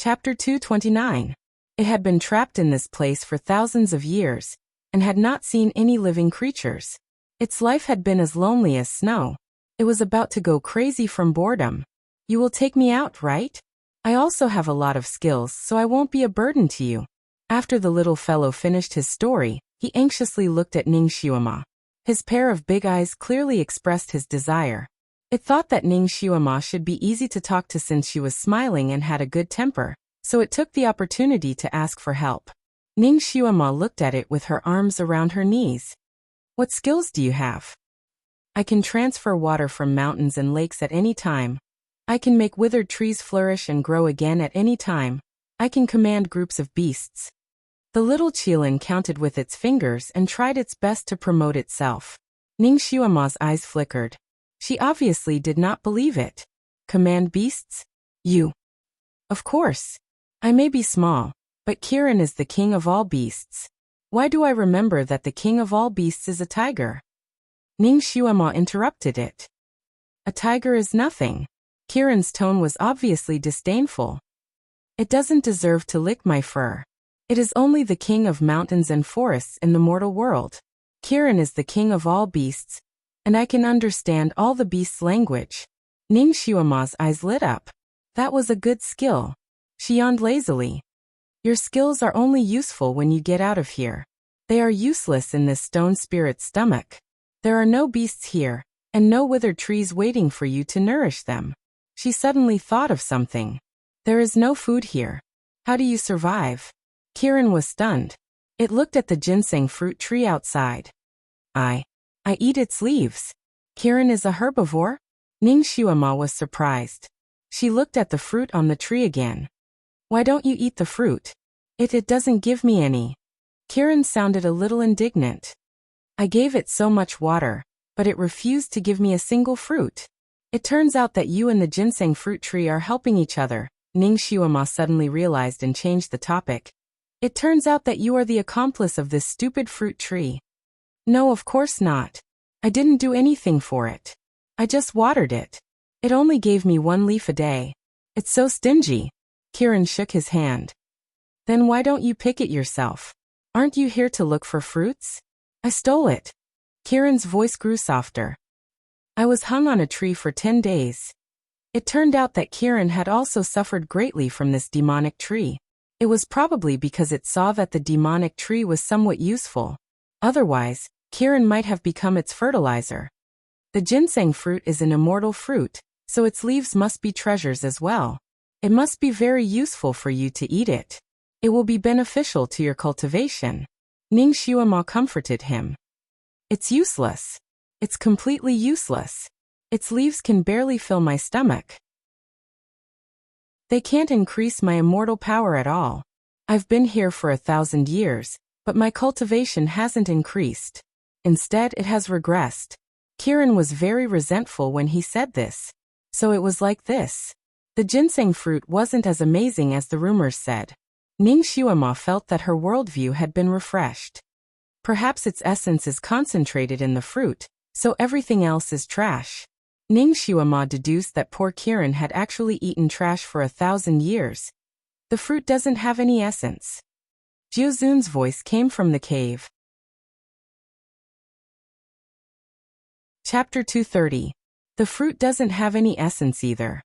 Chapter 229. It had been trapped in this place for thousands of years, and had not seen any living creatures. Its life had been as lonely as snow. It was about to go crazy from boredom. You will take me out, right? I also have a lot of skills, so I won't be a burden to you. After the little fellow finished his story, he anxiously looked at Ning Xiuema. His pair of big eyes clearly expressed his desire. It thought that Ning Xiuema should be easy to talk to since she was smiling and had a good temper, so it took the opportunity to ask for help. Ning Xiuema looked at it with her arms around her knees. What skills do you have? I can transfer water from mountains and lakes at any time. I can make withered trees flourish and grow again at any time. I can command groups of beasts. The little Qilin counted with its fingers and tried its best to promote itself. Ning Xiuema's eyes flickered. She obviously did not believe it. Command beasts? You? Of course. I may be small, but Kirin is the king of all beasts. Why do I remember that the king of all beasts is a tiger? Ning Xiuema interrupted it. A tiger is nothing. Kirin's tone was obviously disdainful. It doesn't deserve to lick my fur. It is only the king of mountains and forests in the mortal world. Kirin is the king of all beasts, and I can understand all the beasts' language. Ning Xiuema's eyes lit up. That was a good skill. She yawned lazily. Your skills are only useful when you get out of here. They are useless in this stone spirit's stomach. There are no beasts here, and no withered trees waiting for you to nourish them. She suddenly thought of something. There is no food here. How do you survive? Kirin was stunned. It looked at the ginseng fruit tree outside. I eat its leaves. Kirin is a herbivore? Ning Xiuema was surprised. She looked at the fruit on the tree again. Why don't you eat the fruit? It doesn't give me any. Kirin sounded a little indignant. I gave it so much water, but it refused to give me a single fruit. It turns out that you and the ginseng fruit tree are helping each other. Ning Xiuema suddenly realized and changed the topic. It turns out that you are the accomplice of this stupid fruit tree. No, of course not. I didn't do anything for it. I just watered it. It only gave me 1 leaf a day. It's so stingy. Kirin shook his hand. Then why don't you pick it yourself? Aren't you here to look for fruits? I stole it. Kirin's voice grew softer. I was hung on a tree for 10 days. It turned out that Kirin had also suffered greatly from this demonic tree. It was probably because it saw that the demonic tree was somewhat useful. Otherwise, Kirin might have become its fertilizer. The ginseng fruit is an immortal fruit, so its leaves must be treasures as well. It must be very useful for you to eat it. It will be beneficial to your cultivation. Ning Xiuema comforted him. It's useless. It's completely useless. Its leaves can barely fill my stomach. They can't increase my immortal power at all. I've been here for 1,000 years, but my cultivation hasn't increased. Instead, it has regressed. Kirin was very resentful when he said this. So it was like this. The ginseng fruit wasn't as amazing as the rumors said. Ning Xiuema felt that her worldview had been refreshed. Perhaps its essence is concentrated in the fruit, so everything else is trash. Ning Xiuema deduced that poor Kirin had actually eaten trash for 1,000 years. The fruit doesn't have any essence. Jiuzun's voice came from the cave. Chapter 230. The fruit doesn't have any essence either.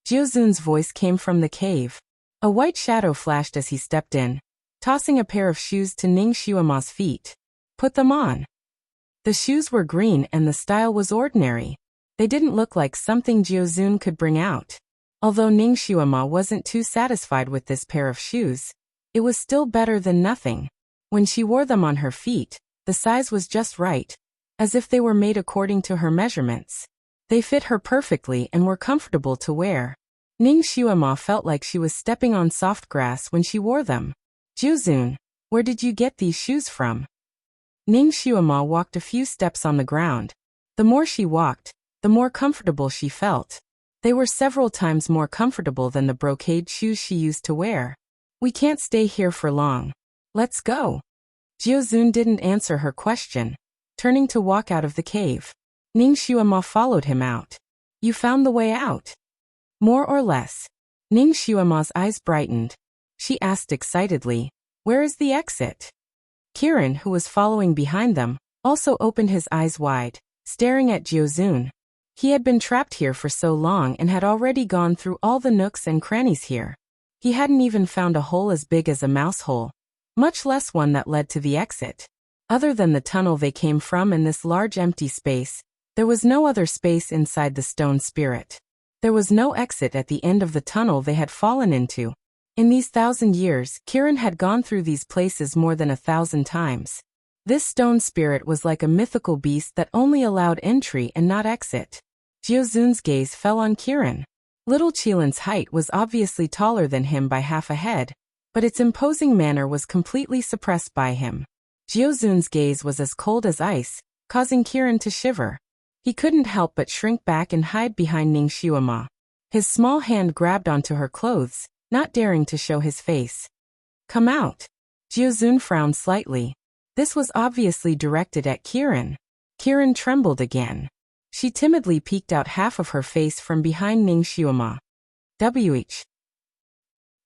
Jiuzun's voice came from the cave. A white shadow flashed as he stepped in, tossing a pair of shoes to Ning Xiuema's feet. Put them on. The shoes were green and the style was ordinary. They didn't look like something Jiuzun could bring out. Although Ning Xiuema wasn't too satisfied with this pair of shoes, it was still better than nothing. When she wore them on her feet, the size was just right, as if they were made according to her measurements. They fit her perfectly and were comfortable to wear. Ning Xiuema felt like she was stepping on soft grass when she wore them. Jiuzun, where did you get these shoes from? Ning Xiuema walked a few steps on the ground. The more she walked, the more comfortable she felt. They were several times more comfortable than the brocade shoes she used to wear. We can't stay here for long. Let's go. Jiuzun didn't answer her question, turning to walk out of the cave. Ning Xiuema followed him out. You found the way out? More or less. Ning Xuema's eyes brightened. She asked excitedly, "Where is the exit?" Kiran, who was following behind them, also opened his eyes wide, staring at Jiuzun. He had been trapped here for so long and had already gone through all the nooks and crannies here. He hadn't even found a hole as big as a mouse hole, much less one that led to the exit. Other than the tunnel they came from and this large empty space, there was no other space inside the stone spirit. There was no exit at the end of the tunnel they had fallen into. In these 1,000 years, Kiran had gone through these places more than 1,000 times. This stone spirit was like a mythical beast that only allowed entry and not exit. Jiuzun's gaze fell on Kiran. Little Qilin's height was obviously taller than him by half a head, but its imposing manner was completely suppressed by him. Jiuzun's gaze was as cold as ice, causing Kiran to shiver. He couldn't help but shrink back and hide behind Ning Xuema. His small hand grabbed onto her clothes, not daring to show his face. "Come out." Jiuzun frowned slightly. This was obviously directed at Kiran. Kiran trembled again. She timidly peeked out half of her face from behind Ning Xuema. "Wh.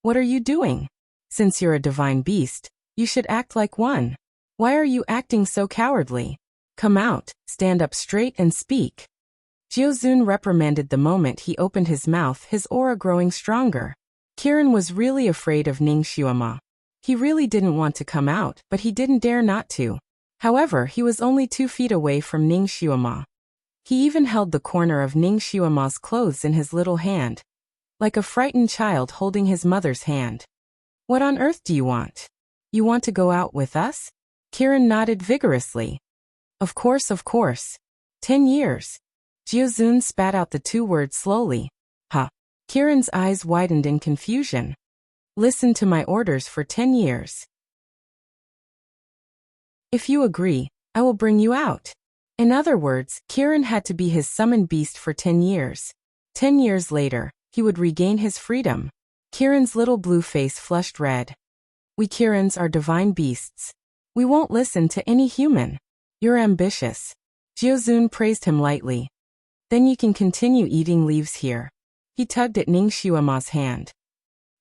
What are you doing? Since you're a divine beast, you should act like one. Why are you acting so cowardly? Come out, stand up straight and speak." Jiuzun reprimanded the moment he opened his mouth, his aura growing stronger. Kiran was really afraid of Ning Xuema. He really didn't want to come out, but he didn't dare not to. However, he was only 2 feet away from Ning Xuema. He even held the corner of Ning Xuema's clothes in his little hand, like a frightened child holding his mother's hand. "What on earth do you want? You want to go out with us?" Kiran nodded vigorously. Of course. 10 years. Jiuzun spat out the 2 words slowly. "Huh." Kiran's eyes widened in confusion. "Listen to my orders for 10 years. If you agree, I will bring you out." In other words, Kiran had to be his summoned beast for 10 years. 10 years later, he would regain his freedom. Kiran's little blue face flushed red. "We Kirans are divine beasts. We won't listen to any human. You're ambitious." Jiuzun praised him lightly. "Then you can continue eating leaves here." He tugged at Ning Xuema's hand.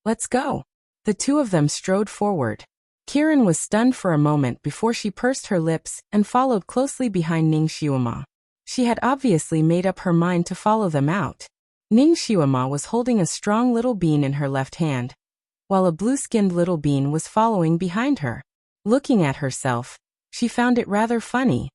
"Let's go." The 2 of them strode forward. Kiran was stunned for a moment before she pursed her lips and followed closely behind Ning Xuema. She had obviously made up her mind to follow them out. Ning Xuema was holding a strong little bean in her left hand, while a blue-skinned little bean was following behind her. Looking at herself, she found it rather funny.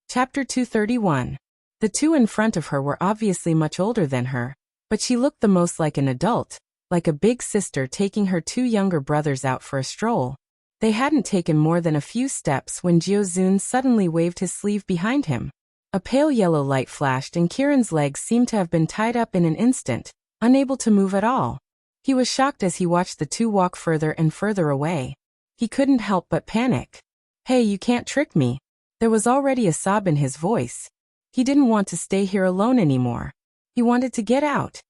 Chapter 231. The 2 in front of her were obviously much older than her, but she looked the most like an adult, like a big sister taking her 2 younger brothers out for a stroll. They hadn't taken more than a few steps when Jiuzun suddenly waved his sleeve behind him. A pale yellow light flashed and Kiran's legs seemed to have been tied up in an instant, unable to move at all. He was shocked as he watched the 2 walk further and further away. He couldn't help but panic. "Hey, you can't trick me." There was already a sob in his voice. He didn't want to stay here alone anymore. He wanted to get out.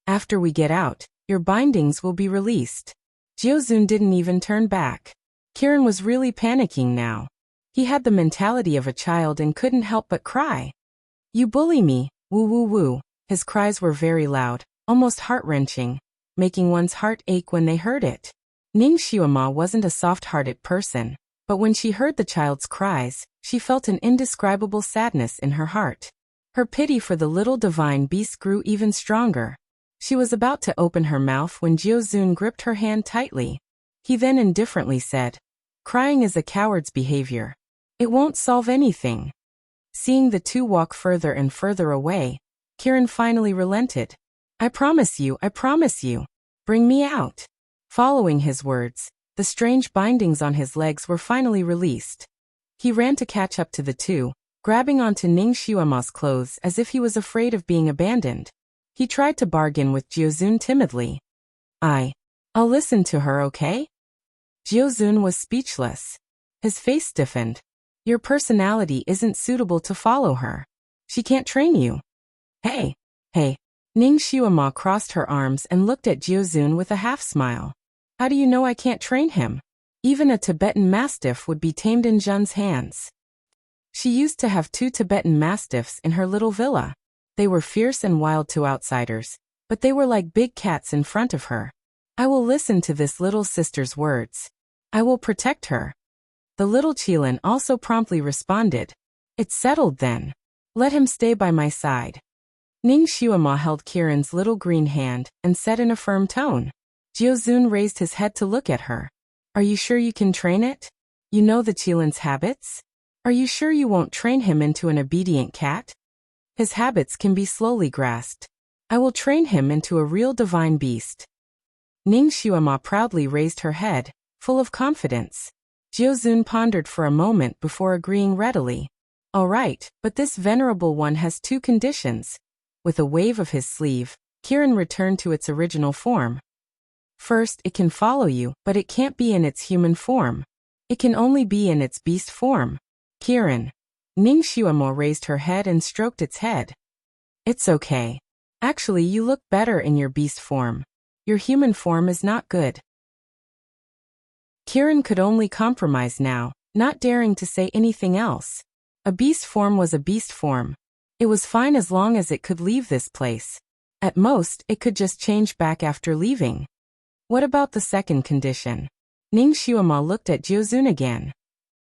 "After we get out, your bindings will be released." Jiuzun didn't even turn back. Kiran was really panicking now. He had the mentality of a child and couldn't help but cry. "You bully me, woo woo woo." His cries were very loud, almost heart-wrenching, making one's heart ache when they heard it. Ning Xuema wasn't a soft-hearted person, but when she heard the child's cries, she felt an indescribable sadness in her heart. Her pity for the little divine beast grew even stronger. She was about to open her mouth when Jiuzun gripped her hand tightly. He then indifferently said, "Crying is a coward's behavior. It won't solve anything." Seeing the 2 walk further and further away, Kiran finally relented. I promise you, bring me out." Following his words, the strange bindings on his legs were finally released. He ran to catch up to the 2, grabbing onto Ning Xuema's clothes as if he was afraid of being abandoned. He tried to bargain with Jiuzun timidly. I'll listen to her, okay?" Jiuzun was speechless. His face stiffened. "Your personality isn't suitable to follow her. She can't train you." Hey. Ning Xuema crossed her arms and looked at Jiuzun with a half-smile. "How do you know I can't train him? Even a Tibetan Mastiff would be tamed in Zhen's hands." She used to have 2 Tibetan Mastiffs in her little villa. They were fierce and wild to outsiders, but they were like big cats in front of her. I will listen to this little sister's words. I will protect her. The little Qilin also promptly responded. It's settled then. Let him stay by my side. Ning Xuema held Kirin's little green hand and said in a firm tone. Jiuzun raised his head to look at her. Are you sure you can train it? You know the Qilin's habits? Are you sure you won't train him into an obedient cat? His habits can be slowly grasped. I will train him into a real divine beast. Ning Xuema proudly raised her head, full of confidence. Jiuzun pondered for a moment before agreeing readily. All right, but this venerable one has two conditions. With a wave of his sleeve, Kirin returned to its original form. First, it can follow you, but it can't be in its human form. It can only be in its beast form. Kirin. Ning Xuemo raised her head and stroked its head. It's okay. Actually, you look better in your beast form. Your human form is not good. Kirin could only compromise now, not daring to say anything else. A beast form was a beast form. It was fine as long as it could leave this place. At most, it could just change back after leaving. What about the second condition? Ning Xuema looked at Jiuzun again.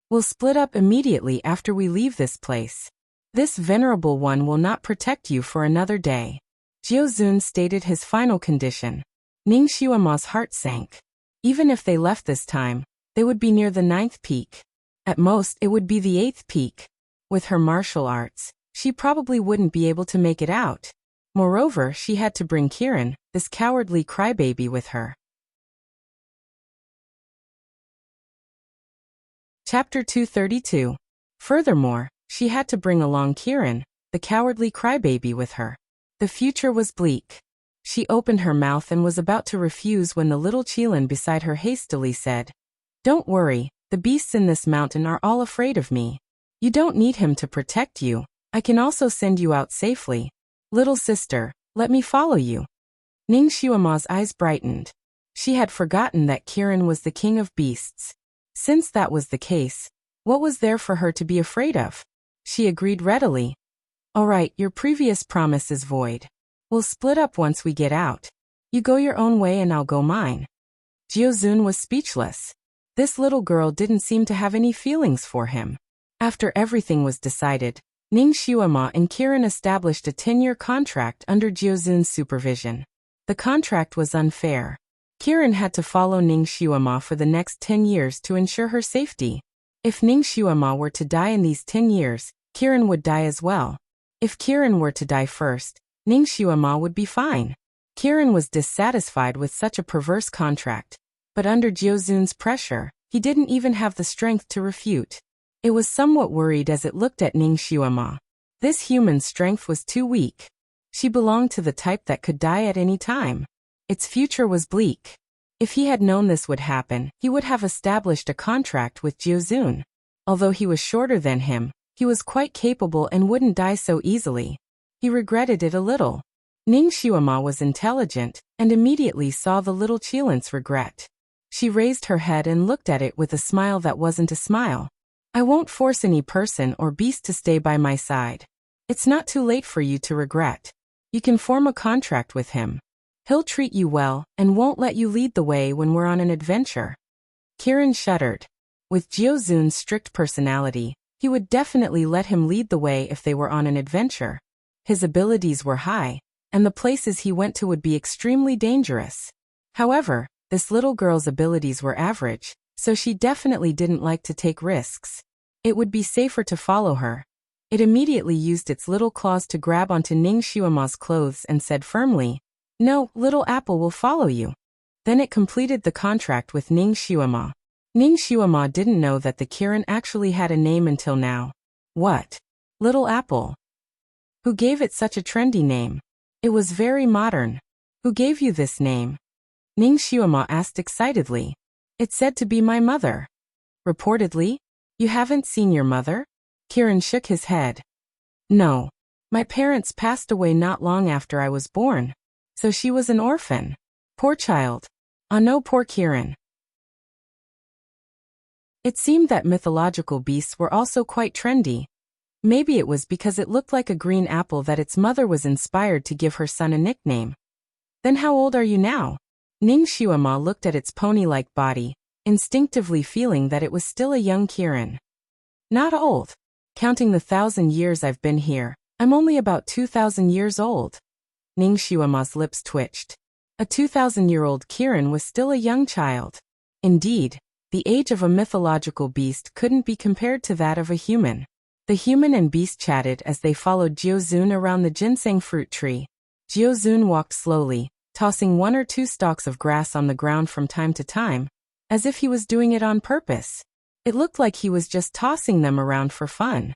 We'll split up immediately after we leave this place. This venerable one will not protect you for another day. Jiuzun stated his final condition. Ning Xuema's heart sank. Even if they left this time, they would be near the 9th peak. At most, it would be the 8th peak. With her martial arts, she probably wouldn't be able to make it out. Moreover, she had to bring Kirin, this cowardly crybaby, with her. Chapter 232. Furthermore, she had to bring along Kirin, the cowardly crybaby, with her. The future was bleak. She opened her mouth and was about to refuse when the little Qilin beside her hastily said, Don't worry, the beasts in this mountain are all afraid of me. You don't need him to protect you. I can also send you out safely. Little sister, let me follow you. Ning Xuema's eyes brightened. She had forgotten that Kirin was the king of beasts. Since that was the case, what was there for her to be afraid of? She agreed readily. All right, your previous promise is void. We'll split up once we get out. You go your own way and I'll go mine. Jiuzun was speechless. This little girl didn't seem to have any feelings for him. After everything was decided, Ning Xuema and Kirin established a 10-year contract under Jiuzun's supervision. The contract was unfair. Kirin had to follow Ning Xuema for the next 10 years to ensure her safety. If Ning Xuema were to die in these 10 years, Kirin would die as well. If Kirin were to die first, Ning Xuema would be fine. Kirin was dissatisfied with such a perverse contract, but under Jiuzun's pressure, he didn't even have the strength to refute. It was somewhat worried as it looked at Ning Xuema. This human strength was too weak. She belonged to the type that could die at any time. Its future was bleak. If he had known this would happen, he would have established a contract with Jiuzun. Although he was shorter than him, he was quite capable and wouldn't die so easily. He regretted it a little. Ning Xuema was intelligent, and immediately saw the little Qilin's regret. She raised her head and looked at it with a smile that wasn't a smile. I won't force any person or beast to stay by my side. It's not too late for you to regret. You can form a contract with him. He'll treat you well, and won't let you lead the way when we're on an adventure. Kirin shuddered. With Jiuzun's strict personality, he would definitely let him lead the way if they were on an adventure. His abilities were high, and the places he went to would be extremely dangerous. However, this little girl's abilities were average, so she definitely didn't like to take risks. It would be safer to follow her. It immediately used its little claws to grab onto Ning Xuema's clothes and said firmly, No, little apple will follow you. Then it completed the contract with Ning Xuema. Ning Xuema didn't know that the Kirin actually had a name until now. What? Little apple. Who gave it such a trendy name? It was very modern. Who gave you this name? Ning Xuema asked excitedly. It's said to be my mother. Reportedly? You haven't seen your mother? Kirin shook his head. No. My parents passed away not long after I was born. So she was an orphan. Poor child. Ah no, poor Kirin. It seemed that mythological beasts were also quite trendy. Maybe it was because it looked like a green apple that its mother was inspired to give her son a nickname. Then how old are you now? Ning Xuema looked at its pony-like body, instinctively feeling that it was still a young Kirin. Not old. Counting the 1,000 years I've been here, I'm only about 2,000 years old. Ning Xuema's lips twitched. A 2,000-year-old Kirin was still a young child. Indeed, the age of a mythological beast couldn't be compared to that of a human. The human and beast chatted as they followed Jiuzun around the ginseng fruit tree. Jiuzun walked slowly, tossing 1 or 2 stalks of grass on the ground from time to time, as if he was doing it on purpose. It looked like he was just tossing them around for fun.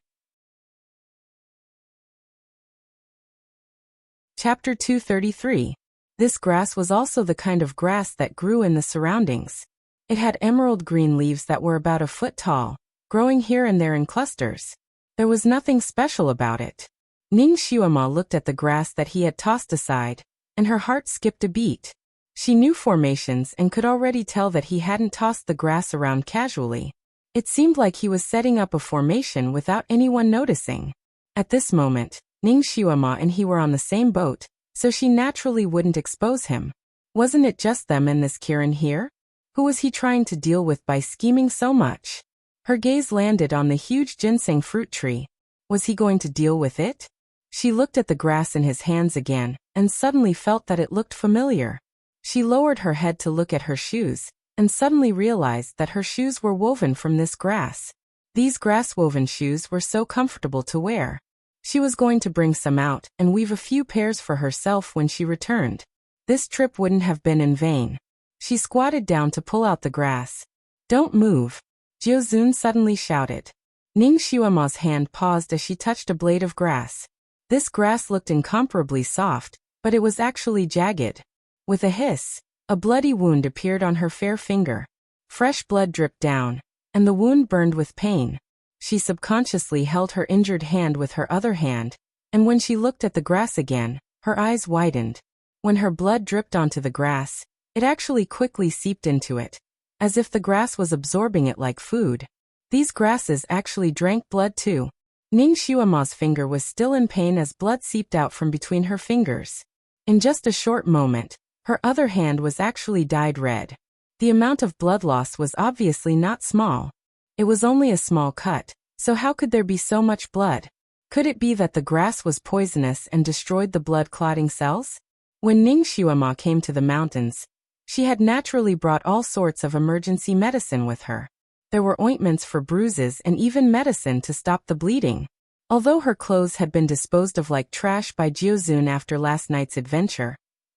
Chapter 233. This grass was also the kind of grass that grew in the surroundings. It had emerald green leaves that were about a foot tall, growing here and there in clusters. There was nothing special about it. Ning Xuema looked at the grass that he had tossed aside, and her heart skipped a beat. She knew formations and could already tell that he hadn't tossed the grass around casually. It seemed like he was setting up a formation without anyone noticing. At this moment, Ning Xuema and he were on the same boat, so she naturally wouldn't expose him. Wasn't it just them and this Kirin here? Who was he trying to deal with by scheming so much? Her gaze landed on the huge ginseng fruit tree. Was he going to deal with it? She looked at the grass in his hands again, and suddenly felt that it looked familiar. She lowered her head to look at her shoes, and suddenly realized that her shoes were woven from this grass. These grass-woven shoes were so comfortable to wear. She was going to bring some out and weave a few pairs for herself when she returned. This trip wouldn't have been in vain. She squatted down to pull out the grass. "Don't move," Jiuzun suddenly shouted. Ning Xuema's hand paused as she touched a blade of grass. This grass looked incomparably soft, but it was actually jagged. With a hiss, a bloody wound appeared on her fair finger. Fresh blood dripped down, and the wound burned with pain. She subconsciously held her injured hand with her other hand, and when she looked at the grass again, her eyes widened. When her blood dripped onto the grass, it actually quickly seeped into it, as if the grass was absorbing it like food. These grasses actually drank blood too. Ning Xuema's finger was still in pain as blood seeped out from between her fingers. In just a short moment, her other hand was actually dyed red. The amount of blood loss was obviously not small. It was only a small cut, so how could there be so much blood? Could it be that the grass was poisonous and destroyed the blood-clotting cells? When Ning Xuema came to the mountains, she had naturally brought all sorts of emergency medicine with her. There were ointments for bruises and even medicine to stop the bleeding. Although her clothes had been disposed of like trash by Jiuzun after last night's adventure,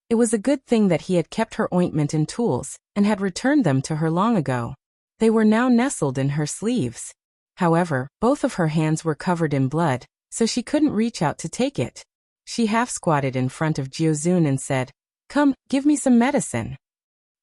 it was a good thing that he had kept her ointment and tools, and had returned them to her long ago. They were now nestled in her sleeves. However, both of her hands were covered in blood, so she couldn't reach out to take it. She half-squatted in front of Jiuzun and said, "Come, give me some medicine."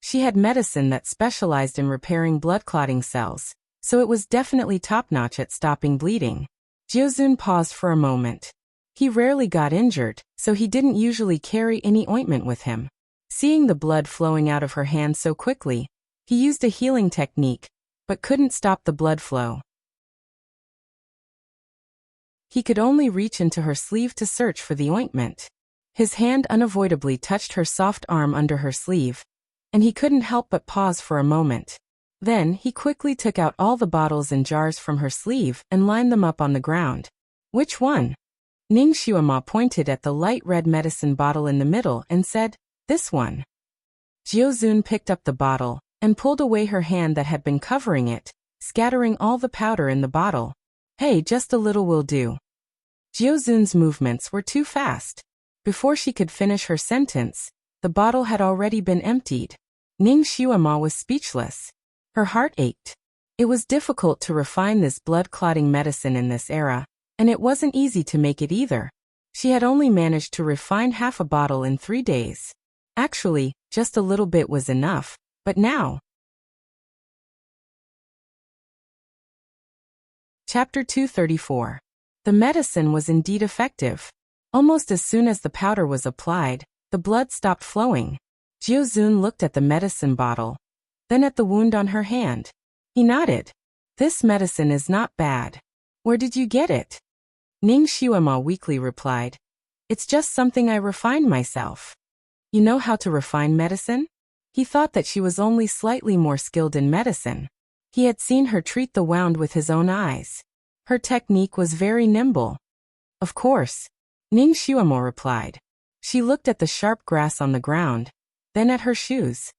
She had medicine that specialized in repairing blood-clotting cells, so it was definitely top-notch at stopping bleeding. Jiuzun paused for a moment. He rarely got injured, so he didn't usually carry any ointment with him. Seeing the blood flowing out of her hand so quickly, he used a healing technique, but couldn't stop the blood flow. He could only reach into her sleeve to search for the ointment. His hand unavoidably touched her soft arm under her sleeve, and he couldn't help but pause for a moment. Then he quickly took out all the bottles and jars from her sleeve and lined them up on the ground. "Which one?" Ning Xuema pointed at the light red medicine bottle in the middle and said, "This one." Jiuzun picked up the bottle and pulled away her hand that had been covering it, scattering all the powder in the bottle. "Hey, just a little will do." Jiuzun's movements were too fast. Before she could finish her sentence, the bottle had already been emptied. Ning Xuema was speechless. Her heart ached. It was difficult to refine this blood-clotting medicine in this era, and it wasn't easy to make it either. She had only managed to refine half a bottle in 3 days. Actually, just a little bit was enough, but now... Chapter 234. The medicine was indeed effective. Almost as soon as the powder was applied, the blood stopped flowing. Jiuzun looked at the medicine bottle, then at the wound on her hand. He nodded. "This medicine is not bad. Where did you get it?" Ning Xuema weakly replied, "It's just something I refined myself." "You know how to refine medicine?" He thought that she was only slightly more skilled in medicine. He had seen her treat the wound with his own eyes. Her technique was very nimble. "Of course," Ning Xuemo replied. She looked at the sharp grass on the ground, then at her shoes.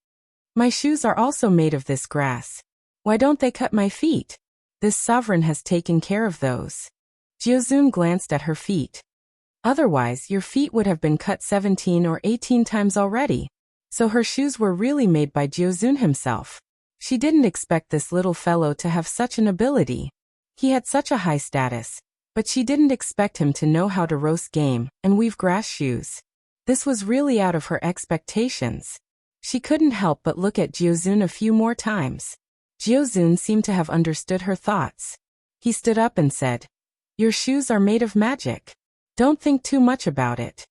"My shoes are also made of this grass. Why don't they cut my feet? This sovereign has taken care of those." Jiuzun glanced at her feet. "Otherwise, your feet would have been cut 17 or 18 times already." So her shoes were really made by Jiuzun himself. She didn't expect this little fellow to have such an ability. He had such a high status, but she didn't expect him to know how to roast game and weave grass shoes. This was really out of her expectations. She couldn't help but look at Jiuzun a few more times. Jiuzun seemed to have understood her thoughts. He stood up and said, "Your shoes are made of magic. Don't think too much about it."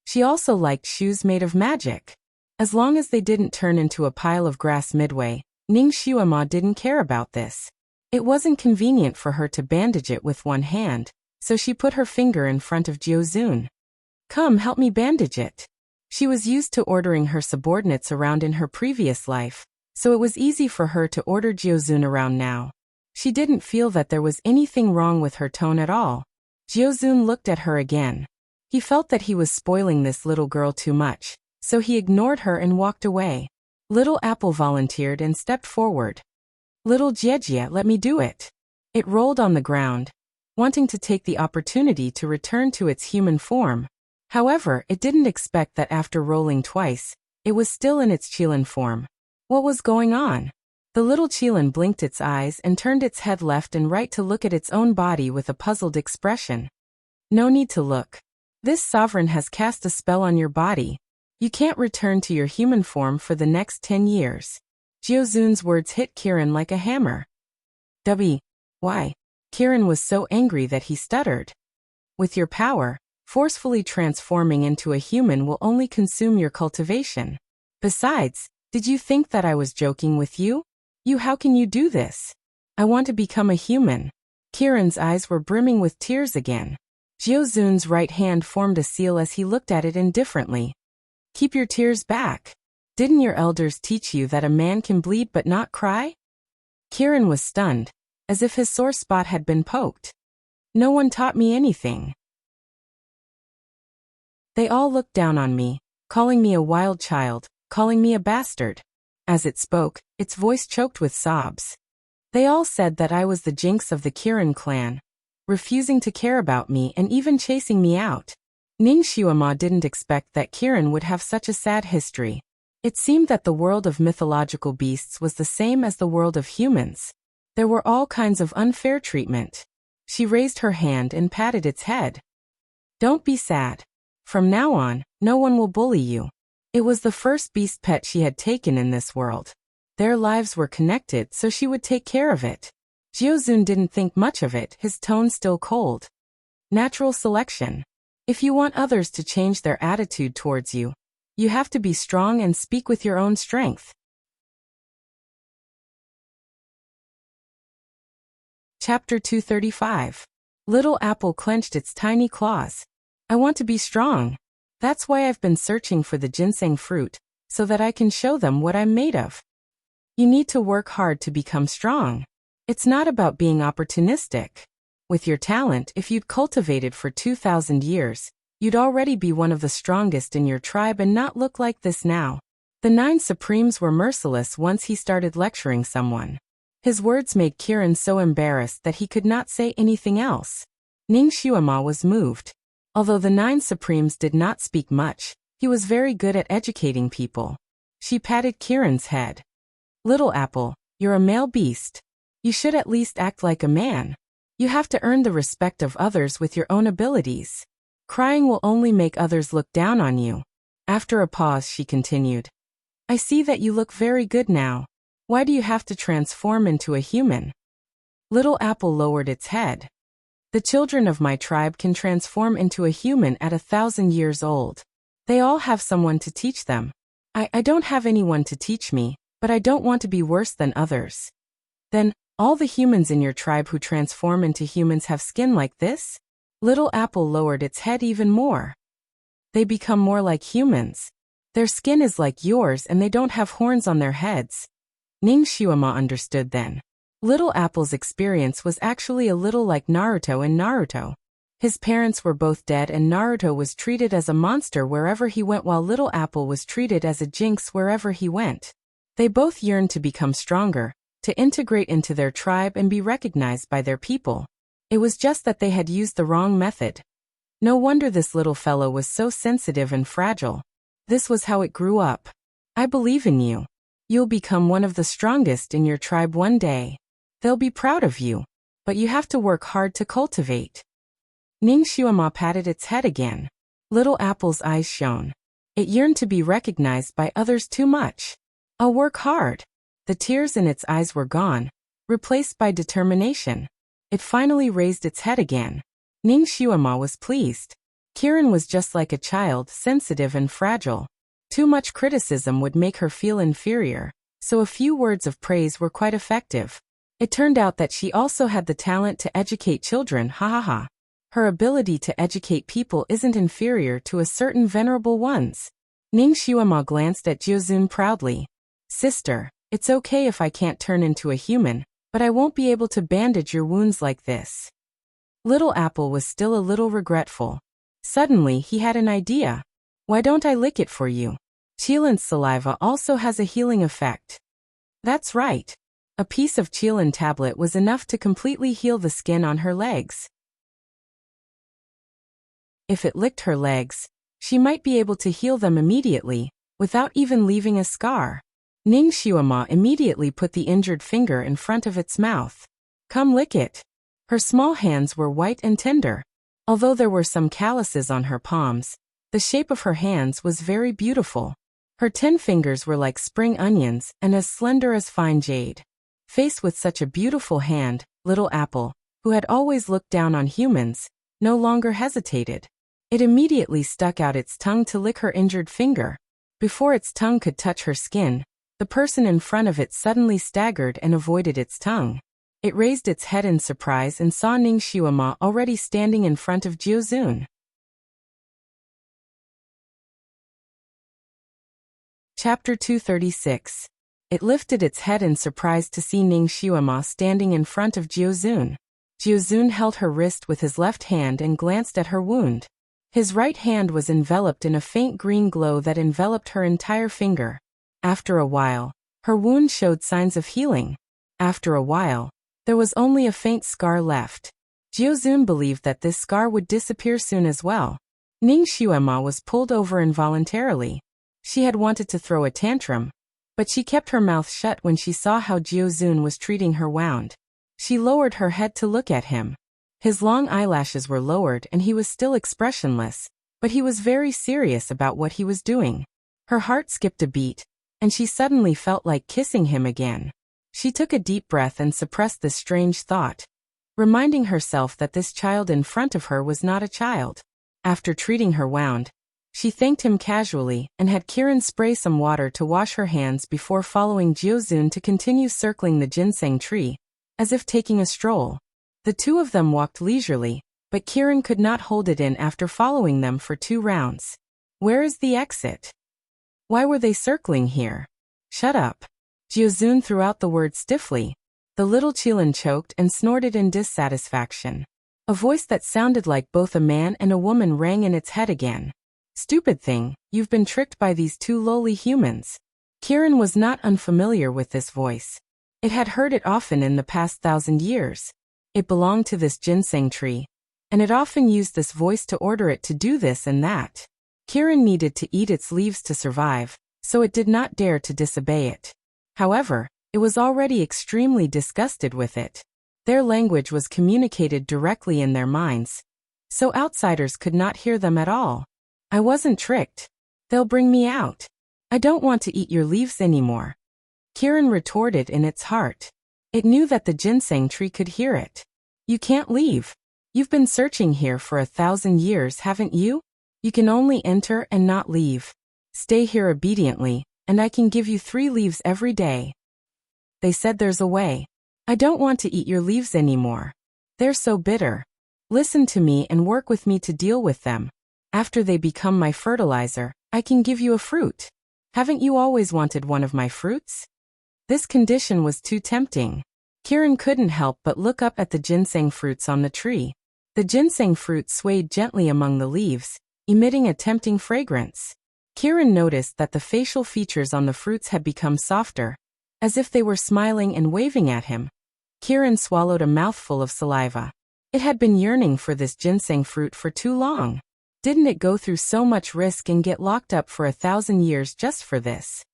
She also liked shoes made of magic. As long as they didn't turn into a pile of grass midway, Ning Xuema didn't care about this. It wasn't convenient for her to bandage it with one hand, so she put her finger in front of Jiuzun. "Come, help me bandage it." She was used to ordering her subordinates around in her previous life, so it was easy for her to order Jiuzun around now. She didn't feel that there was anything wrong with her tone at all. Jiuzun looked at her again. He felt that he was spoiling this little girl too much, so he ignored her and walked away. Little Apple volunteered and stepped forward. "Little Jiejie, let me do it." It rolled on the ground, wanting to take the opportunity to return to its human form. However, it didn't expect that after rolling twice, it was still in its Qilin form. What was going on? The little Qilin blinked its eyes and turned its head left and right to look at its own body with a puzzled expression. "No need to look. This sovereign has cast a spell on your body. You can't return to your human form for the next 10 years. Jiuzun's words hit Kirin like a hammer. Why? Kirin was so angry that he stuttered. "With your power, forcefully transforming into a human will only consume your cultivation. Besides, did you think that I was joking with you? How can you do this? I want to become a human." Kirin's eyes were brimming with tears again. Jiuzun's right hand formed a seal as he looked at it indifferently. "Keep your tears back. Didn't your elders teach you that a man can bleed but not cry?" Kirin was stunned, as if his sore spot had been poked. "No one taught me anything. They all looked down on me, calling me a wild child, calling me a bastard." As it spoke, its voice choked with sobs. "They all said that I was the jinx of the Kirin clan, refusing to care about me and even chasing me out." Ning Xuema didn't expect that Kirin would have such a sad history. It seemed that the world of mythological beasts was the same as the world of humans. There were all kinds of unfair treatment. She raised her hand and patted its head. "Don't be sad. From now on, no one will bully you." It was the first beast pet she had taken in this world. Their lives were connected, so she would take care of it. Jiuzun didn't think much of it, his tone still cold. "Natural selection. If you want others to change their attitude towards you, you have to be strong and speak with your own strength." Chapter 235. Little Apple clenched its tiny claws. "I want to be strong. That's why I've been searching for the ginseng fruit, so that I can show them what I'm made of. You need to work hard to become strong. It's not about being opportunistic. With your talent, if you'd cultivated for 2,000 years, you'd already be one of the strongest in your tribe and not look like this now." The 9 Supremes were merciless once he started lecturing someone. His words made Kirin so embarrassed that he could not say anything else. Ning Xuema was moved. Although the 9 Supremes did not speak much, he was very good at educating people. She patted Kirin's head. "Little Apple, you're a male beast. You should at least act like a man. You have to earn the respect of others with your own abilities. Crying will only make others look down on you." After a pause, she continued. "I see that you look very good now. Why do you have to transform into a human?" Little Apple lowered its head. "The children of my tribe can transform into a human at 1,000 years old. They all have someone to teach them. I don't have anyone to teach me, but I don't want to be worse than others." "Then, all the humans in your tribe who transform into humans have skin like this?" Little Apple lowered its head even more. They become more like humans. Their skin is like yours and they don't have horns on their heads. Ning Xiuema understood then. Little Apple's experience was actually a little like Naruto in Naruto. His parents were both dead and Naruto was treated as a monster wherever he went while Little Apple was treated as a jinx wherever he went. They both yearned to become stronger, to integrate into their tribe and be recognized by their people. It was just that they had used the wrong method. No wonder this little fellow was so sensitive and fragile. This was how it grew up. I believe in you. You'll become one of the strongest in your tribe one day. They'll be proud of you, but you have to work hard to cultivate. Ning Xiuema patted its head again. Little Apple's eyes shone. It yearned to be recognized by others too much. I'll work hard. The tears in its eyes were gone, replaced by determination. It finally raised its head again. Ning Xiuema was pleased. Kirin was just like a child, sensitive and fragile. Too much criticism would make her feel inferior, so a few words of praise were quite effective. It turned out that she also had the talent to educate children, ha ha ha. Her ability to educate people isn't inferior to a certain venerable ones. Ning Xiuema glanced at Jiuzun proudly. Sister, it's okay if I can't turn into a human, but I won't be able to bandage your wounds like this. Little Apple was still a little regretful. Suddenly he had an idea. Why don't I lick it for you? Qilin's saliva also has a healing effect. That's right. A piece of Qilin tablet was enough to completely heal the skin on her legs. If it licked her legs, she might be able to heal them immediately, without even leaving a scar. Ning Xiuema immediately put the injured finger in front of its mouth. Come lick it. Her small hands were white and tender. Although there were some calluses on her palms, the shape of her hands was very beautiful. Her 10 fingers were like spring onions and as slender as fine jade. Faced with such a beautiful hand, Little Apple, who had always looked down on humans, no longer hesitated. It immediately stuck out its tongue to lick her injured finger. Before its tongue could touch her skin, the person in front of it suddenly staggered and avoided its tongue. It raised its head in surprise and saw Ning Xiuema already standing in front of Jiuzun. Chapter 236. It lifted its head in surprise to see Ning Xiuema standing in front of Jiuzun. Jiuzun held her wrist with his left hand and glanced at her wound. His right hand was enveloped in a faint green glow that enveloped her entire finger. After a while, her wound showed signs of healing. After a while, there was only a faint scar left. Jiuzun believed that this scar would disappear soon as well. Ning Xiuema was pulled over involuntarily. She had wanted to throw a tantrum, but she kept her mouth shut when she saw how Jiuzun was treating her wound. She lowered her head to look at him. His long eyelashes were lowered and he was still expressionless, but he was very serious about what he was doing. Her heart skipped a beat, and she suddenly felt like kissing him again. She took a deep breath and suppressed this strange thought, reminding herself that this child in front of her was not a child. After treating her wound, she thanked him casually and had Kirin spray some water to wash her hands before following Jiuzun to continue circling the ginseng tree, as if taking a stroll. The two of them walked leisurely, but Kirin could not hold it in after following them for 2 rounds. Where is the exit? Why were they circling here? Shut up. Jiuzun threw out the word stiffly. The little Qilin choked and snorted in dissatisfaction. A voice that sounded like both a man and a woman rang in its head again. Stupid thing, you've been tricked by these 2 lowly humans. Kirin was not unfamiliar with this voice. It had heard it often in the past 1,000 years. It belonged to this ginseng tree, and it often used this voice to order it to do this and that. Kirin needed to eat its leaves to survive, so it did not dare to disobey it. However, it was already extremely disgusted with it. Their language was communicated directly in their minds, so outsiders could not hear them at all. I wasn't tricked. They'll bring me out. I don't want to eat your leaves anymore. Kirin retorted in its heart. It knew that the ginseng tree could hear it. You can't leave. You've been searching here for 1,000 years, haven't you? You can only enter and not leave. Stay here obediently, and I can give you 3 leaves every day. They said there's a way. I don't want to eat your leaves anymore. They're so bitter. Listen to me and work with me to deal with them. After they become my fertilizer, I can give you a fruit. Haven't you always wanted one of my fruits? This condition was too tempting. Kieran couldn't help but look up at the ginseng fruits on the tree. The ginseng fruit swayed gently among the leaves, emitting a tempting fragrance. Kieran noticed that the facial features on the fruits had become softer, as if they were smiling and waving at him. Kieran swallowed a mouthful of saliva. It had been yearning for this ginseng fruit for too long. Didn't it go through so much risk and get locked up for 1,000 years just for this?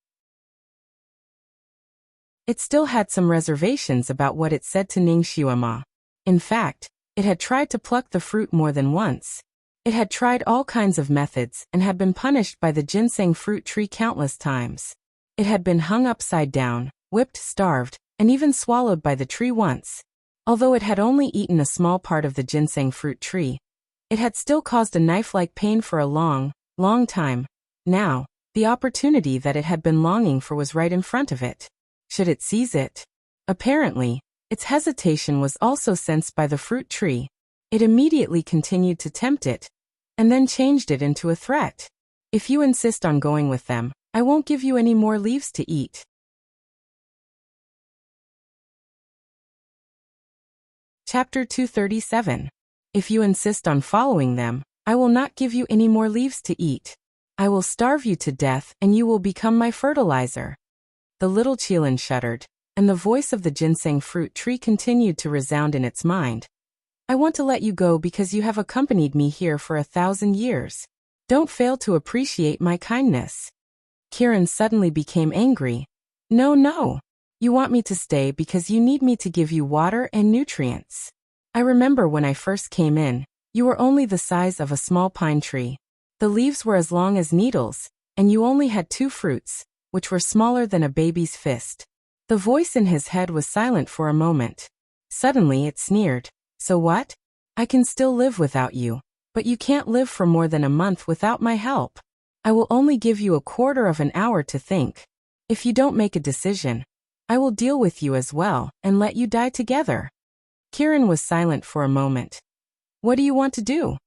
It still had some reservations about what it said to Ning Xiuema. In fact, it had tried to pluck the fruit more than once. It had tried all kinds of methods and had been punished by the ginseng fruit tree countless times. It had been hung upside down, whipped, starved, and even swallowed by the tree once. Although it had only eaten a small part of the ginseng fruit tree, it had still caused a knife-like pain for a long, long time. Now, the opportunity that it had been longing for was right in front of it. Should it seize it? Apparently, its hesitation was also sensed by the fruit tree. It immediately continued to tempt it, and then changed it into a threat. If you insist on going with them, I won't give you any more leaves to eat. Chapter 237. If you insist on following them, I will not give you any more leaves to eat. I will starve you to death and you will become my fertilizer. The little Qilin shuddered, and the voice of the ginseng fruit tree continued to resound in its mind. I want to let you go because you have accompanied me here for 1,000 years. Don't fail to appreciate my kindness. Kieran suddenly became angry. No, no. You want me to stay because you need me to give you water and nutrients. I remember when I first came in, you were only the size of a small pine tree. The leaves were as long as needles, and you only had 2 fruits, which were smaller than a baby's fist. The voice in his head was silent for a moment. Suddenly it sneered. So what? I can still live without you, but you can't live for more than a month without my help. I will only give you 1/4 of an hour to think. If you don't make a decision, I will deal with you as well and let you die together. Kieran was silent for a moment. What do you want to do?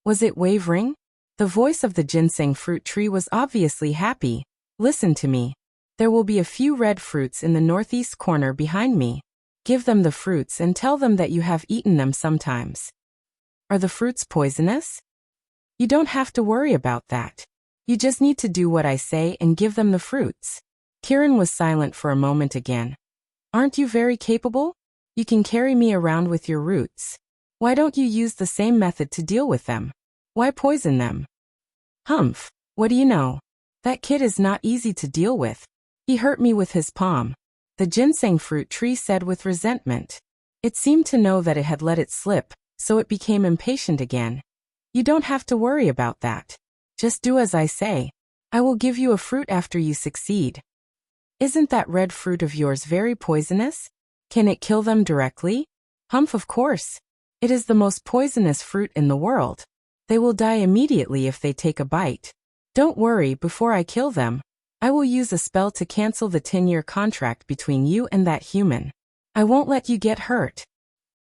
Was it wavering? The voice of the ginseng fruit tree was obviously happy. Listen to me. There will be a few red fruits in the northeast corner behind me. Give them the fruits and tell them that you have eaten them sometimes. Are the fruits poisonous? You don't have to worry about that. You just need to do what I say and give them the fruits. Kieran was silent for a moment again. Aren't you very capable? You can carry me around with your roots. Why don't you use the same method to deal with them? Why poison them? Humph, what do you know? That kid is not easy to deal with. He hurt me with his palm. The ginseng fruit tree said with resentment. It seemed to know that it had let it slip, so it became impatient again. You don't have to worry about that. Just do as I say. I will give you a fruit after you succeed. Isn't that red fruit of yours very poisonous? Can it kill them directly? Humph, of course. It is the most poisonous fruit in the world. They will die immediately if they take a bite. Don't worry, before I kill them, I will use a spell to cancel the 10-year contract between you and that human. I won't let you get hurt.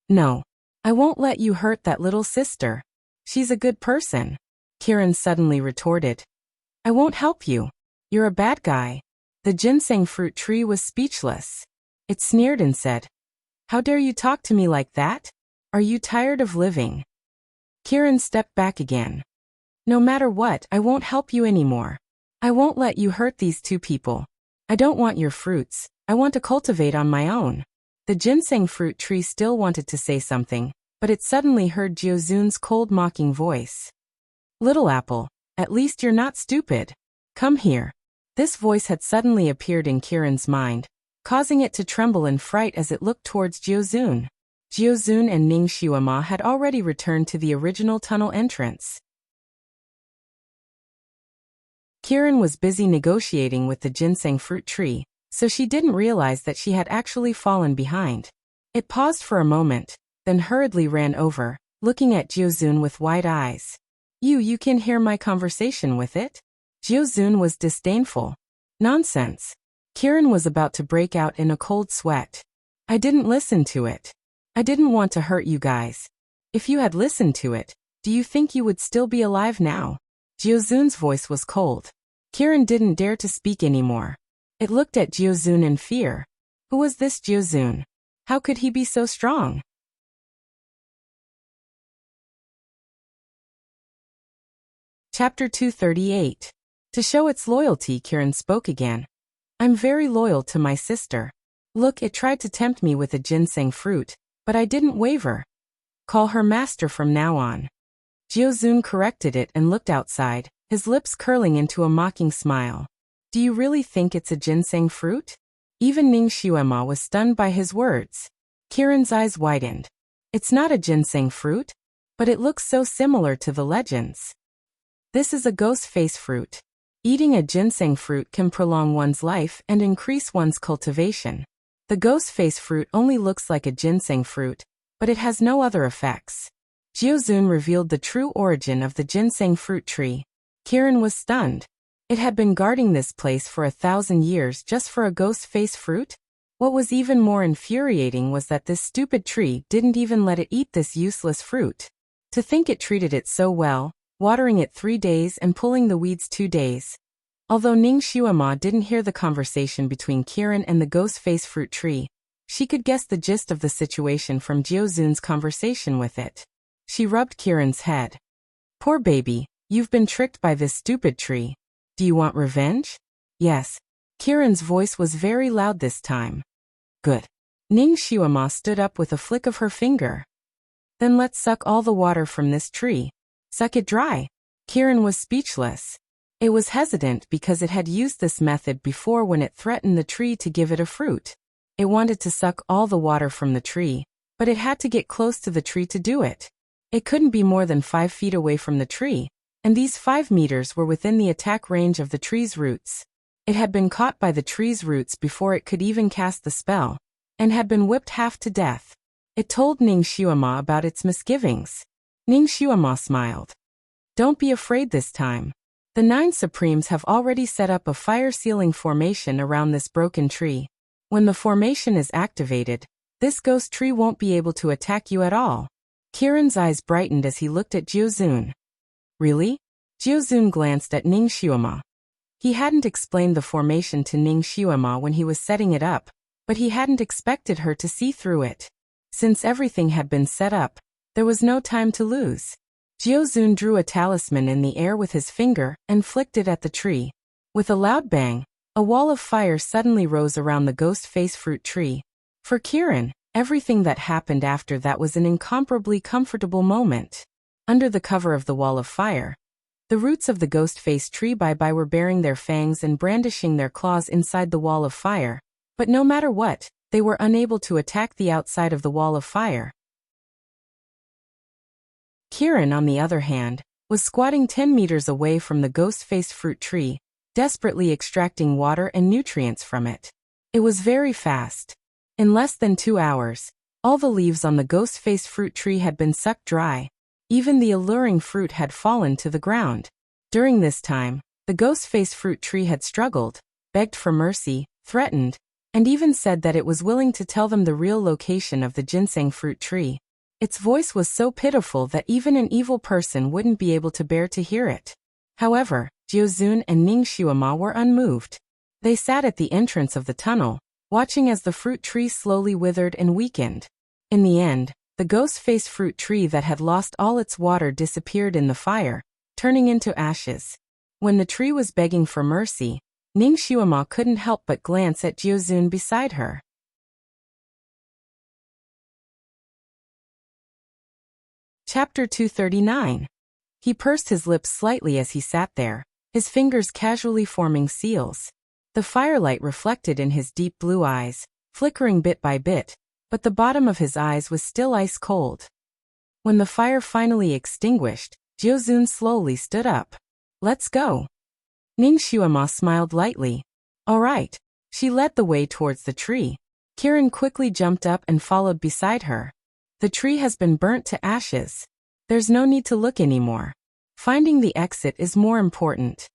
No, I won't let you hurt that little sister. She's a good person. Kieran suddenly retorted. I won't help you. You're a bad guy. The ginseng fruit tree was speechless. It sneered and said, How dare you talk to me like that? Are you tired of living? Kieran stepped back again. No matter what, I won't help you anymore. I won't let you hurt these 2 people. I don't want your fruits. I want to cultivate on my own. The ginseng fruit tree still wanted to say something, but it suddenly heard Jiuzun's cold mocking voice. Little apple, at least you're not stupid. Come here. This voice had suddenly appeared in Kieran's mind, causing it to tremble in fright as it looked towards Jiuzun. Jiuzun and Ning Xiuema had already returned to the original tunnel entrance. Kieran was busy negotiating with the ginseng fruit tree, so she didn't realize that she had actually fallen behind. It paused for a moment, then hurriedly ran over, looking at Jiuzun with wide eyes. You can hear my conversation with it? Jiuzun was disdainful. Nonsense. Kieran was about to break out in a cold sweat. I didn't listen to it. I didn't want to hurt you guys. If you had listened to it, do you think you would still be alive now? Jiuzun's voice was cold. Kiran didn't dare to speak anymore. It looked at Jiuzun in fear. Who was this Jiuzun? How could he be so strong? Chapter 238. To show its loyalty, Kiran spoke again. I'm very loyal to my sister. Look, it tried to tempt me with a ginseng fruit, but I didn't waver. Call her master from now on. Jiuzun corrected it and looked outside, his lips curling into a mocking smile. Do you really think it's a ginseng fruit? Even Ning Xuema was stunned by his words. Kiran's eyes widened. It's not a ginseng fruit, but it looks so similar to the legends. This is a ghost face fruit. Eating a ginseng fruit can prolong one's life and increase one's cultivation. The ghost face fruit only looks like a ginseng fruit, but it has no other effects. Jiuzun revealed the true origin of the ginseng fruit tree. Kiran was stunned. It had been guarding this place for 1,000 years just for a ghost face fruit? What was even more infuriating was that this stupid tree didn't even let it eat this useless fruit. To think it treated it so well, watering it 3 days and pulling the weeds 2 days. Although Ning Xuema didn't hear the conversation between Kiran and the ghost face fruit tree, she could guess the gist of the situation from Jiuzun's conversation with it. She rubbed Kiran's head. Poor baby, you've been tricked by this stupid tree. Do you want revenge? Yes. Kiran's voice was very loud this time. Good. Ning Xuema stood up with a flick of her finger. Then let's suck all the water from this tree. Suck it dry. Kiran was speechless. It was hesitant because it had used this method before when it threatened the tree to give it a fruit. It wanted to suck all the water from the tree, but it had to get close to the tree to do it. It couldn't be more than 5 feet away from the tree, and these 5 meters were within the attack range of the tree's roots. It had been caught by the tree's roots before it could even cast the spell, and had been whipped half to death. It told Ning Xuema about its misgivings. Ning Xuema smiled. Don't be afraid this time. The 9 Supremes have already set up a fire-sealing formation around this broken tree. When the formation is activated, this ghost tree won't be able to attack you at all. Kiran's eyes brightened as he looked at Jiuzun. Really? Jiuzun glanced at Ning Xuema. He hadn't explained the formation to Ning Xuema when he was setting it up, but he hadn't expected her to see through it. Since everything had been set up, there was no time to lose. Jiuzun drew a talisman in the air with his finger and flicked it at the tree. With a loud bang, a wall of fire suddenly rose around the ghost face fruit tree. For Kiran, everything that happened after that was an incomparably comfortable moment. Under the cover of the wall of fire, the roots of the ghost face tree were baring their fangs and brandishing their claws inside the wall of fire, but no matter what, they were unable to attack the outside of the wall of fire. Kiran, on the other hand, was squatting 10 meters away from the ghost face fruit tree, desperately extracting water and nutrients from it. It was very fast. In less than 2 hours, all the leaves on the ghost face fruit tree had been sucked dry. Even the alluring fruit had fallen to the ground. During this time, the ghost face fruit tree had struggled, begged for mercy, threatened, and even said that it was willing to tell them the real location of the ginseng fruit tree. Its voice was so pitiful that even an evil person wouldn't be able to bear to hear it. However, Jiuzun and Ning Xuema were unmoved. They sat at the entrance of the tunnel, watching as the fruit tree slowly withered and weakened. In the end, the ghost face fruit tree that had lost all its water disappeared in the fire, turning into ashes. When the tree was begging for mercy, Ning Xuema couldn't help but glance at Jiuzun beside her. Chapter 239. He pursed his lips slightly as he sat there, his fingers casually forming seals. The firelight reflected in his deep blue eyes, flickering bit by bit, but the bottom of his eyes was still ice cold. When the fire finally extinguished, Jiuzun slowly stood up. Let's go. Ning Xuema smiled lightly. All right. She led the way towards the tree. Kiran quickly jumped up and followed beside her. The tree has been burnt to ashes. There's no need to look anymore. Finding the exit is more important.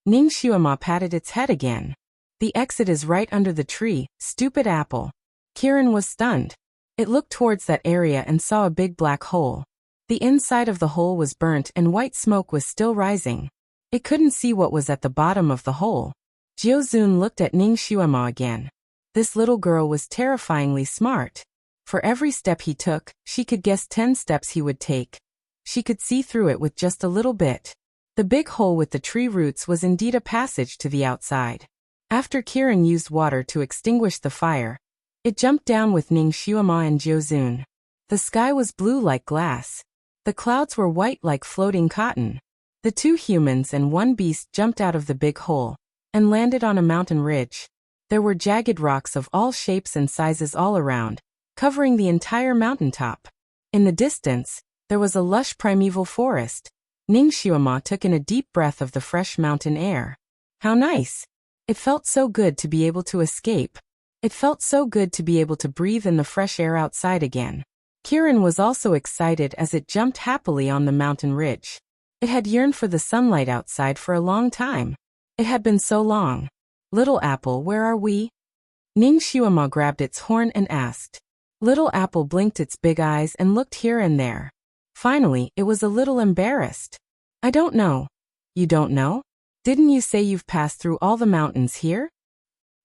Ning Xuema patted its head again. The exit is right under the tree, stupid apple. Kiran was stunned. It looked towards that area and saw a big black hole. The inside of the hole was burnt and white smoke was still rising. It couldn't see what was at the bottom of the hole. Jiuzun looked at Ning Xuema again. This little girl was terrifyingly smart. For every step he took, she could guess 10 steps he would take. She could see through it with just a little bit. The big hole with the tree roots was indeed a passage to the outside. After Kiran used water to extinguish the fire, it jumped down with Ning Xuema and Jiuzun. The sky was blue like glass. The clouds were white like floating cotton. The 2 humans and 1 beast jumped out of the big hole and landed on a mountain ridge. There were jagged rocks of all shapes and sizes all around, covering the entire mountaintop. In the distance, there was a lush primeval forest. Ning Xuema took in a deep breath of the fresh mountain air. How nice! It felt so good to be able to escape. It felt so good to be able to breathe in the fresh air outside again. Kiran was also excited as it jumped happily on the mountain ridge. It had yearned for the sunlight outside for a long time. It had been so long. Little Apple, where are we? Ning Xuema grabbed its horn and asked. Little Apple blinked its big eyes and looked here and there. Finally, it was a little embarrassed. I don't know. You don't know? Didn't you say you've passed through all the mountains here?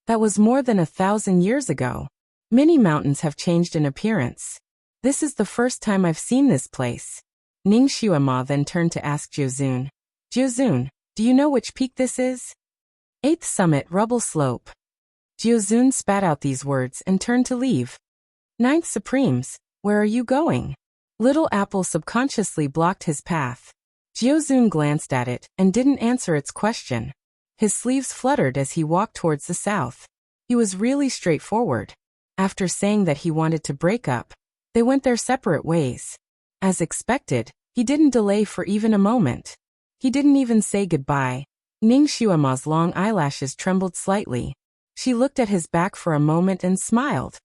That was more than 1,000 years ago. Many mountains have changed in appearance. This is the first time I've seen this place. Ning Xuema then turned to ask Jiuzun. Jiuzun, do you know which peak this is? 8th Summit, Rubble Slope. Jiuzun spat out these words and turned to leave. 9th Supremes, where are you going? Little Apple subconsciously blocked his path. Jiuzun glanced at it and didn't answer its question. His sleeves fluttered as he walked towards the south. He was really straightforward. After saying that he wanted to break up, they went their separate ways. As expected, he didn't delay for even a moment. He didn't even say goodbye. Ning Xuema's long eyelashes trembled slightly. She looked at his back for a moment and smiled.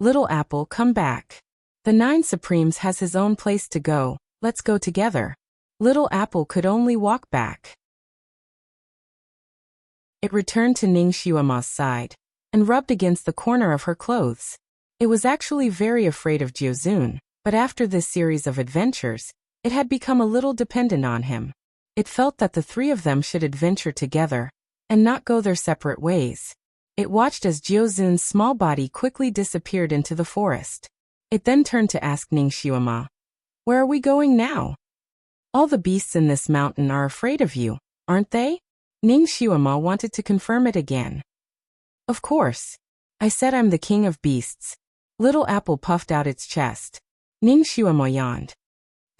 Little Apple, come back. The 9 Supremes has his own place to go, let's go together. Little Apple could only walk back. It returned to Ning Xuema's side and rubbed against the corner of her clothes. It was actually very afraid of Jiuzun, but after this series of adventures, it had become a little dependent on him. It felt that the 3 of them should adventure together and not go their separate ways. It watched as Jiuzun's small body quickly disappeared into the forest. It then turned to ask Ning Xuema, where are we going now? All the beasts in this mountain are afraid of you, aren't they? Ning Xuema wanted to confirm it again. Of course. I said I'm the king of beasts. Little Apple puffed out its chest. Ning Xuema yawned.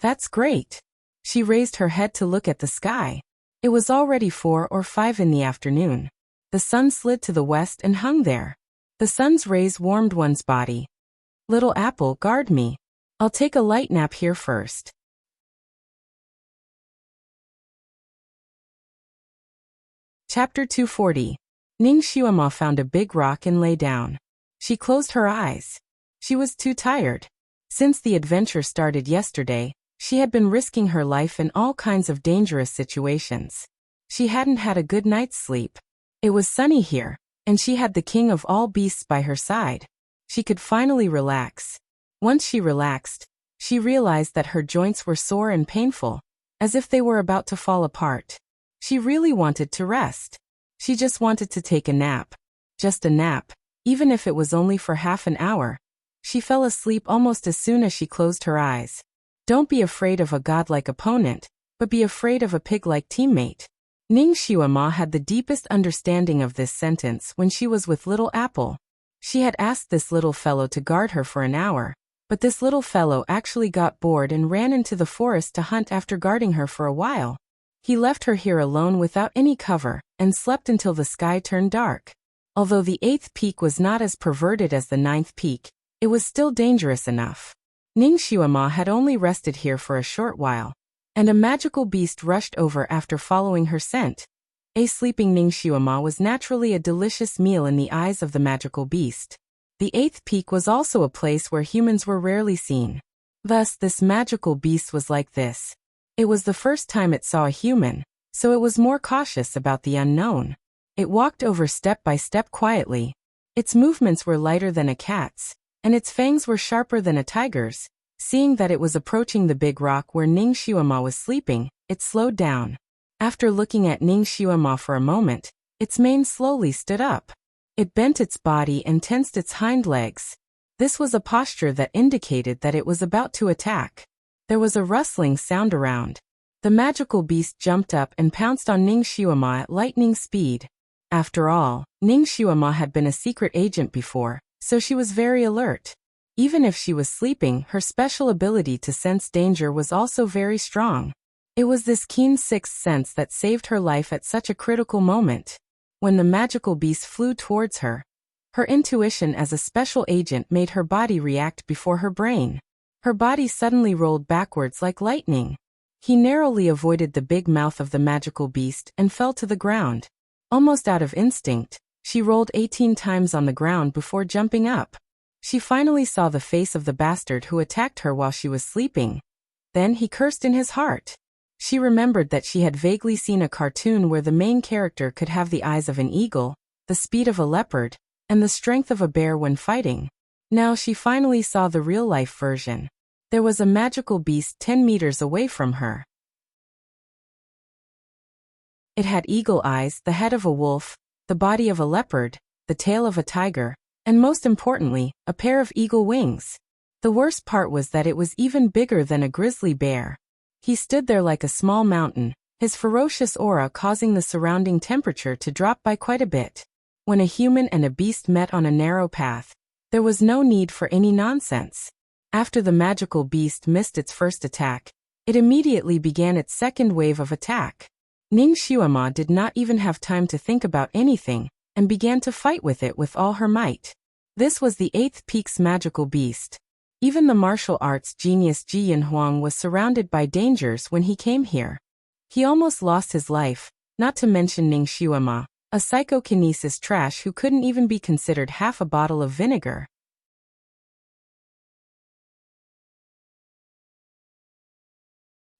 That's great. She raised her head to look at the sky. It was already 4 or 5 in the afternoon. The sun slid to the west and hung there. The sun's rays warmed one's body. Little Apple, guard me. I'll take a light nap here first. Chapter 240. Ning Xuema found a big rock and lay down. She closed her eyes. She was too tired. Since the adventure started yesterday, she had been risking her life in all kinds of dangerous situations. She hadn't had a good night's sleep. It was sunny here, and she had the king of all beasts by her side. She could finally relax. Once she relaxed, she realized that her joints were sore and painful, as if they were about to fall apart. She really wanted to rest. She just wanted to take a nap. Just a nap, even if it was only for half an hour. She fell asleep almost as soon as she closed her eyes. Don't be afraid of a godlike opponent, but be afraid of a pig-like teammate. Ning Xuema had the deepest understanding of this sentence when she was with Little Apple. She had asked this little fellow to guard her for an hour, but this little fellow actually got bored and ran into the forest to hunt after guarding her for a while. He left her here alone without any cover, and slept until the sky turned dark. Although the 8th peak was not as perverted as the 9th peak, it was still dangerous enough. Ning Xuema had only rested here for a short while, and a magical beast rushed over after following her scent. A sleeping Ning Xuema was naturally a delicious meal in the eyes of the magical beast. The 8th peak was also a place where humans were rarely seen. Thus, this magical beast was like this. It was the first time it saw a human, so it was more cautious about the unknown. It walked over step by step quietly. Its movements were lighter than a cat's, and its fangs were sharper than a tiger's. Seeing that it was approaching the big rock where Ning Xiuema was sleeping, it slowed down. After looking at Ning Xiuema for a moment, its mane slowly stood up. It bent its body and tensed its hind legs. This was a posture that indicated that it was about to attack. There was a rustling sound around. The magical beast jumped up and pounced on Ning Xiuema at lightning speed. After all, Ning Xiuema had been a secret agent before, so she was very alert. Even if she was sleeping, her special ability to sense danger was also very strong. It was this keen sixth sense that saved her life at such a critical moment. When the magical beast flew towards her, her intuition as a special agent made her body react before her brain. Her body suddenly rolled backwards like lightning. He narrowly avoided the big mouth of the magical beast and fell to the ground. Almost out of instinct, she rolled 18 times on the ground before jumping up. She finally saw the face of the bastard who attacked her while she was sleeping. Then he cursed in his heart. She remembered that she had vaguely seen a cartoon where the main character could have the eyes of an eagle, the speed of a leopard, and the strength of a bear when fighting. Now she finally saw the real-life version. There was a magical beast 10 meters away from her. It had eagle eyes, the head of a wolf, the body of a leopard, the tail of a tiger, and most importantly, a pair of eagle wings. The worst part was that it was even bigger than a grizzly bear. He stood there like a small mountain, his ferocious aura causing the surrounding temperature to drop by quite a bit. When a human and a beast met on a narrow path, there was no need for any nonsense. After the magical beast missed its first attack, it immediately began its second wave of attack. Ning Xiuema did not even have time to think about anything, and began to fight with it with all her might. This was the 8th peak's magical beast. Even the martial arts genius Ji Yanhuang was surrounded by dangers when he came here. He almost lost his life, not to mention Ning Xiuema, a psychokinesis trash who couldn't even be considered half a bottle of vinegar.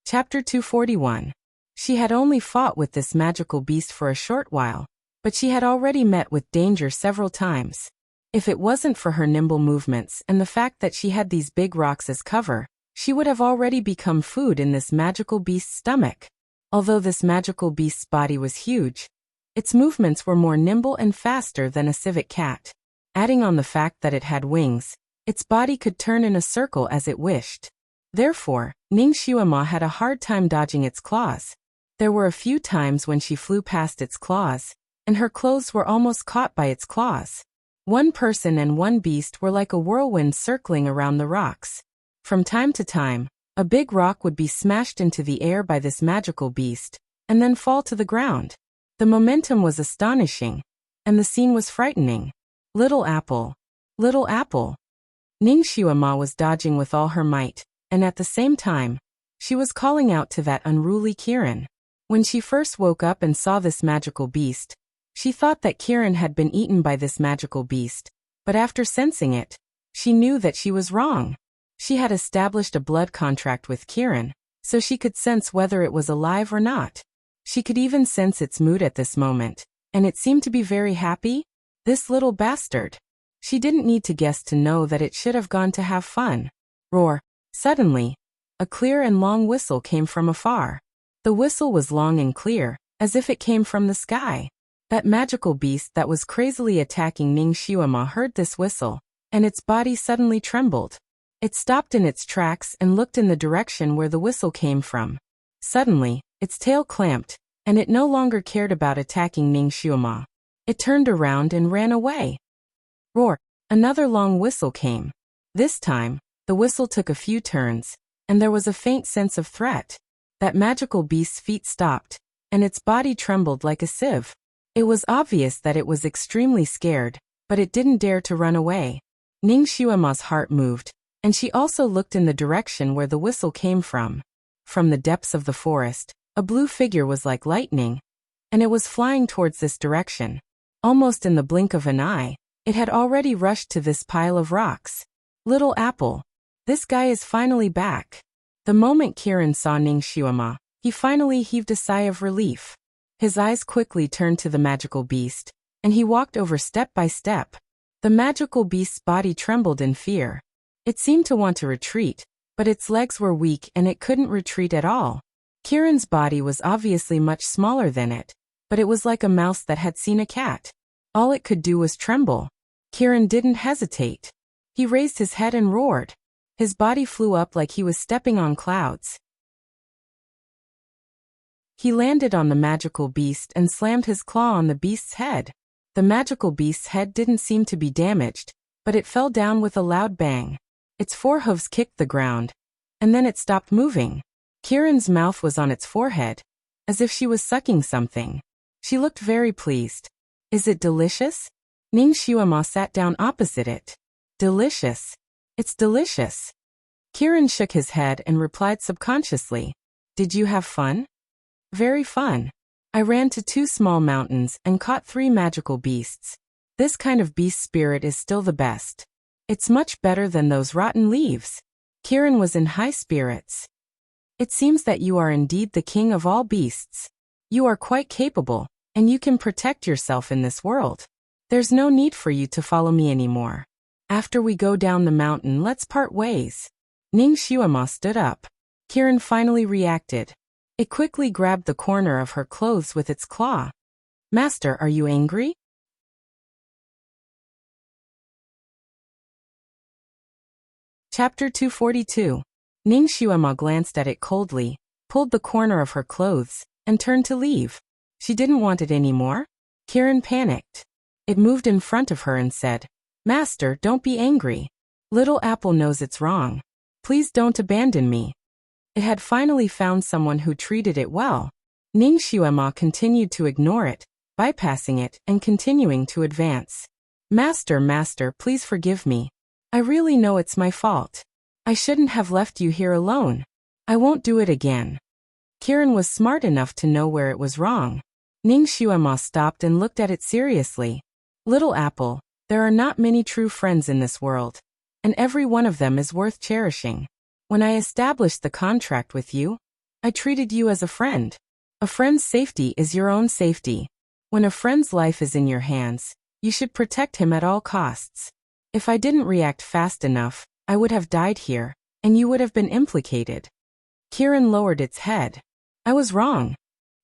Chapter 241. She had only fought with this magical beast for a short while, but she had already met with danger several times. If it wasn't for her nimble movements and the fact that she had these big rocks as cover, she would have already become food in this magical beast's stomach. Although this magical beast's body was huge, its movements were more nimble and faster than a civet cat. Adding on the fact that it had wings, its body could turn in a circle as it wished. Therefore, Ning Xiuema had a hard time dodging its claws. There were a few times when she flew past its claws, and her clothes were almost caught by its claws. One person and one beast were like a whirlwind circling around the rocks. From time to time, a big rock would be smashed into the air by this magical beast, and then fall to the ground. The momentum was astonishing, and the scene was frightening. Little apple. Little apple. Ning Xiuema was dodging with all her might, and at the same time, she was calling out to that unruly Kiran. When she first woke up and saw this magical beast, she thought that Kiran had been eaten by this magical beast, but after sensing it, she knew that she was wrong. She had established a blood contract with Kiran, so she could sense whether it was alive or not. She could even sense its mood at this moment, and it seemed to be very happy. This little bastard. She didn't need to guess to know that it should have gone to have fun. Roar. Suddenly, a clear and long whistle came from afar. The whistle was long and clear, as if it came from the sky. That magical beast that was crazily attacking Ning Xiuema heard this whistle, and its body suddenly trembled. It stopped in its tracks and looked in the direction where the whistle came from. Suddenly, its tail clamped, and it no longer cared about attacking Ning Xiuema. It turned around and ran away. Roar! Another long whistle came. This time, the whistle took a few turns, and there was a faint sense of threat. That magical beast's feet stopped, and its body trembled like a sieve. It was obvious that it was extremely scared, but it didn't dare to run away. Ning Xiuema's heart moved, and she also looked in the direction where the whistle came from. From the depths of the forest, a blue figure was like lightning, and it was flying towards this direction. Almost in the blink of an eye, it had already rushed to this pile of rocks. Little apple. This guy is finally back. The moment Kiran saw Ning Xiuema, he finally heaved a sigh of relief. His eyes quickly turned to the magical beast, and he walked over step by step. The magical beast's body trembled in fear. It seemed to want to retreat, but its legs were weak and it couldn't retreat at all. Kieran's body was obviously much smaller than it, but it was like a mouse that had seen a cat. All it could do was tremble. Kieran didn't hesitate. He raised his head and roared. His body flew up like he was stepping on clouds. He landed on the magical beast and slammed his claw on the beast's head. The magical beast's head didn't seem to be damaged, but it fell down with a loud bang. Its forehooves kicked the ground, and then it stopped moving. Kieran's mouth was on its forehead, as if she was sucking something. She looked very pleased. Is it delicious? Ning Xiuema sat down opposite it. Delicious. It's delicious. Kieran shook his head and replied subconsciously. Did you have fun? Very fun. I ran to 2 small mountains and caught 3 magical beasts. This kind of beast spirit is still the best. It's much better than those rotten leaves. Kieran was in high spirits. It seems that you are indeed the king of all beasts. You are quite capable, and you can protect yourself in this world. There's no need for you to follow me anymore. After we go down the mountain, let's part ways. Ning Xiuema stood up. Kieran finally reacted. It quickly grabbed the corner of her clothes with its claw. Master, are you angry? Chapter 242. Ning Xiuema glanced at it coldly, pulled the corner of her clothes, and turned to leave. She didn't want it anymore. Kieran panicked. It moved in front of her and said, Master, don't be angry. Little Apple knows it's wrong. Please don't abandon me. It had finally found someone who treated it well. Ning Xiuema continued to ignore it, bypassing it and continuing to advance. Master, please forgive me. I really know it's my fault. I shouldn't have left you here alone. I won't do it again. Kieran was smart enough to know where it was wrong. Ning Xiuema stopped and looked at it seriously. Little Apple, there are not many true friends in this world, and every one of them is worth cherishing. When I established the contract with you, I treated you as a friend. A friend's safety is your own safety. When a friend's life is in your hands, you should protect him at all costs. If I didn't react fast enough, I would have died here, and you would have been implicated. Kieran lowered its head. I was wrong.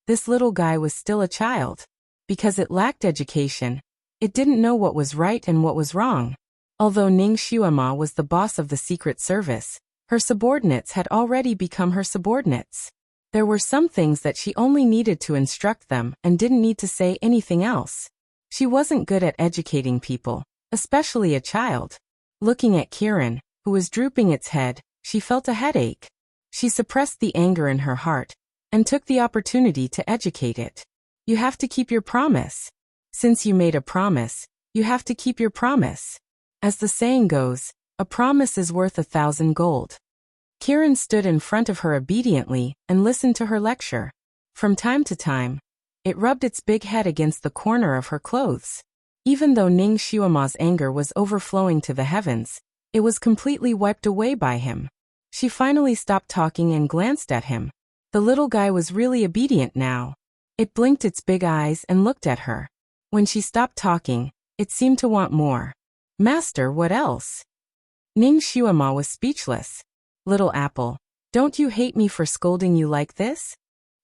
This little guy was still a child. Because it lacked education, it didn't know what was right and what was wrong. Although Ning Xiuema was the boss of the Secret Service, her subordinates had already become her subordinates. There were some things that she only needed to instruct them and didn't need to say anything else. She wasn't good at educating people, especially a child. Looking at Kieran, who was drooping its head, she felt a headache. She suppressed the anger in her heart and took the opportunity to educate it. You have to keep your promise. Since you made a promise, you have to keep your promise. As the saying goes, a promise is worth 1,000 gold. Kieran stood in front of her obediently and listened to her lecture. From time to time, it rubbed its big head against the corner of her clothes. Even though Ning Xiuema's anger was overflowing to the heavens, it was completely wiped away by him. She finally stopped talking and glanced at him. The little guy was really obedient now. It blinked its big eyes and looked at her. When she stopped talking, it seemed to want more. Master, what else? Ning Xiuema was speechless. Little Apple, don't you hate me for scolding you like this?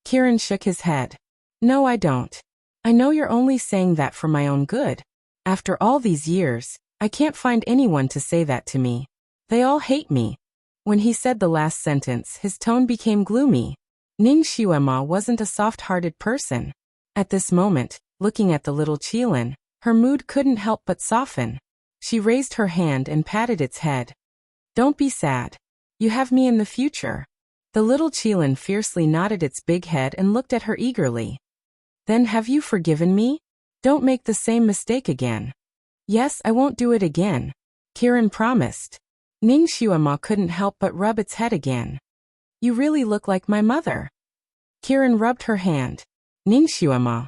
Kieran shook his head. No, I don't. I know you're only saying that for my own good. After all these years, I can't find anyone to say that to me. They all hate me. When he said the last sentence, his tone became gloomy. Ning Xiuema wasn't a soft-hearted person. At this moment, looking at the little Qilin, her mood couldn't help but soften. She raised her hand and patted its head. Don't be sad. You have me in the future. The little Qilin fiercely nodded its big head and looked at her eagerly. Then have you forgiven me? Don't make the same mistake again. Yes, I won't do it again. Kieran promised. Ning Xiuema couldn't help but rub its head again. You really look like my mother. Kieran rubbed her hand. Ning Xiuema.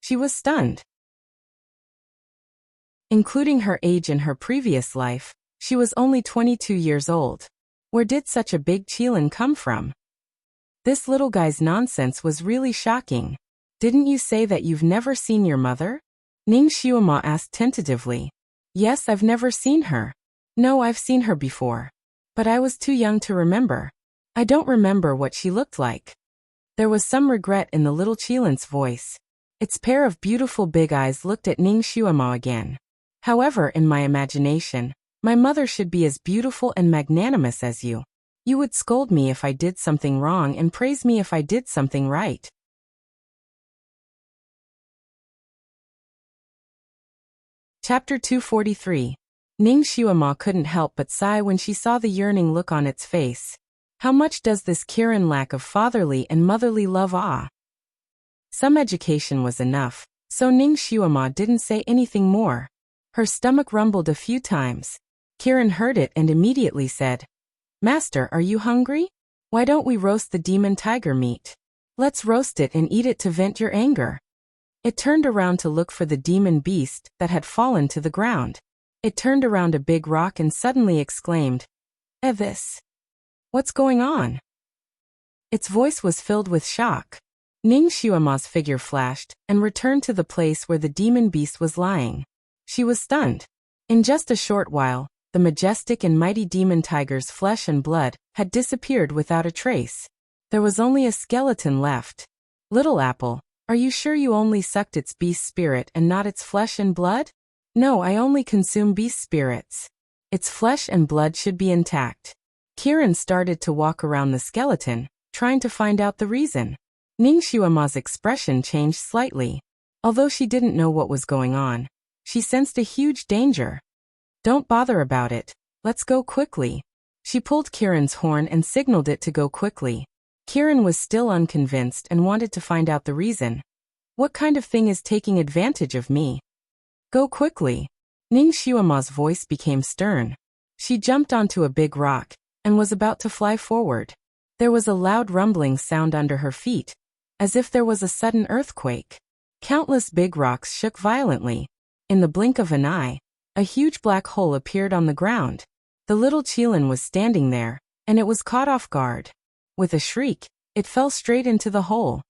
She was stunned. Including her age in her previous life, she was only 22 years old. Where did such a big Qilin come from? This little guy's nonsense was really shocking. Didn't you say that you've never seen your mother? Ning Xiuema asked tentatively. Yes, I've never seen her. No, I've seen her before. But I was too young to remember. I don't remember what she looked like. There was some regret in the little Qilan's voice. Its pair of beautiful big eyes looked at Ning Xuema again. However, in my imagination, my mother should be as beautiful and magnanimous as you. You would scold me if I did something wrong and praise me if I did something right. Chapter 243. Ning Xuema couldn't help but sigh when she saw the yearning look on its face. How much does this Qilan lack of fatherly and motherly love? Some education was enough, so Ning Xuema didn't say anything more. Her stomach rumbled a few times. Qilan heard it and immediately said, "Master, are you hungry? Why don't we roast the demon tiger meat? Let's roast it and eat it to vent your anger." It turned around to look for the demon beast that had fallen to the ground. It turned around a big rock and suddenly exclaimed, "This? What's going on?" Its voice was filled with shock. Ning Xuema's figure flashed and returned to the place where the demon beast was lying. She was stunned. In just a short while, the majestic and mighty demon tiger's flesh and blood had disappeared without a trace. There was only a skeleton left. "Little Apple, are you sure you only sucked its beast spirit and not its flesh and blood?" "No, I only consume beast spirits. Its flesh and blood should be intact." Qilan started to walk around the skeleton, trying to find out the reason. Ning Xuema's expression changed slightly. Although she didn't know what was going on, she sensed a huge danger. "Don't bother about it. Let's go quickly." She pulled Qilan's horn and signaled it to go quickly. Qilan was still unconvinced and wanted to find out the reason. "What kind of thing is taking advantage of me?" "Go quickly." Ning Xuema's voice became stern. She jumped onto a big rock and was about to fly forward. There was a loud rumbling sound under her feet, as if there was a sudden earthquake. Countless big rocks shook violently. In the blink of an eye, a huge black hole appeared on the ground. The little Qilan was standing there, and it was caught off guard. With a shriek, it fell straight into the hole.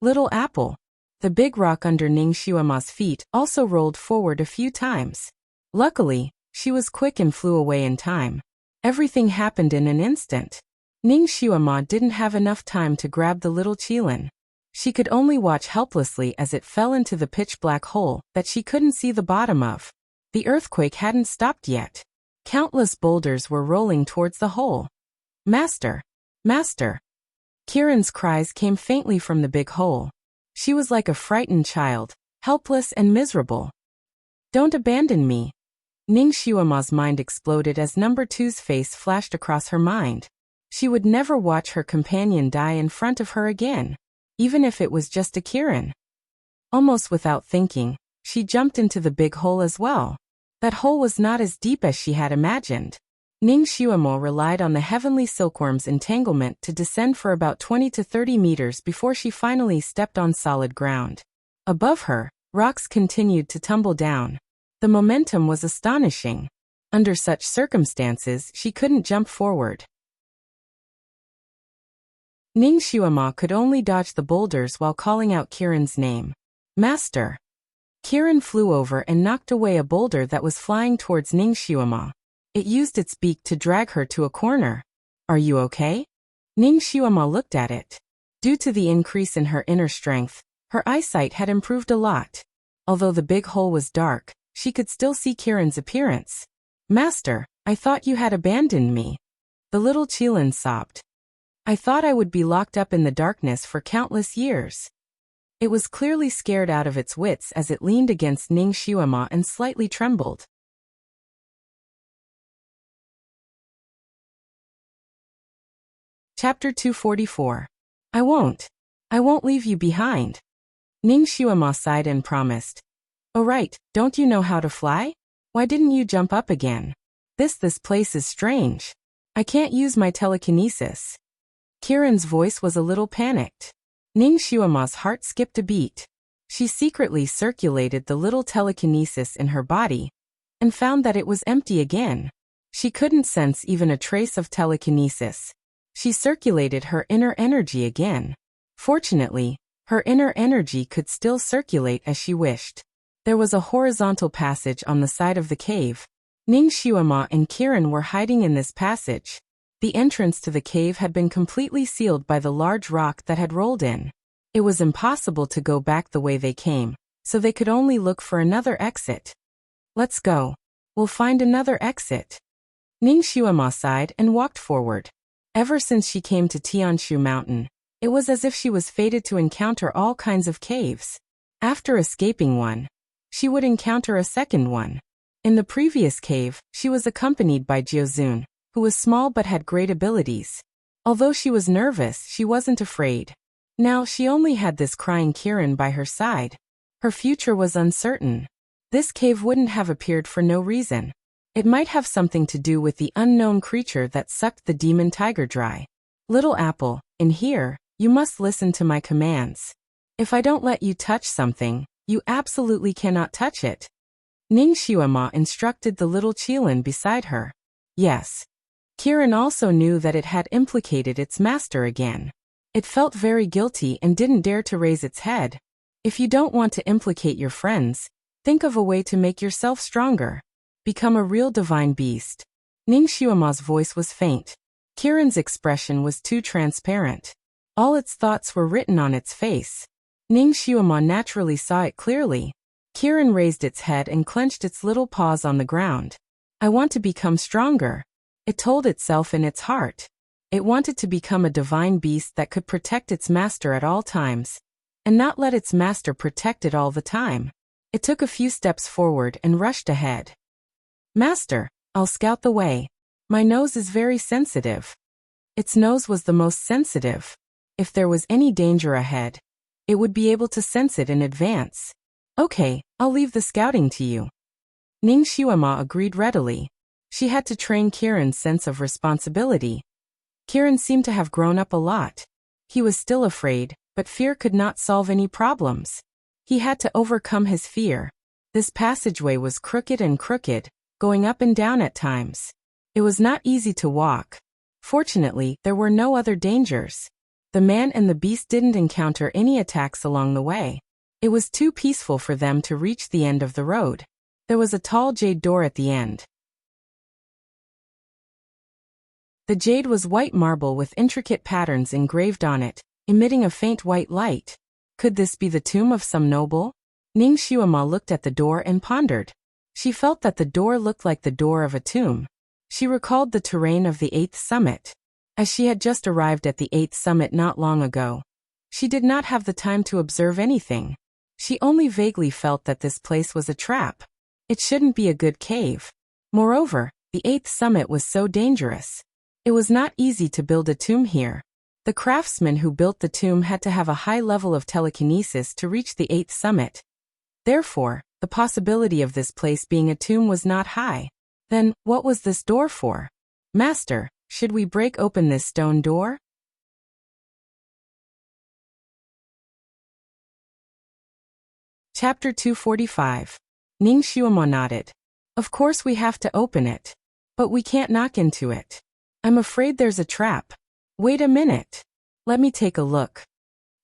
"Little Apple." The big rock under Ning Xuema's feet also rolled forward a few times. Luckily, she was quick and flew away in time. Everything happened in an instant. Ning Xuema didn't have enough time to grab the little Qilan. She could only watch helplessly as it fell into the pitch-black hole that she couldn't see the bottom of. The earthquake hadn't stopped yet. Countless boulders were rolling towards the hole. "Master! Master!" Qilan's cries came faintly from the big hole. She was like a frightened child, helpless and miserable. "Don't abandon me." Ning Xuema's mind exploded as number 2's face flashed across her mind. She would never watch her companion die in front of her again, even if it was just a Qilan. Almost without thinking, she jumped into the big hole as well. That hole was not as deep as she had imagined. Ning Xuema relied on the heavenly silkworm's entanglement to descend for about 20 to 30 meters before she finally stepped on solid ground. Above her, rocks continued to tumble down. The momentum was astonishing. Under such circumstances, she couldn't jump forward. Ning Xuema could only dodge the boulders while calling out Qilan's name. "Master!" Qilan flew over and knocked away a boulder that was flying towards Ning Xuema. It used its beak to drag her to a corner. "Are you okay?" Ning Xuema looked at it. Due to the increase in her inner strength, her eyesight had improved a lot. Although the big hole was dark, she could still see Qilan's appearance. "Master, I thought you had abandoned me." The little Qilan sobbed. "I thought I would be locked up in the darkness for countless years." It was clearly scared out of its wits as it leaned against Ning Xuema and slightly trembled. Chapter 244. I won't leave you behind." Ning Xuema sighed and promised. "Oh right, don't you know how to fly? Why didn't you jump up again? This place is strange. I can't use my telekinesis." Qilan's voice was a little panicked. Ning Xuema's heart skipped a beat. She secretly circulated the little telekinesis in her body and found that it was empty again. She couldn't sense even a trace of telekinesis. She circulated her inner energy again. Fortunately, her inner energy could still circulate as she wished. There was a horizontal passage on the side of the cave. Ning Xuema and Qilan were hiding in this passage. The entrance to the cave had been completely sealed by the large rock that had rolled in. It was impossible to go back the way they came, so they could only look for another exit. Let's go. We'll find another exit. Ning Xuema sighed and walked forward. Ever since she came to Tianshu Mountain, it was as if she was fated to encounter all kinds of caves. After escaping one, she would encounter a second one. In the previous cave, she was accompanied by Jiuzun, who was small but had great abilities. Although she was nervous, she wasn't afraid. Now she only had this crying Kirin by her side. Her future was uncertain. This cave wouldn't have appeared for no reason. It might have something to do with the unknown creature that sucked the demon tiger dry. Little apple, in here, you must listen to my commands. If I don't let you touch something, you absolutely cannot touch it. Ning Xuema instructed the little Qilin beside her. Yes. Kirin also knew that it had implicated its master again. It felt very guilty and didn't dare to raise its head. If you don't want to implicate your friends, think of a way to make yourself stronger. Become a real divine beast. Ning Xuema's voice was faint. Kirin's expression was too transparent. All its thoughts were written on its face. Ning Xuema naturally saw it clearly. Kirin raised its head and clenched its little paws on the ground. I want to become stronger. It told itself in its heart. It wanted to become a divine beast that could protect its master at all times, and not let its master protect it all the time. It took a few steps forward and rushed ahead. Master, I'll scout the way. My nose is very sensitive. Its nose was the most sensitive. If there was any danger ahead, it would be able to sense it in advance. Okay, I'll leave the scouting to you. Ning Xuema agreed readily. She had to train Kirin's sense of responsibility. Kirin seemed to have grown up a lot. He was still afraid, but fear could not solve any problems. He had to overcome his fear. This passageway was crooked and crooked, going up and down at times. It was not easy to walk. Fortunately, there were no other dangers. The man and the beast didn't encounter any attacks along the way. It was too peaceful for them to reach the end of the road. There was a tall jade door at the end. The jade was white marble with intricate patterns engraved on it, emitting a faint white light. Could this be the tomb of some noble? Ning Xuema looked at the door and pondered. She felt that the door looked like the door of a tomb. She recalled the terrain of the 8th summit. As she had just arrived at the 8th summit not long ago, she did not have the time to observe anything. She only vaguely felt that this place was a trap. It shouldn't be a good cave. Moreover, the 8th summit was so dangerous. It was not easy to build a tomb here. The craftsman who built the tomb had to have a high level of telekinesis to reach the 8th summit. Therefore, the possibility of this place being a tomb was not high. Then, what was this door for? Master, should we break open this stone door? Chapter 245. Ning Xuema nodded. Of course we have to open it. But we can't knock into it. I'm afraid there's a trap. Wait a minute. Let me take a look.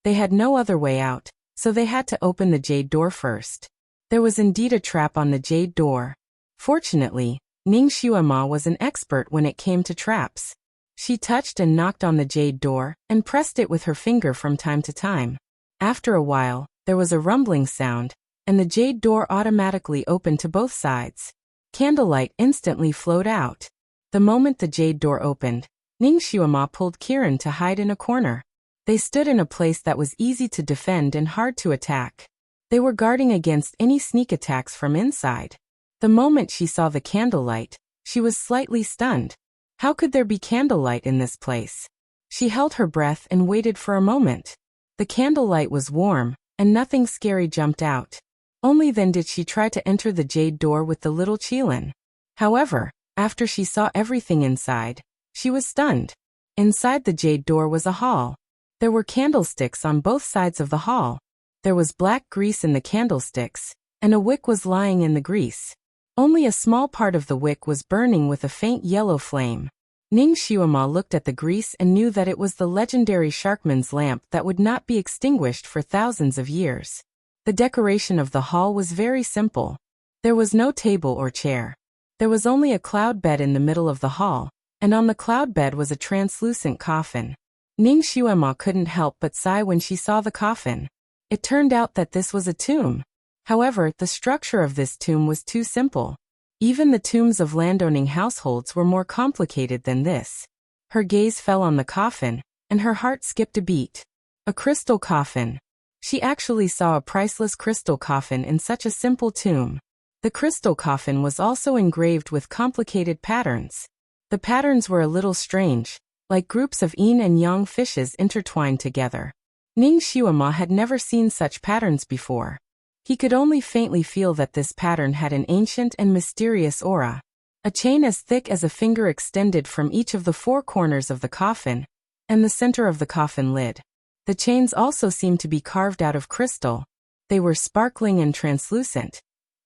They had no other way out, so they had to open the jade door first. There was indeed a trap on the jade door. Fortunately, Ning Xuema was an expert when it came to traps. She touched and knocked on the jade door, and pressed it with her finger from time to time. After a while, there was a rumbling sound, and the jade door automatically opened to both sides. Candlelight instantly flowed out. The moment the jade door opened, Ning Xuema pulled Kirin to hide in a corner. They stood in a place that was easy to defend and hard to attack. They were guarding against any sneak attacks from inside. The moment she saw the candlelight, she was slightly stunned. How could there be candlelight in this place? She held her breath and waited for a moment. The candlelight was warm, and nothing scary jumped out. Only then did she try to enter the jade door with the little Qilin. However, after she saw everything inside, she was stunned. Inside the jade door was a hall. There were candlesticks on both sides of the hall. There was black grease in the candlesticks, and a wick was lying in the grease. Only a small part of the wick was burning with a faint yellow flame. Ning Xuema looked at the grease and knew that it was the legendary Sharkman's lamp that would not be extinguished for thousands of years. The decoration of the hall was very simple. There was no table or chair. There was only a cloud bed in the middle of the hall, and on the cloud bed was a translucent coffin. Ning Xuema couldn't help but sigh when she saw the coffin. It turned out that this was a tomb. However, the structure of this tomb was too simple. Even the tombs of landowning households were more complicated than this. Her gaze fell on the coffin, and her heart skipped a beat. A crystal coffin. She actually saw a priceless crystal coffin in such a simple tomb. The crystal coffin was also engraved with complicated patterns. The patterns were a little strange, like groups of yin and yang fishes intertwined together. Ning Xuema had never seen such patterns before. He could only faintly feel that this pattern had an ancient and mysterious aura. A chain as thick as a finger extended from each of the four corners of the coffin, and the center of the coffin lid. The chains also seemed to be carved out of crystal. They were sparkling and translucent.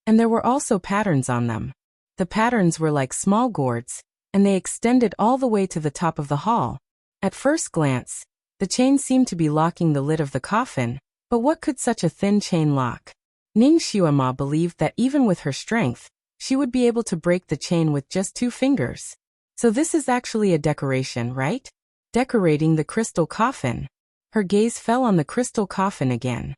And there were also patterns on them. The patterns were like small gourds, and they extended all the way to the top of the hall. At first glance, the chain seemed to be locking the lid of the coffin, but what could such a thin chain lock? Ning Xuema believed that even with her strength, she would be able to break the chain with just 2 fingers. So this is actually a decoration, right? Decorating the crystal coffin. Her gaze fell on the crystal coffin again.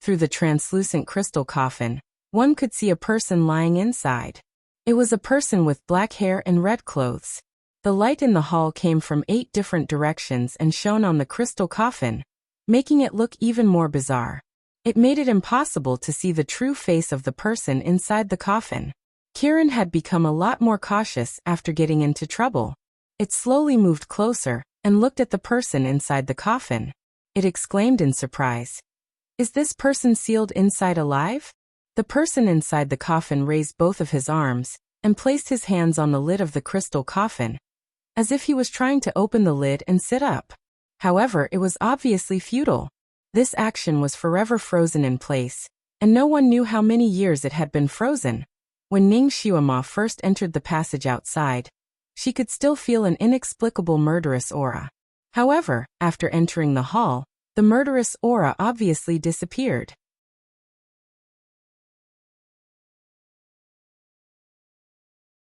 Through the translucent crystal coffin, one could see a person lying inside. It was a person with black hair and red clothes. The light in the hall came from 8 different directions and shone on the crystal coffin, making it look even more bizarre. It made it impossible to see the true face of the person inside the coffin. Kiran had become a lot more cautious after getting into trouble. It slowly moved closer and looked at the person inside the coffin. It exclaimed in surprise, "Is this person sealed inside alive?" The person inside the coffin raised both of his arms and placed his hands on the lid of the crystal coffin, as if he was trying to open the lid and sit up. However, it was obviously futile. This action was forever frozen in place, and no one knew how many years it had been frozen. When Ning Xuema first entered the passage outside, she could still feel an inexplicable murderous aura. However, after entering the hall, the murderous aura obviously disappeared.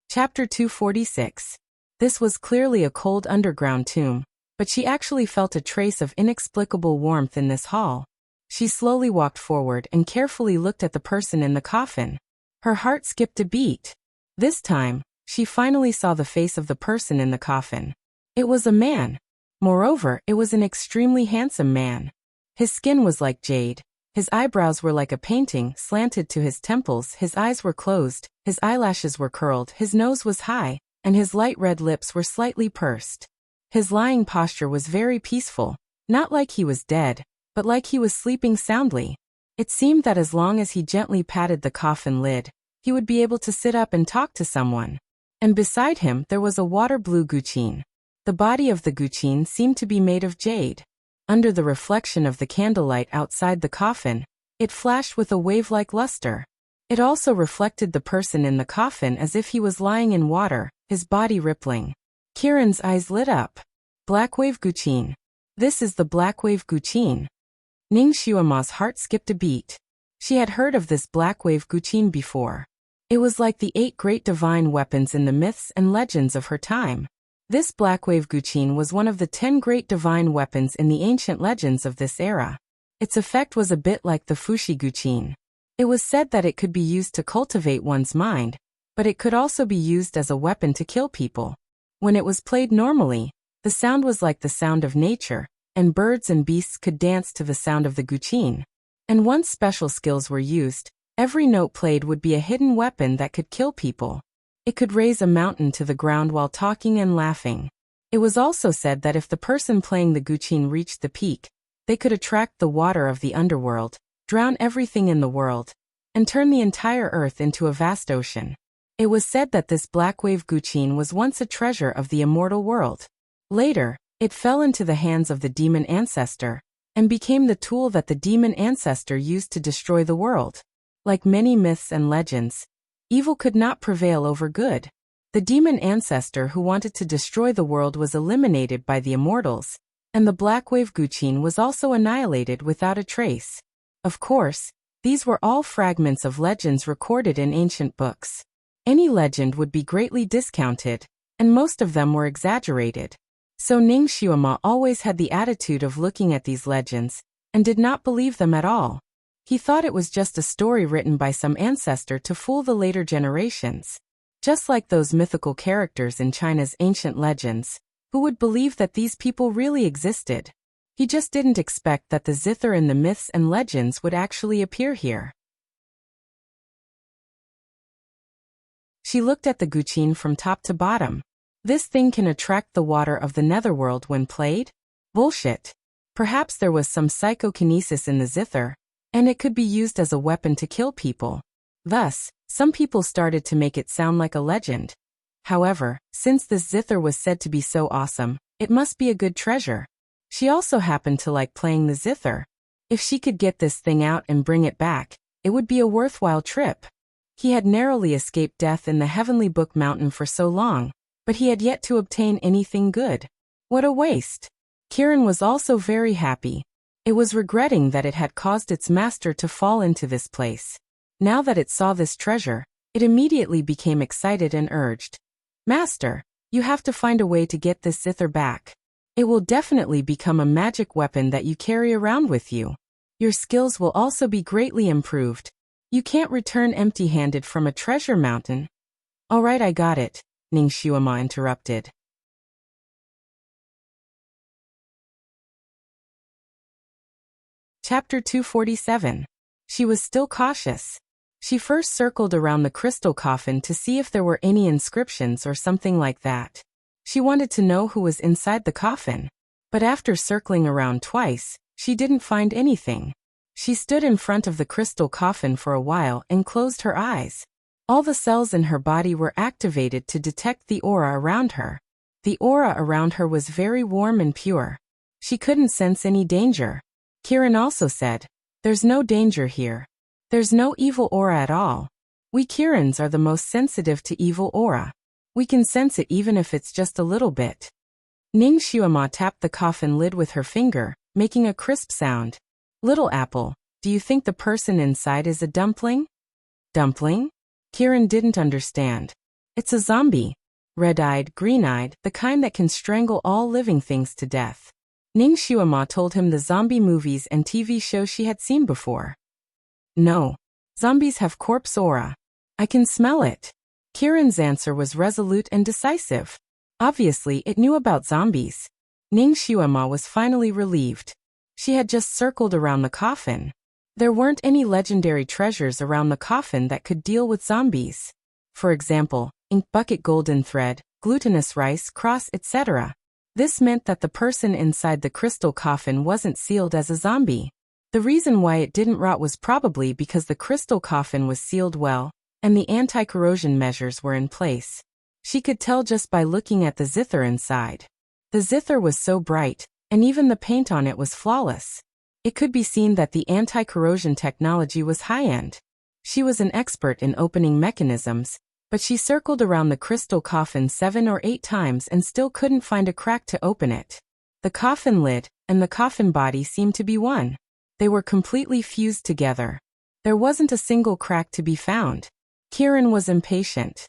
Chapter 246. This was clearly a cold underground tomb, but she actually felt a trace of inexplicable warmth in this hall. She slowly walked forward and carefully looked at the person in the coffin. Her heart skipped a beat. This time, she finally saw the face of the person in the coffin. It was a man. Moreover, it was an extremely handsome man. His skin was like jade. His eyebrows were like a painting slanted to his temples, his eyes were closed, his eyelashes were curled, his nose was high, and his light red lips were slightly pursed. His lying posture was very peaceful, not like he was dead, but like he was sleeping soundly. It seemed that as long as he gently patted the coffin lid, he would be able to sit up and talk to someone. And beside him there was a water-blue guqin. The body of the guqin seemed to be made of jade. Under the reflection of the candlelight outside the coffin, it flashed with a wave-like luster. It also reflected the person in the coffin as if he was lying in water, his body rippling. Kiran's eyes lit up. Black wave guqin. This is the black wave guqin. Ning Xuema's heart skipped a beat. She had heard of this black wave guqin before. It was like the 8 great divine weapons in the myths and legends of her time. This black wave guqin was one of the 10 great divine weapons in the ancient legends of this era. Its effect was a bit like the fushi guqin. It was said that it could be used to cultivate one's mind, but it could also be used as a weapon to kill people. When it was played normally, the sound was like the sound of nature, and birds and beasts could dance to the sound of the guqin. And once special skills were used, every note played would be a hidden weapon that could kill people. It could raise a mountain to the ground while talking and laughing. It was also said that if the person playing the guqin reached the peak, they could attract the water of the underworld, drown everything in the world, and turn the entire earth into a vast ocean. It was said that this black wave guqin was once a treasure of the immortal world. Later, it fell into the hands of the demon ancestor, and became the tool that the demon ancestor used to destroy the world. Like many myths and legends, evil could not prevail over good. The demon ancestor who wanted to destroy the world was eliminated by the immortals, and the black wave guqin was also annihilated without a trace. Of course, these were all fragments of legends recorded in ancient books. Any legend would be greatly discounted, and most of them were exaggerated. So Ning Xuema always had the attitude of looking at these legends, and did not believe them at all. He thought it was just a story written by some ancestor to fool the later generations. Just like those mythical characters in China's ancient legends, who would believe that these people really existed. He just didn't expect that the zither in the myths and legends would actually appear here. She looked at the guqin from top to bottom. This thing can attract the water of the netherworld when played? Bullshit. Perhaps there was some psychokinesis in the zither, and it could be used as a weapon to kill people. Thus, some people started to make it sound like a legend. However, since this zither was said to be so awesome, it must be a good treasure. She also happened to like playing the zither. If she could get this thing out and bring it back, it would be a worthwhile trip. He had narrowly escaped death in the Heavenly Book Mountain for so long, but he had yet to obtain anything good. What a waste! Kiran was also very happy. It was regretting that it had caused its master to fall into this place. Now that it saw this treasure, it immediately became excited and urged, "Master, you have to find a way to get this zither back. It will definitely become a magic weapon that you carry around with you. Your skills will also be greatly improved. You can't return empty-handed from a treasure mountain." "All right, I got it," Ning Xuema interrupted. Chapter 247. She was still cautious. She first circled around the crystal coffin to see if there were any inscriptions or something like that. She wanted to know who was inside the coffin. But after circling around twice, she didn't find anything. She stood in front of the crystal coffin for a while and closed her eyes. All the cells in her body were activated to detect the aura around her. The aura around her was very warm and pure. She couldn't sense any danger. Kiran also said, "There's no danger here. There's no evil aura at all. We Kirans are the most sensitive to evil aura. We can sense it even if it's just a little bit." Ning Xuema tapped the coffin lid with her finger, making a crisp sound. "Little apple, do you think the person inside is a dumpling?" "Dumpling?" Kiran didn't understand. "It's a zombie. Red-eyed, green-eyed, the kind that can strangle all living things to death." Ning Xuema told him the zombie movies and TV shows she had seen before. "No. Zombies have corpse aura. I can smell it." Kiran's answer was resolute and decisive. Obviously, it knew about zombies. Ning Xuema was finally relieved. She had just circled around the coffin. There weren't any legendary treasures around the coffin that could deal with zombies. For example, ink bucket golden thread, glutinous rice cross, etc. This meant that the person inside the crystal coffin wasn't sealed as a zombie. The reason why it didn't rot was probably because the crystal coffin was sealed well, and the anti-corrosion measures were in place. She could tell just by looking at the zither inside. The zither was so bright, and even the paint on it was flawless. It could be seen that the anti-corrosion technology was high-end. She was an expert in opening mechanisms, but she circled around the crystal coffin 7 or 8 times and still couldn't find a crack to open it. The coffin lid and the coffin body seemed to be one. They were completely fused together. There wasn't a single crack to be found. Kiran was impatient.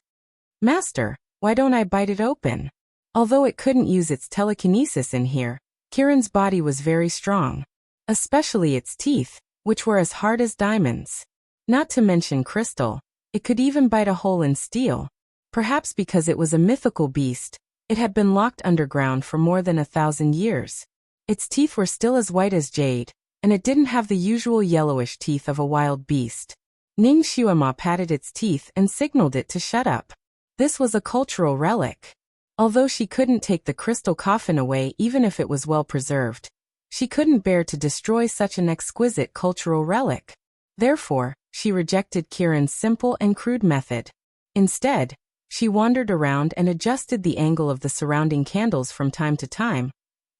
"Master, why don't I bite it open?" Although it couldn't use its telekinesis in here, Kiran's body was very strong. Especially its teeth, which were as hard as diamonds. Not to mention crystal. It could even bite a hole in steel. Perhaps because it was a mythical beast, it had been locked underground for more than 1,000 years. Its teeth were still as white as jade, and it didn't have the usual yellowish teeth of a wild beast. Ning Xuema patted its teeth and signaled it to shut up. This was a cultural relic. Although she couldn't take the crystal coffin away even if it was well preserved, she couldn't bear to destroy such an exquisite cultural relic. Therefore, she rejected Kiran's simple and crude method. Instead, she wandered around and adjusted the angle of the surrounding candles from time to time,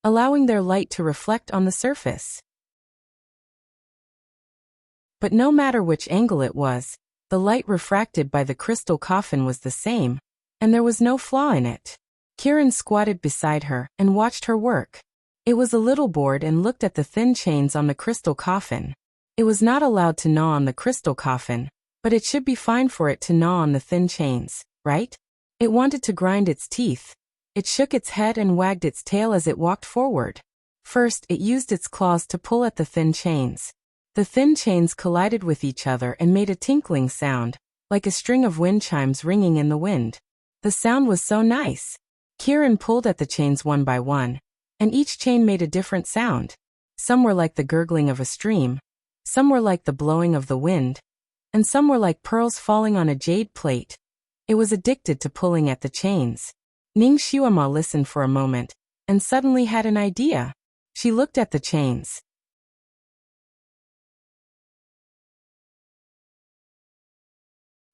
allowing their light to reflect on the surface. But no matter which angle it was, the light refracted by the crystal coffin was the same, and there was no flaw in it. Kiran squatted beside her and watched her work. It was a little bored and looked at the thin chains on the crystal coffin. It was not allowed to gnaw on the crystal coffin, But it should be fine for it to gnaw on the thin chains, right? It wanted to grind its teeth. It shook its head and wagged its tail as it walked forward. First, it used its claws to pull at the thin chains. The thin chains collided with each other and made a tinkling sound, like a string of wind chimes ringing in the wind. The sound was so nice. Kieran pulled at the chains one by one, and each chain made a different sound. Some were like the gurgling of a stream, some were like the blowing of the wind, and some were like pearls falling on a jade plate. It was addicted to pulling at the chains. Ning Xuema listened for a moment, and suddenly had an idea. She looked at the chains.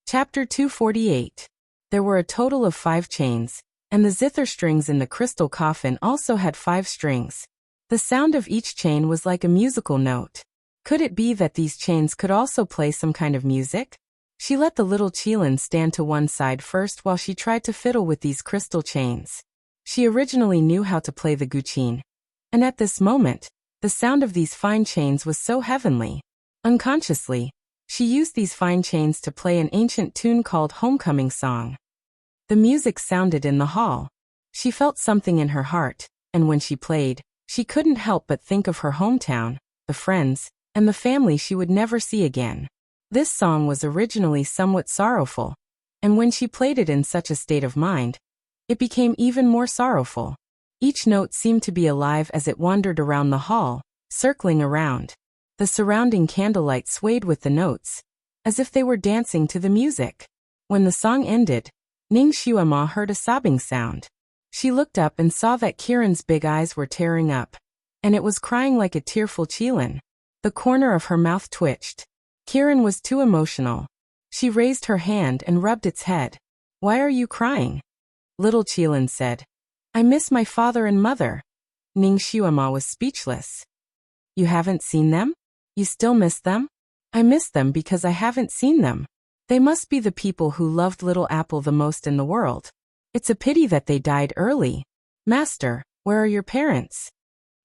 Chapter 248. There were a total of 5 chains, and the zither strings in the crystal coffin also had 5 strings. The sound of each chain was like a musical note. Could it be that these chains could also play some kind of music? She let the little Qilin stand to one side first while she tried to fiddle with these crystal chains. She originally knew how to play the guqin, and at this moment, the sound of these fine chains was so heavenly. Unconsciously, she used these fine chains to play an ancient tune called Homecoming Song. The music sounded in the hall. She felt something in her heart, and when she played, she couldn't help but think of her hometown, the friends, and the family she would never see again. This song was originally somewhat sorrowful, and when she played it in such a state of mind, it became even more sorrowful. Each note seemed to be alive as it wandered around the hall, circling around. The surrounding candlelight swayed with the notes, as if they were dancing to the music. When the song ended, Ning Xuema heard a sobbing sound. She looked up and saw that Kieran's big eyes were tearing up, and it was crying like a tearful Qilin. The corner of her mouth twitched. Kieran was too emotional. She raised her hand and rubbed its head. "Why are you crying?" Little Qilin said. "I miss my father and mother." Ning Xuema was speechless. "You haven't seen them? You still miss them?" "I miss them because I haven't seen them. They must be the people who loved Little Apple the most in the world. It's a pity that they died early. Master, where are your parents?"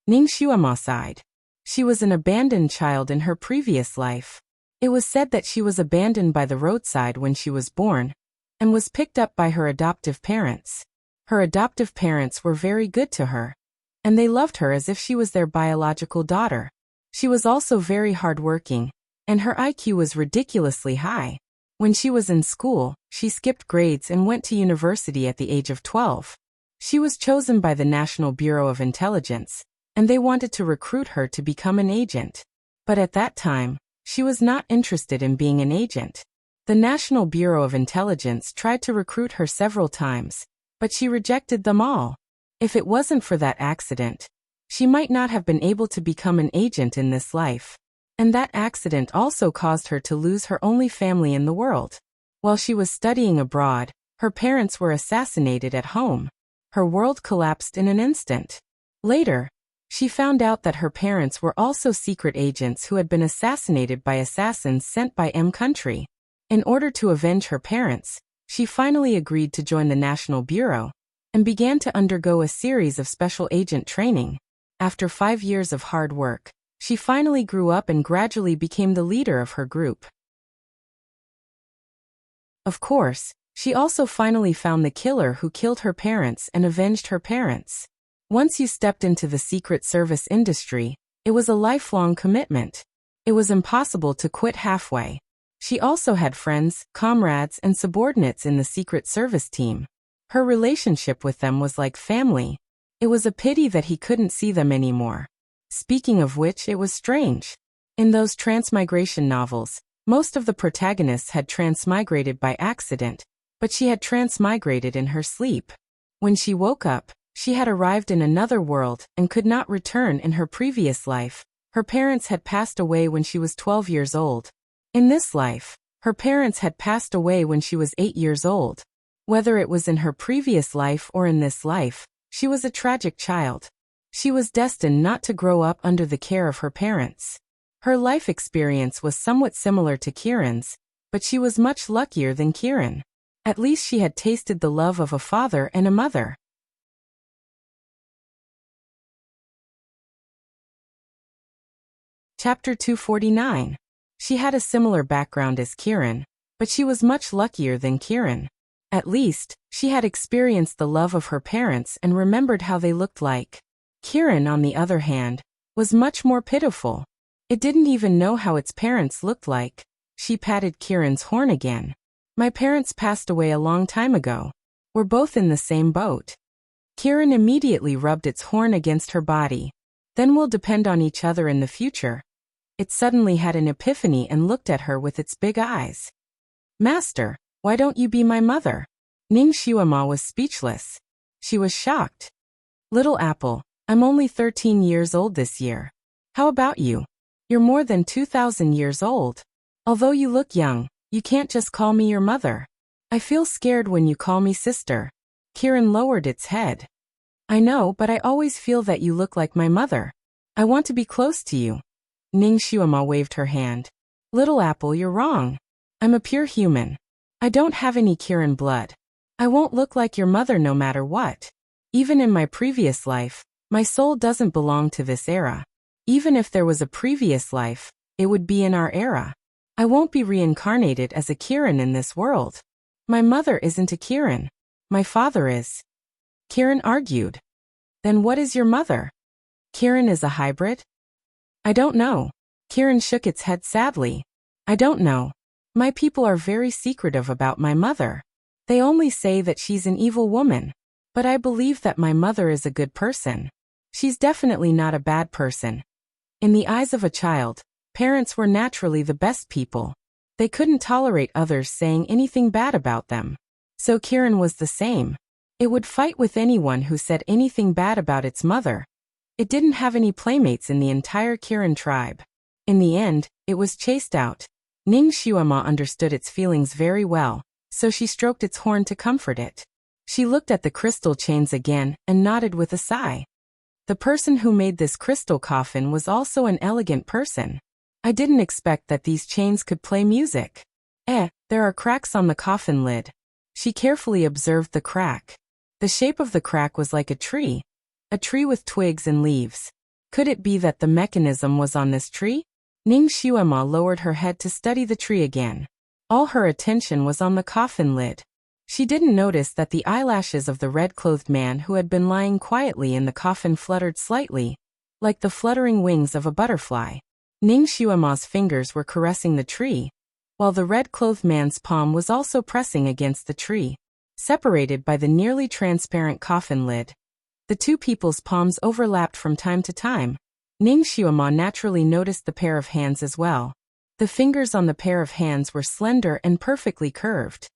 Ning Xuema sighed. She was an abandoned child in her previous life. It was said that she was abandoned by the roadside when she was born, and was picked up by her adoptive parents. Her adoptive parents were very good to her, and they loved her as if she was their biological daughter. She was also very hardworking, and her IQ was ridiculously high. When she was in school, she skipped grades and went to university at the age of 12. She was chosen by the National Bureau of Intelligence, and they wanted to recruit her to become an agent. But at that time, she was not interested in being an agent. The National Bureau of Intelligence tried to recruit her several times, but she rejected them all. If it wasn't for that accident, she might not have been able to become an agent in this life. And that accident also caused her to lose her only family in the world. While she was studying abroad, her parents were assassinated at home. Her world collapsed in an instant. Later, she found out that her parents were also secret agents who had been assassinated by assassins sent by M country. In order to avenge her parents, she finally agreed to join the National Bureau, and began to undergo a series of special agent training. After 5 years of hard work, she finally grew up and gradually became the leader of her group. Of course, she also finally found the killer who killed her parents and avenged her parents. Once you stepped into the Secret Service industry, it was a lifelong commitment. It was impossible to quit halfway. She also had friends, comrades, and subordinates in the Secret Service team. Her relationship with them was like family. It was a pity that he couldn't see them anymore. Speaking of which, it was strange. In those transmigration novels, most of the protagonists had transmigrated by accident, but she had transmigrated in her sleep. When she woke up, she had arrived in another world and could not return in her previous life. Her parents had passed away when she was 12 years old. In this life, her parents had passed away when she was 8 years old. Whether it was in her previous life or in this life, she was a tragic child. She was destined not to grow up under the care of her parents. Her life experience was somewhat similar to Kieran's, but she was much luckier than Kieran. At least she had tasted the love of a father and a mother. Chapter 249. She had a similar background as Kieran, But she was much luckier than Kieran. At least, she had experienced the love of her parents and remembered how they looked like. Kieran, on the other hand, was much more pitiful. It didn't even know how its parents looked like. She patted Kieran's horn again. My parents passed away a long time ago. We're both in the same boat. Kieran immediately rubbed its horn against her body. Then we'll depend on each other in the future. It suddenly had an epiphany and looked at her with its big eyes. Master, why don't you be my mother? Ning Xiaoma was speechless. She was shocked. Little Apple, I'm only 13 years old this year. How about you? You're more than 2,000 years old. Although you look young, you can't just call me your mother. I feel scared when you call me sister. Kieran lowered its head. I know, but I always feel that you look like my mother. I want to be close to you. Ning Xiaoma waved her hand. Little Apple, you're wrong. I'm a pure human. I don't have any Kieran blood. I won't look like your mother no matter what. Even in my previous life, my soul doesn't belong to this era. Even if there was a previous life, it would be in our era. I won't be reincarnated as a Kieran in this world. My mother isn't a Kieran. My father is. Kieran argued. Then what is your mother? Kieran is a hybrid? I don't know. Kieran shook its head sadly. I don't know. My people are very secretive about my mother. They only say that she's an evil woman. But I believe that my mother is a good person. She's definitely not a bad person. In the eyes of a child, parents were naturally the best people. They couldn't tolerate others saying anything bad about them. So Kieran was the same. It would fight with anyone who said anything bad about its mother. It didn't have any playmates in the entire Kieran tribe. In the end, it was chased out. Ning Xiaoma understood its feelings very well, so she stroked its horn to comfort it. She looked at the crystal chains again and nodded with a sigh. The person who made this crystal coffin was also an elegant person. I didn't expect that these chains could play music. There are cracks on the coffin lid. She carefully observed the crack. The shape of the crack was like a tree with twigs and leaves. Could it be that the mechanism was on this tree? Ning Xiaoma lowered her head to study the tree again. All her attention was on the coffin lid. She didn't notice that the eyelashes of the red-clothed man who had been lying quietly in the coffin fluttered slightly, like the fluttering wings of a butterfly. Ning Xiaoma's fingers were caressing the tree, while the red-clothed man's palm was also pressing against the tree, separated by the nearly transparent coffin lid. The two people's palms overlapped from time to time. Ning Xiaoma naturally noticed the pair of hands as well. The fingers on the pair of hands were slender and perfectly curved.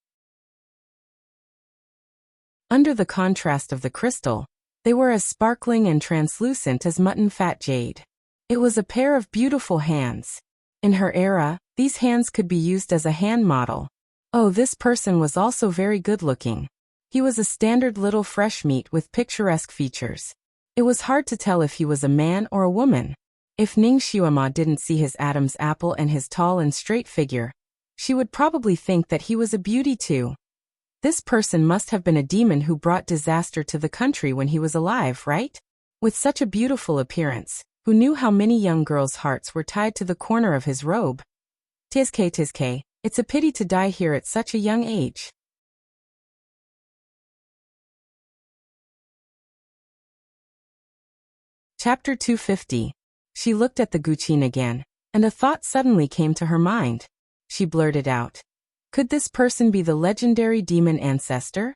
Under the contrast of the crystal, they were as sparkling and translucent as mutton-fat jade. It was a pair of beautiful hands. In her era, these hands could be used as a hand model. Oh, this person was also very good-looking. He was a standard little fresh meat with picturesque features. It was hard to tell if he was a man or a woman. If Ning Xiaoma didn't see his Adam's apple and his tall and straight figure, she would probably think that he was a beauty too. This person must have been a demon who brought disaster to the country when he was alive, right? With such a beautiful appearance, who knew how many young girls' hearts were tied to the corner of his robe? Tizke, it's a pity to die here at such a young age. Chapter 250. She looked at the guqin again, and a thought suddenly came to her mind. She blurted out. Could this person be the legendary demon ancestor?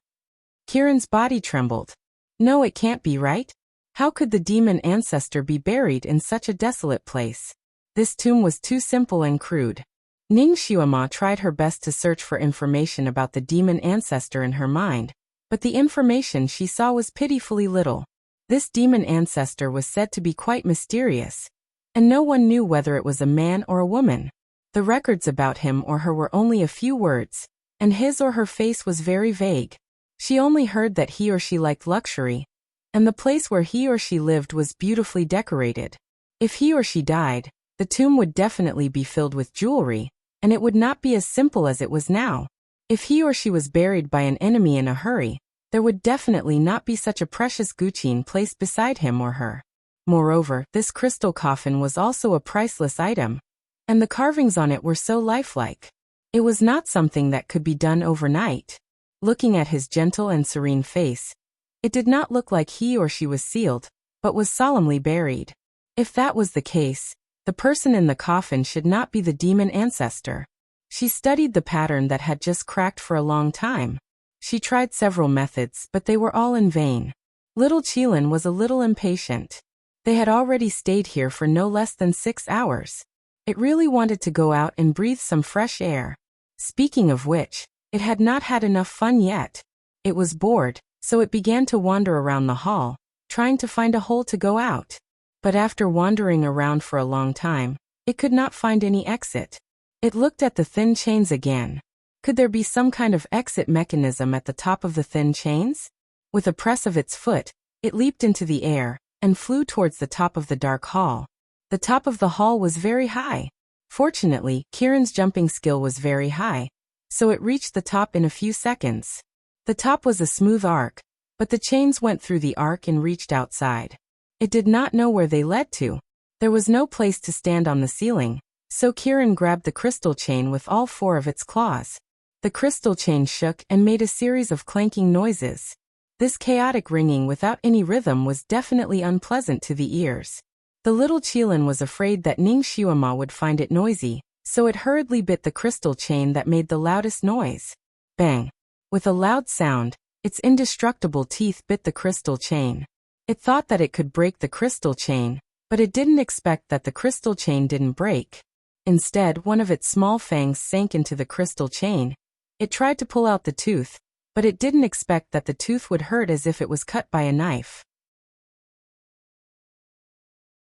Kieran's body trembled. No, it can't be, right? How could the demon ancestor be buried in such a desolate place? This tomb was too simple and crude. Ning Xiaoma tried her best to search for information about the demon ancestor in her mind, but the information she saw was pitifully little. This demon ancestor was said to be quite mysterious, and no one knew whether it was a man or a woman. The records about him or her were only a few words, and his or her face was very vague. She only heard that he or she liked luxury, and the place where he or she lived was beautifully decorated. If he or she died, the tomb would definitely be filled with jewelry, and it would not be as simple as it was now. If he or she was buried by an enemy in a hurry, there would definitely not be such a precious guqin placed beside him or her. Moreover, this crystal coffin was also a priceless item, and the carvings on it were so lifelike. It was not something that could be done overnight. Looking at his gentle and serene face, it did not look like he or she was sealed, but was solemnly buried. If that was the case, the person in the coffin should not be the demon ancestor. She studied the pattern that had just cracked for a long time. She tried several methods, but they were all in vain. Little Qilin was a little impatient. They had already stayed here for no less than 6 hours. It really wanted to go out and breathe some fresh air. Speaking of which, it had not had enough fun yet. It was bored, so it began to wander around the hall, trying to find a hole to go out. But after wandering around for a long time, it could not find any exit. It looked at the thin chains again. Could there be some kind of exit mechanism at the top of the thin chains? With a press of its foot, it leaped into the air and flew towards the top of the dark hall. The top of the hall was very high. Fortunately, Kiran's jumping skill was very high, so it reached the top in a few seconds. The top was a smooth arc, but the chains went through the arc and reached outside. It did not know where they led to. There was no place to stand on the ceiling, so Kiran grabbed the crystal chain with all 4 of its claws. The crystal chain shook and made a series of clanking noises. This chaotic ringing without any rhythm was definitely unpleasant to the ears. The little Qilin was afraid that Ning Xuema would find it noisy, so it hurriedly bit the crystal chain that made the loudest noise. Bang! With a loud sound, its indestructible teeth bit the crystal chain. It thought that it could break the crystal chain, but it didn't expect that the crystal chain didn't break. Instead, one of its small fangs sank into the crystal chain. It tried to pull out the tooth, but it didn't expect that the tooth would hurt as if it was cut by a knife.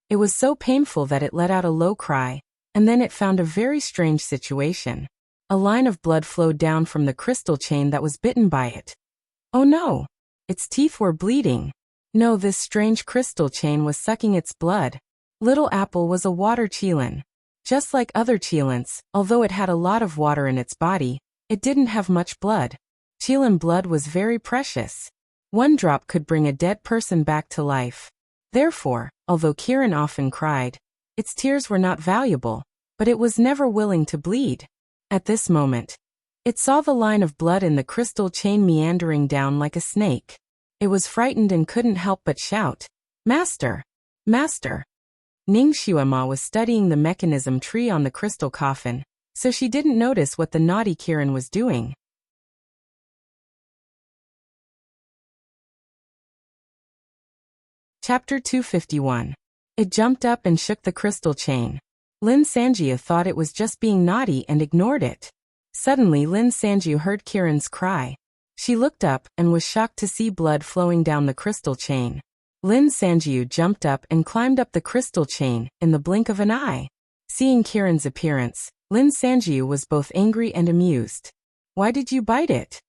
It was so painful that it let out a low cry, and then it found a very strange situation. A line of blood flowed down from the crystal chain that was bitten by it. Oh no! Its teeth were bleeding. No, this strange crystal chain was sucking its blood. Little Apple was a water Qilin. Just like other Qilins, although it had a lot of water in its body, it didn't have much blood. Qilin blood was very precious. 1 drop could bring a dead person back to life. Therefore, although Kiran often cried, its tears were not valuable, but it was never willing to bleed. At this moment, it saw the line of blood in the crystal chain meandering down like a snake. It was frightened and couldn't help but shout, "Master! Master!" Ning Xuema was studying the mechanism tree on the crystal coffin, so she didn't notice what the naughty Kiran was doing. Chapter 251. It jumped up and shook the crystal chain. Lin Sanjia thought it was just being naughty and ignored it. Suddenly Lin Sanjiu heard Kiran's cry. She looked up and was shocked to see blood flowing down the crystal chain. Lin Sanjiu jumped up and climbed up the crystal chain in the blink of an eye. Seeing Kiran's appearance, Lin Sanjiu was both angry and amused. "Why did you bite it?"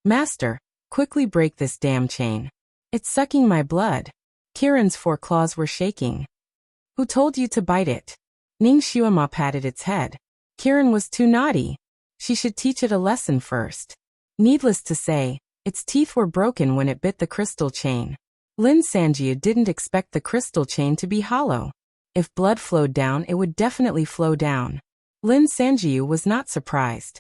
"Master, quickly break this damn chain. It's sucking my blood." Kiran's 4 claws were shaking. "Who told you to bite it?" Ning Xuema patted its head. Kiran was too naughty. She should teach it a lesson first. Needless to say, its teeth were broken when it bit the crystal chain. Lin Sanjiu didn't expect the crystal chain to be hollow. If blood flowed down, it would definitely flow down. Lin Sanjiu was not surprised.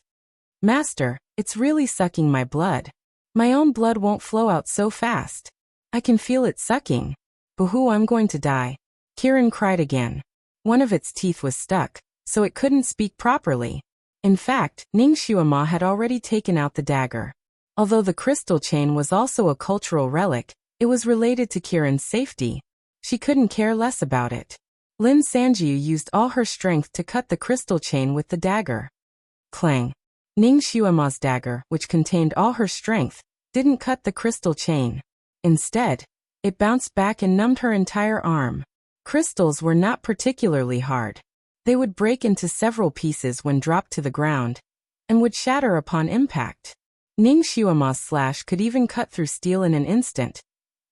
"Master, it's really sucking my blood. My own blood won't flow out so fast. I can feel it sucking. Boo-hoo, I'm going to die." Kiran cried again. One of its teeth was stuck, so it couldn't speak properly. In fact, Ning Xuema had already taken out the dagger. Although the crystal chain was also a cultural relic, it was related to Kiran's safety. She couldn't care less about it. Lin Sanjiu used all her strength to cut the crystal chain with the dagger. Clang! Ning Xuema's dagger, which contained all her strength, didn't cut the crystal chain. Instead, it bounced back and numbed her entire arm. Crystals were not particularly hard. They would break into several pieces when dropped to the ground, and would shatter upon impact. Ning Xuema's slash could even cut through steel in an instant.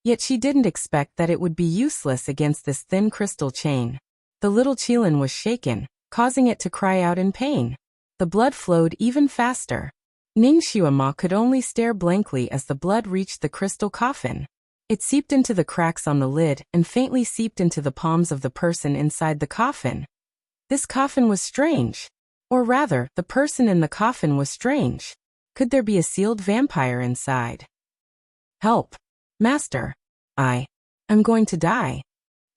Yet she didn't expect that it would be useless against this thin crystal chain. The little Qilin was shaken, causing it to cry out in pain. The blood flowed even faster. Ning Xuema could only stare blankly as the blood reached the crystal coffin. It seeped into the cracks on the lid and faintly seeped into the palms of the person inside the coffin. This coffin was strange. Or rather, the person in the coffin was strange. Could there be a sealed vampire inside? Help! Master! I'm going to die.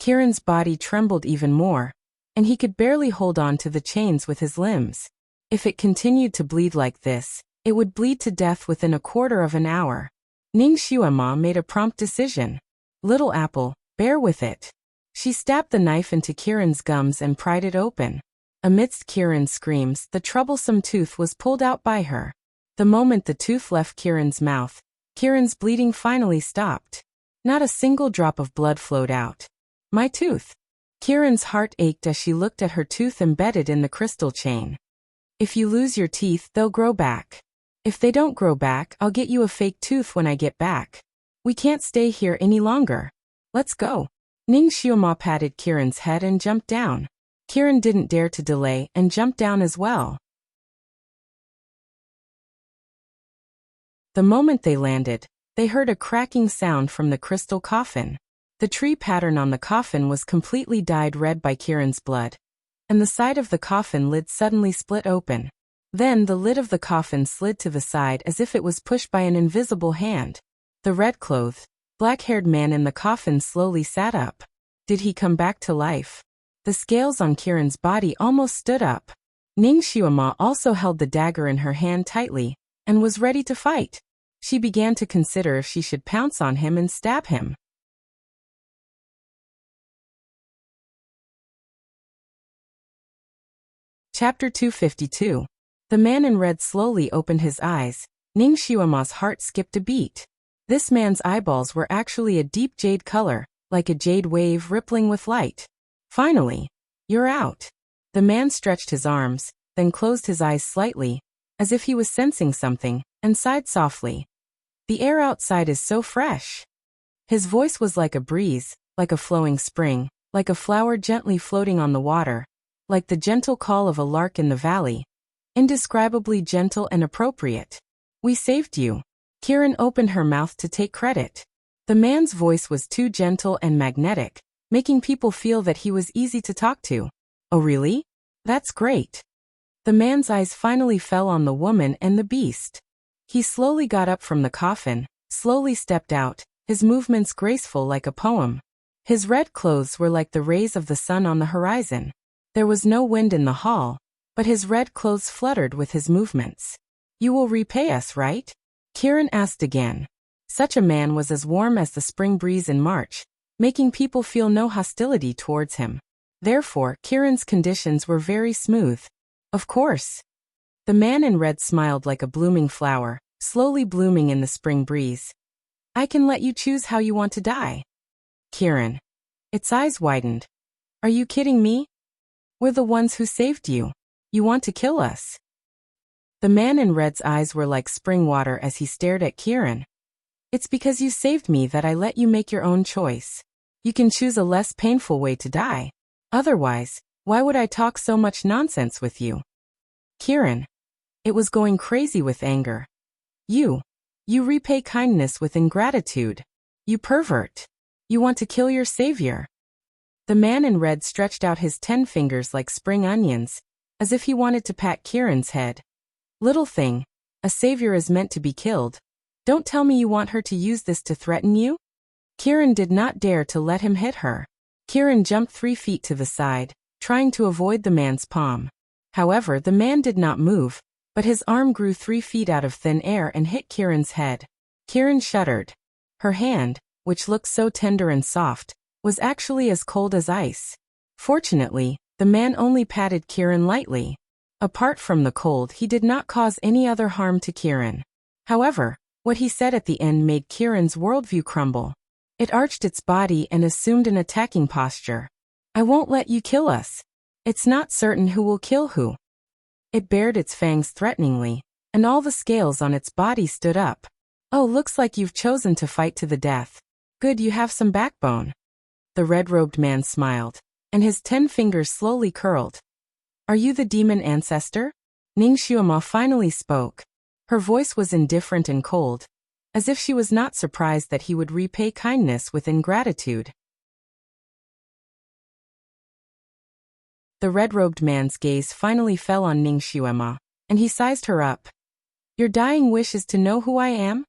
Kieran's body trembled even more, and he could barely hold on to the chains with his limbs. If it continued to bleed like this, it would bleed to death within a quarter of an hour. Ning Xuema made a prompt decision. Little apple, bear with it. She stabbed the knife into Kieran's gums and pried it open. Amidst Kieran's screams, the troublesome tooth was pulled out by her. The moment the tooth left Kieran's mouth, Kieran's bleeding finally stopped. Not a single drop of blood flowed out. My tooth! Kieran's heart ached as she looked at her tooth embedded in the crystal chain. If you lose your teeth, they'll grow back. If they don't grow back, I'll get you a fake tooth when I get back. We can't stay here any longer. Let's go. Ning Xuema patted Kieran's head and jumped down. Kieran didn't dare to delay and jumped down as well. The moment they landed, they heard a cracking sound from the crystal coffin. The tree pattern on the coffin was completely dyed red by Kieran's blood, and the side of the coffin lid suddenly split open. Then the lid of the coffin slid to the side as if it was pushed by an invisible hand. The red-clothed, black-haired man in the coffin slowly sat up. Did he come back to life? The scales on Kieran's body almost stood up. Ning Xuema also held the dagger in her hand tightly, and was ready to fight. She began to consider if she should pounce on him and stab him. Chapter 252. The man in red slowly opened his eyes. Ning Xuema's heart skipped a beat. This man's eyeballs were actually a deep jade color, like a jade wave rippling with light. Finally, you're out. The man stretched his arms, then closed his eyes slightly, as if he was sensing something, and sighed softly. The air outside is so fresh. His voice was like a breeze, like a flowing spring, like a flower gently floating on the water, like the gentle call of a lark in the valley. Indescribably gentle and appropriate. We saved you. Kieran opened her mouth to take credit. The man's voice was too gentle and magnetic, making people feel that he was easy to talk to. Oh really? That's great. The man's eyes finally fell on the woman and the beast. He slowly got up from the coffin, slowly stepped out, his movements graceful like a poem. His red clothes were like the rays of the sun on the horizon. There was no wind in the hall, but his red clothes fluttered with his movements. You will repay us, right? Kieran asked again. Such a man was as warm as the spring breeze in March, making people feel no hostility towards him. Therefore, Kieran's conditions were very smooth. Of course. The man in red smiled like a blooming flower, slowly blooming in the spring breeze. I can let you choose how you want to die. Kieran. Its eyes widened. Are you kidding me? We're the ones who saved you. You want to kill us? The man in red's eyes were like spring water as he stared at Kieran. It's because you saved me that I let you make your own choice. You can choose a less painful way to die. Otherwise, why would I talk so much nonsense with you? Kieran. It was going crazy with anger. You repay kindness with ingratitude. You pervert. You want to kill your savior. The man in red stretched out his 10 fingers like spring onions, as if he wanted to pat Kieran's head. Little thing, a savior is meant to be killed. Don't tell me you want her to use this to threaten you? Kieran did not dare to let him hit her. Kieran jumped 3 feet to the side, trying to avoid the man's palm. However, the man did not move, but his arm grew 3 feet out of thin air and hit Kieran's head. Kieran shuddered. Her hand, which looked so tender and soft, was actually as cold as ice. Fortunately, the man only patted Kieran lightly. Apart from the cold, he did not cause any other harm to Kieran. However, what he said at the end made Kieran's worldview crumble. It arched its body and assumed an attacking posture. I won't let you kill us. It's not certain who will kill who. It bared its fangs threateningly, and all the scales on its body stood up. Oh, looks like you've chosen to fight to the death. Good, you have some backbone. The red-robed man smiled, and his 10 fingers slowly curled. Are you the demon ancestor? Ning Xuema finally spoke. Her voice was indifferent and cold, as if she was not surprised that he would repay kindness with ingratitude. The red-robed man's gaze finally fell on Ning Xuema, and he sized her up. Your dying wish is to know who I am?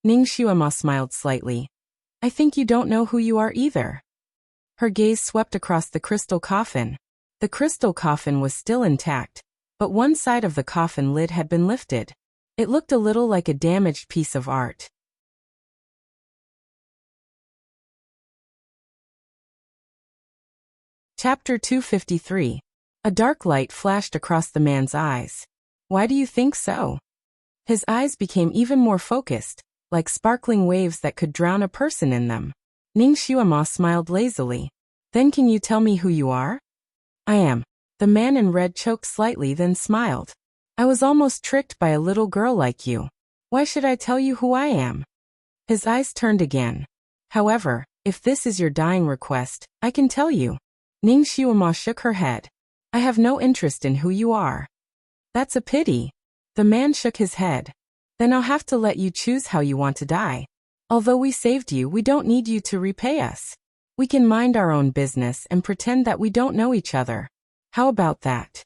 Ning Xuema smiled slightly. I think you don't know who you are either. Her gaze swept across the crystal coffin. The crystal coffin was still intact, but one side of the coffin lid had been lifted. It looked a little like a damaged piece of art. Chapter 253. A dark light flashed across the man's eyes. Why do you think so? His eyes became even more focused, like sparkling waves that could drown a person in them. Ning Xuema smiled lazily. Then can you tell me who you are? I am. The man in red choked slightly then smiled. I was almost tricked by a little girl like you. Why should I tell you who I am? His eyes turned again. However, if this is your dying request, I can tell you. Ning Xuema shook her head. I have no interest in who you are. That's a pity. The man shook his head. Then I'll have to let you choose how you want to die. Although we saved you, we don't need you to repay us. We can mind our own business and pretend that we don't know each other. How about that?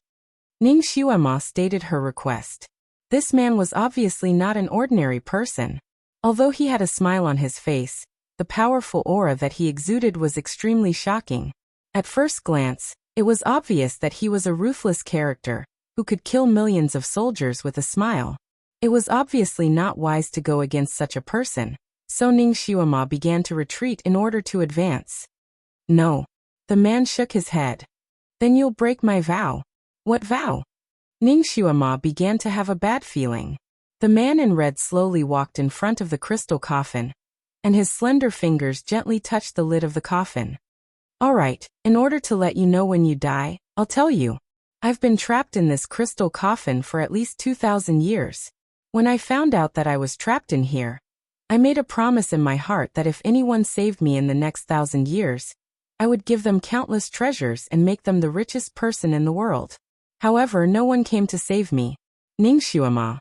Ning Xuema stated her request. This man was obviously not an ordinary person. Although he had a smile on his face, the powerful aura that he exuded was extremely shocking. At first glance, it was obvious that he was a ruthless character, who could kill millions of soldiers with a smile. It was obviously not wise to go against such a person, so Ning Xuema began to retreat in order to advance. No. The man shook his head. Then you'll break my vow. What vow? Ning Xuema began to have a bad feeling. The man in red slowly walked in front of the crystal coffin, and his slender fingers gently touched the lid of the coffin. All right, in order to let you know when you die, I'll tell you. I've been trapped in this crystal coffin for at least 2,000 years. When I found out that I was trapped in here, I made a promise in my heart that if anyone saved me in the next 1,000 years, I would give them countless treasures and make them the richest person in the world. However, no one came to save me. Ning Xuema.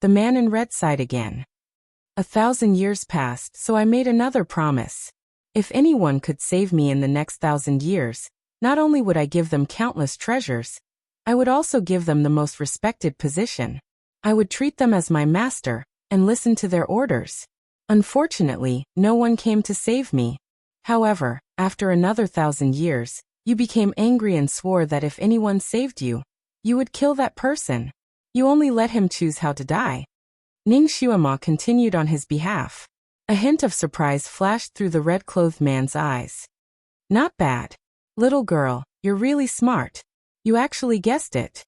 The man in red sighed again. 1,000 years passed, so I made another promise. If anyone could save me in the next 1,000 years, not only would I give them countless treasures, I would also give them the most respected position. I would treat them as my master, and listen to their orders. Unfortunately, no one came to save me. However, after another 1,000 years, you became angry and swore that if anyone saved you, you would kill that person. You only let him choose how to die. Ning Xuema continued on his behalf. A hint of surprise flashed through the red-clothed man's eyes. Not bad. Little girl, you're really smart. You actually guessed it.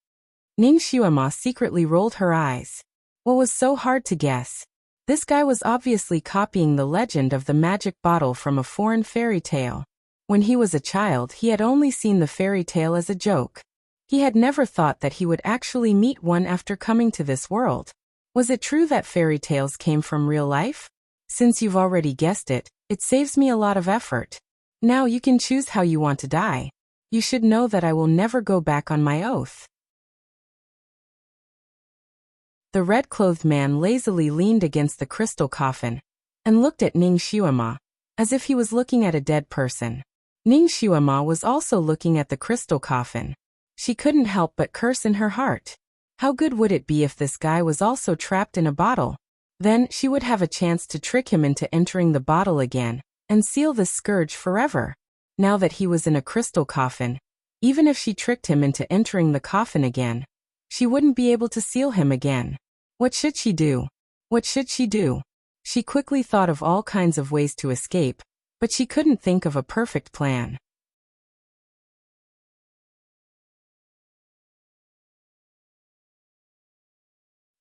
Ning Xuema secretly rolled her eyes. What was so hard to guess? This guy was obviously copying the legend of the magic bottle from a foreign fairy tale. When he was a child, he had only seen the fairy tale as a joke. He had never thought that he would actually meet one after coming to this world. Was it true that fairy tales came from real life? Since you've already guessed it, it saves me a lot of effort. Now you can choose how you want to die. You should know that I will never go back on my oath. The red-clothed man lazily leaned against the crystal coffin and looked at Ning Xuema, as if he was looking at a dead person. Ning Xuema was also looking at the crystal coffin. She couldn't help but curse in her heart. How good would it be if this guy was also trapped in a bottle? Then she would have a chance to trick him into entering the bottle again and seal this scourge forever. Now that he was in a crystal coffin, even if she tricked him into entering the coffin again, she wouldn't be able to seal him again. What should she do? What should she do? She quickly thought of all kinds of ways to escape, but she couldn't think of a perfect plan.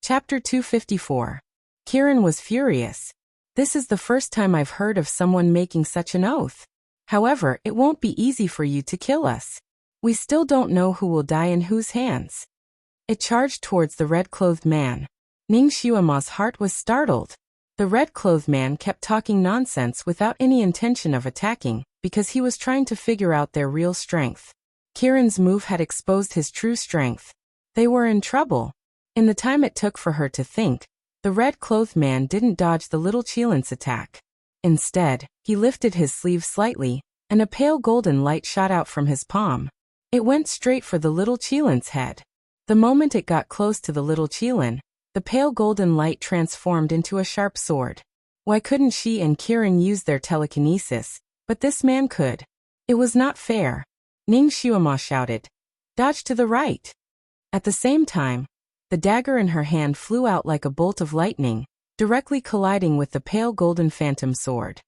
Chapter 254. Kiran was furious. This is the first time I've heard of someone making such an oath. However, it won't be easy for you to kill us. We still don't know who will die in whose hands. It charged towards the red-clothed man. Ning Xuema's heart was startled. The red-clothed man kept talking nonsense without any intention of attacking, because he was trying to figure out their real strength. Kiran's move had exposed his true strength. They were in trouble. In the time it took for her to think, the red-clothed man didn't dodge the little Chilin's attack. Instead, he lifted his sleeve slightly, and a pale golden light shot out from his palm. It went straight for the little Chilin's head. The moment it got close to the little Chilin, the pale golden light transformed into a sharp sword. Why couldn't she and Kieran use their telekinesis, but this man could? It was not fair. Ning Xuema shouted. Dodge to the right. At the same time, the dagger in her hand flew out like a bolt of lightning, directly colliding with the pale golden phantom sword.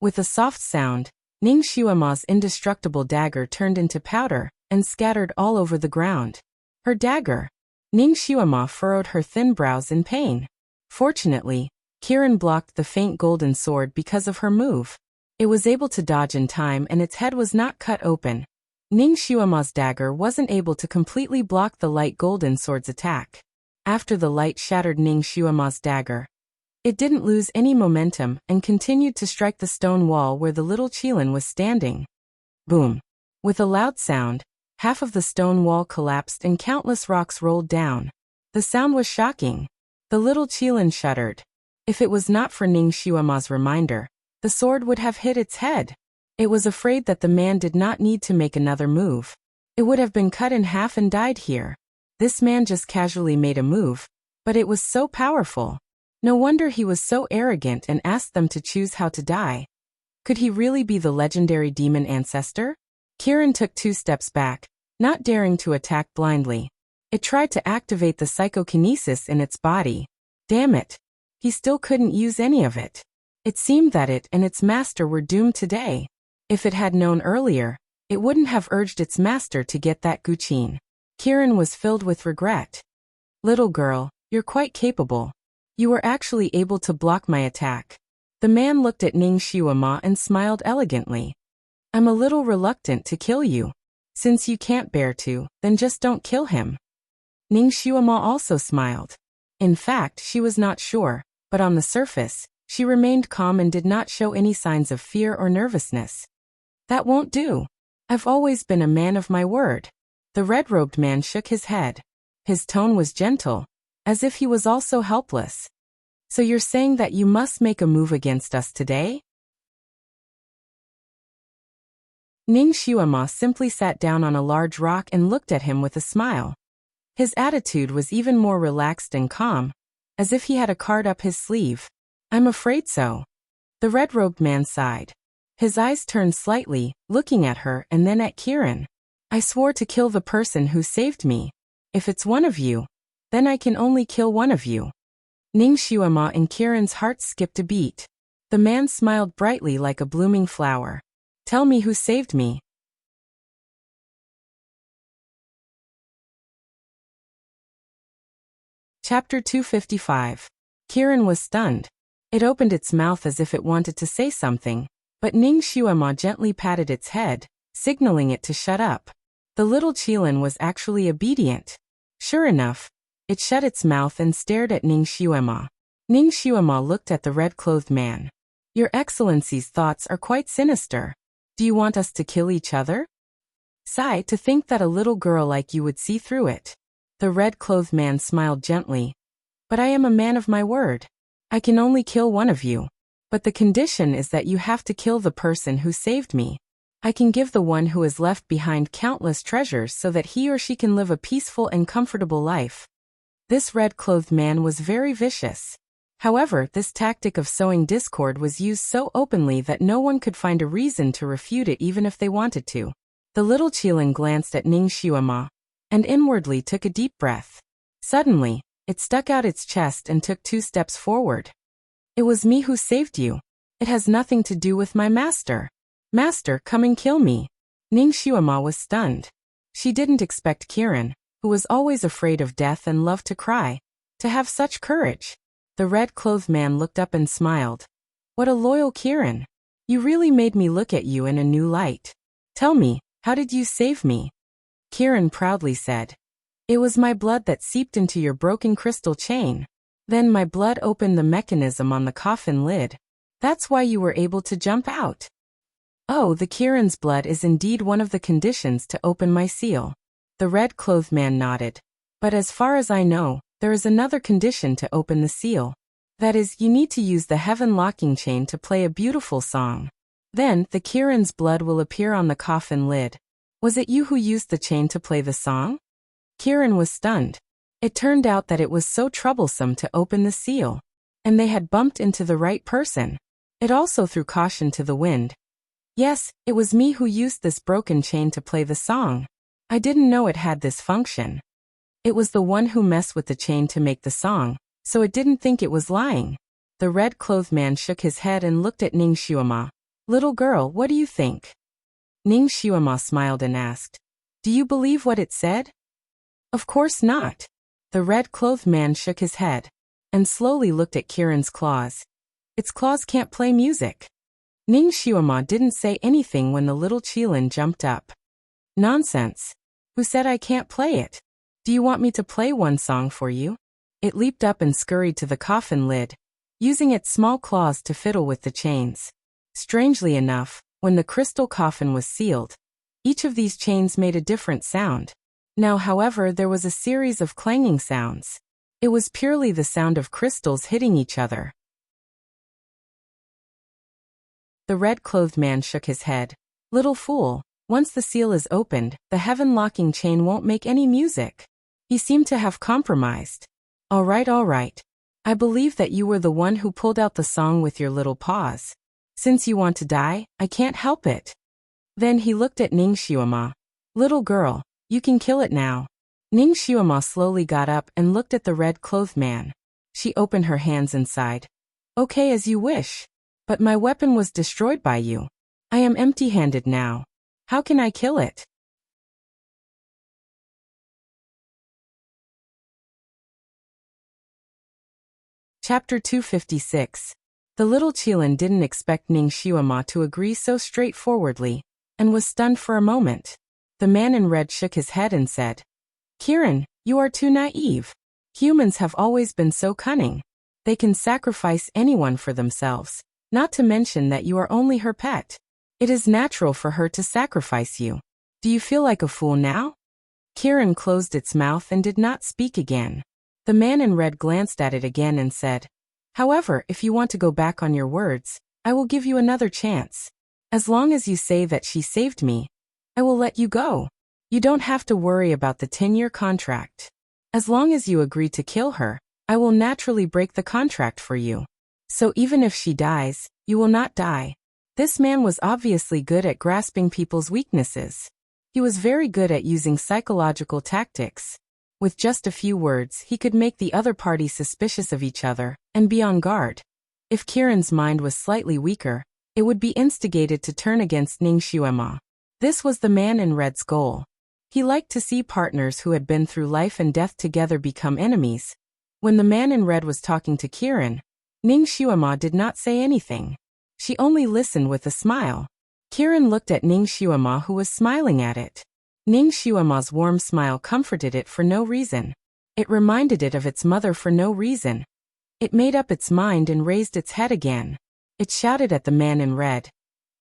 With a soft sound, Ning Xuema's indestructible dagger turned into powder and scattered all over the ground. Her dagger. Ning Xuema furrowed her thin brows in pain. Fortunately, Kieran blocked the faint golden sword because of her move. It was able to dodge in time and its head was not cut open. Ning Xuema's dagger wasn't able to completely block the light golden sword's attack. After the light shattered Ning Xuema's dagger, it didn't lose any momentum and continued to strike the stone wall where the little Chilin was standing. Boom! With a loud sound, half of the stone wall collapsed and countless rocks rolled down. The sound was shocking. The little Chilin shuddered. If it was not for Ning Xuema's reminder, the sword would have hit its head. It was afraid that the man did not need to make another move. It would have been cut in half and died here. This man just casually made a move, but it was so powerful. No wonder he was so arrogant and asked them to choose how to die. Could he really be the legendary demon ancestor? Kieran took 2 steps back, not daring to attack blindly. It tried to activate the psychokinesis in its body. Damn it! He still couldn't use any of it. It seemed that it and its master were doomed today. If it had known earlier, it wouldn't have urged its master to get that Guqin. Kieran was filled with regret. Little girl, you're quite capable. You were actually able to block my attack. The man looked at Ning Xuema and smiled elegantly. I'm a little reluctant to kill you. Since you can't bear to, then just don't kill him. Ning Xuema also smiled. In fact, she was not sure, but on the surface, she remained calm and did not show any signs of fear or nervousness. That won't do. I've always been a man of my word. The red-robed man shook his head. His tone was gentle, as if he was also helpless. So you're saying that you must make a move against us today? Ning Xuema simply sat down on a large rock and looked at him with a smile. His attitude was even more relaxed and calm, as if he had a card up his sleeve. I'm afraid so. The red-robed man sighed. His eyes turned slightly, looking at her and then at Kieran. I swore to kill the person who saved me. If it's one of you, then I can only kill one of you. Ning Xuema and Kieran's hearts skipped a beat. The man smiled brightly like a blooming flower. Tell me who saved me. Chapter 255. Kieran was stunned. It opened its mouth as if it wanted to say something, but Ning Xuema gently patted its head, signaling it to shut up. The little Chilin was actually obedient. Sure enough, it shut its mouth and stared at Ning Xuema. Ning Xuema looked at the red-clothed man. Your Excellency's thoughts are quite sinister. Do you want us to kill each other? Sigh, to think that a little girl like you would see through it. The red-clothed man smiled gently. But I am a man of my word. I can only kill one of you. But the condition is that you have to kill the person who saved me. I can give the one who is left behind countless treasures so that he or she can live a peaceful and comfortable life. This red-clothed man was very vicious. However, this tactic of sowing discord was used so openly that no one could find a reason to refute it even if they wanted to. The little Chilin glanced at Ning Xuema, and inwardly took a deep breath. Suddenly, it stuck out its chest and took 2 steps forward. It was me who saved you. It has nothing to do with my master. Master, come and kill me. Ning Xuema was stunned. She didn't expect Kieran, who was always afraid of death and loved to cry, to have such courage. The red-clothed man looked up and smiled. What a loyal Kieran. You really made me look at you in a new light. Tell me, how did you save me? Kieran proudly said. It was my blood that seeped into your broken crystal chain. Then my blood opened the mechanism on the coffin lid. That's why you were able to jump out. Oh, the Kieran's blood is indeed one of the conditions to open my seal. The red-clothed man nodded. But as far as I know, there is another condition to open the seal. That is, you need to use the heaven locking chain to play a beautiful song. Then, the Kieran's blood will appear on the coffin lid. Was it you who used the chain to play the song? Kieran was stunned. It turned out that it was so troublesome to open the seal. And they had bumped into the right person. It also threw caution to the wind. Yes, it was me who used this broken chain to play the song. I didn't know it had this function. It was the one who messed with the chain to make the song, so it didn't think it was lying. The red-clothed man shook his head and looked at Ning Xiuema. Little girl, what do you think? Ning Xiuema smiled and asked, do you believe what it said? Of course not. The red-clothed man shook his head and slowly looked at Kieran's claws. Its claws can't play music. Ning Xiuema didn't say anything when the little Qilin jumped up. Nonsense. Who said I can't play it? Do you want me to play one song for you? It leaped up and scurried to the coffin lid, using its small claws to fiddle with the chains. Strangely enough, when the crystal coffin was sealed, each of these chains made a different sound. Now, however, there was a series of clanging sounds. It was purely the sound of crystals hitting each other. The red-clothed man shook his head. Little fool, once the seal is opened, the heaven-locking chain won't make any music. He seemed to have compromised. All right. I believe that you were the one who pulled out the song with your little paws. Since you want to die, I can't help it. Then he looked at Ning Xiuema. Little girl, you can kill it now. Ning Xiuema slowly got up and looked at the red-clothed man. She opened her hands and sighed. Okay, as you wish. But my weapon was destroyed by you. I am empty-handed now. How can I kill it? Chapter 256. The little Qilin didn't expect Ning Xiuema to agree so straightforwardly, and was stunned for a moment. The man in red shook his head and said, Kieran, you are too naive. Humans have always been so cunning. They can sacrifice anyone for themselves, not to mention that you are only her pet. It is natural for her to sacrifice you. Do you feel like a fool now? Kieran closed its mouth and did not speak again. The man in red glanced at it again and said, However, if you want to go back on your words, I will give you another chance. As long as you say that she saved me, I will let you go. You don't have to worry about the 10-year contract. As long as you agree to kill her, I will naturally break the contract for you. So even if she dies, you will not die. This man was obviously good at grasping people's weaknesses. He was very good at using psychological tactics. With just a few words, he could make the other party suspicious of each other and be on guard. If Kieran's mind was slightly weaker, it would be instigated to turn against Ning Xiuema. This was the man in red's goal. He liked to see partners who had been through life and death together become enemies. When the man in red was talking to Kieran, Ning Xiuema did not say anything. She only listened with a smile. Kieran looked at Ning Xiuema, who was smiling at it. Ning Xiuema's warm smile comforted it for no reason. It reminded it of its mother for no reason. It made up its mind and raised its head again. It shouted at the man in red.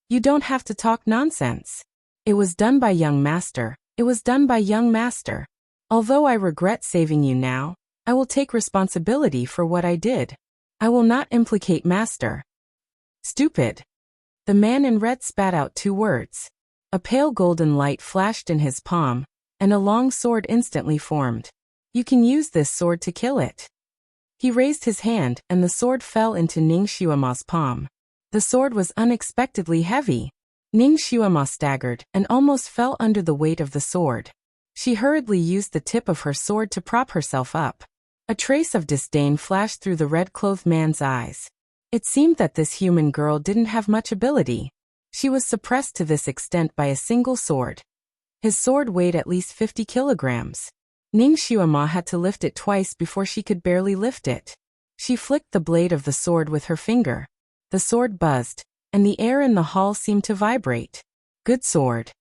You don't have to talk nonsense. It was done by young master. It was done by young master. Although I regret saving you now, I will take responsibility for what I did. I will not implicate master. Stupid. The man in red spat out 2 words. A pale golden light flashed in his palm, and a long sword instantly formed. You can use this sword to kill it. He raised his hand, and the sword fell into Ning Xiuema's palm. The sword was unexpectedly heavy. Ning Xiuema staggered and almost fell under the weight of the sword. She hurriedly used the tip of her sword to prop herself up. A trace of disdain flashed through the red-clothed man's eyes. It seemed that this human girl didn't have much ability. She was suppressed to this extent by a single sword. His sword weighed at least 50 kilograms. Ning Xiuema had to lift it twice before she could barely lift it. She flicked the blade of the sword with her finger. The sword buzzed, and the air in the hall seemed to vibrate. Good sword.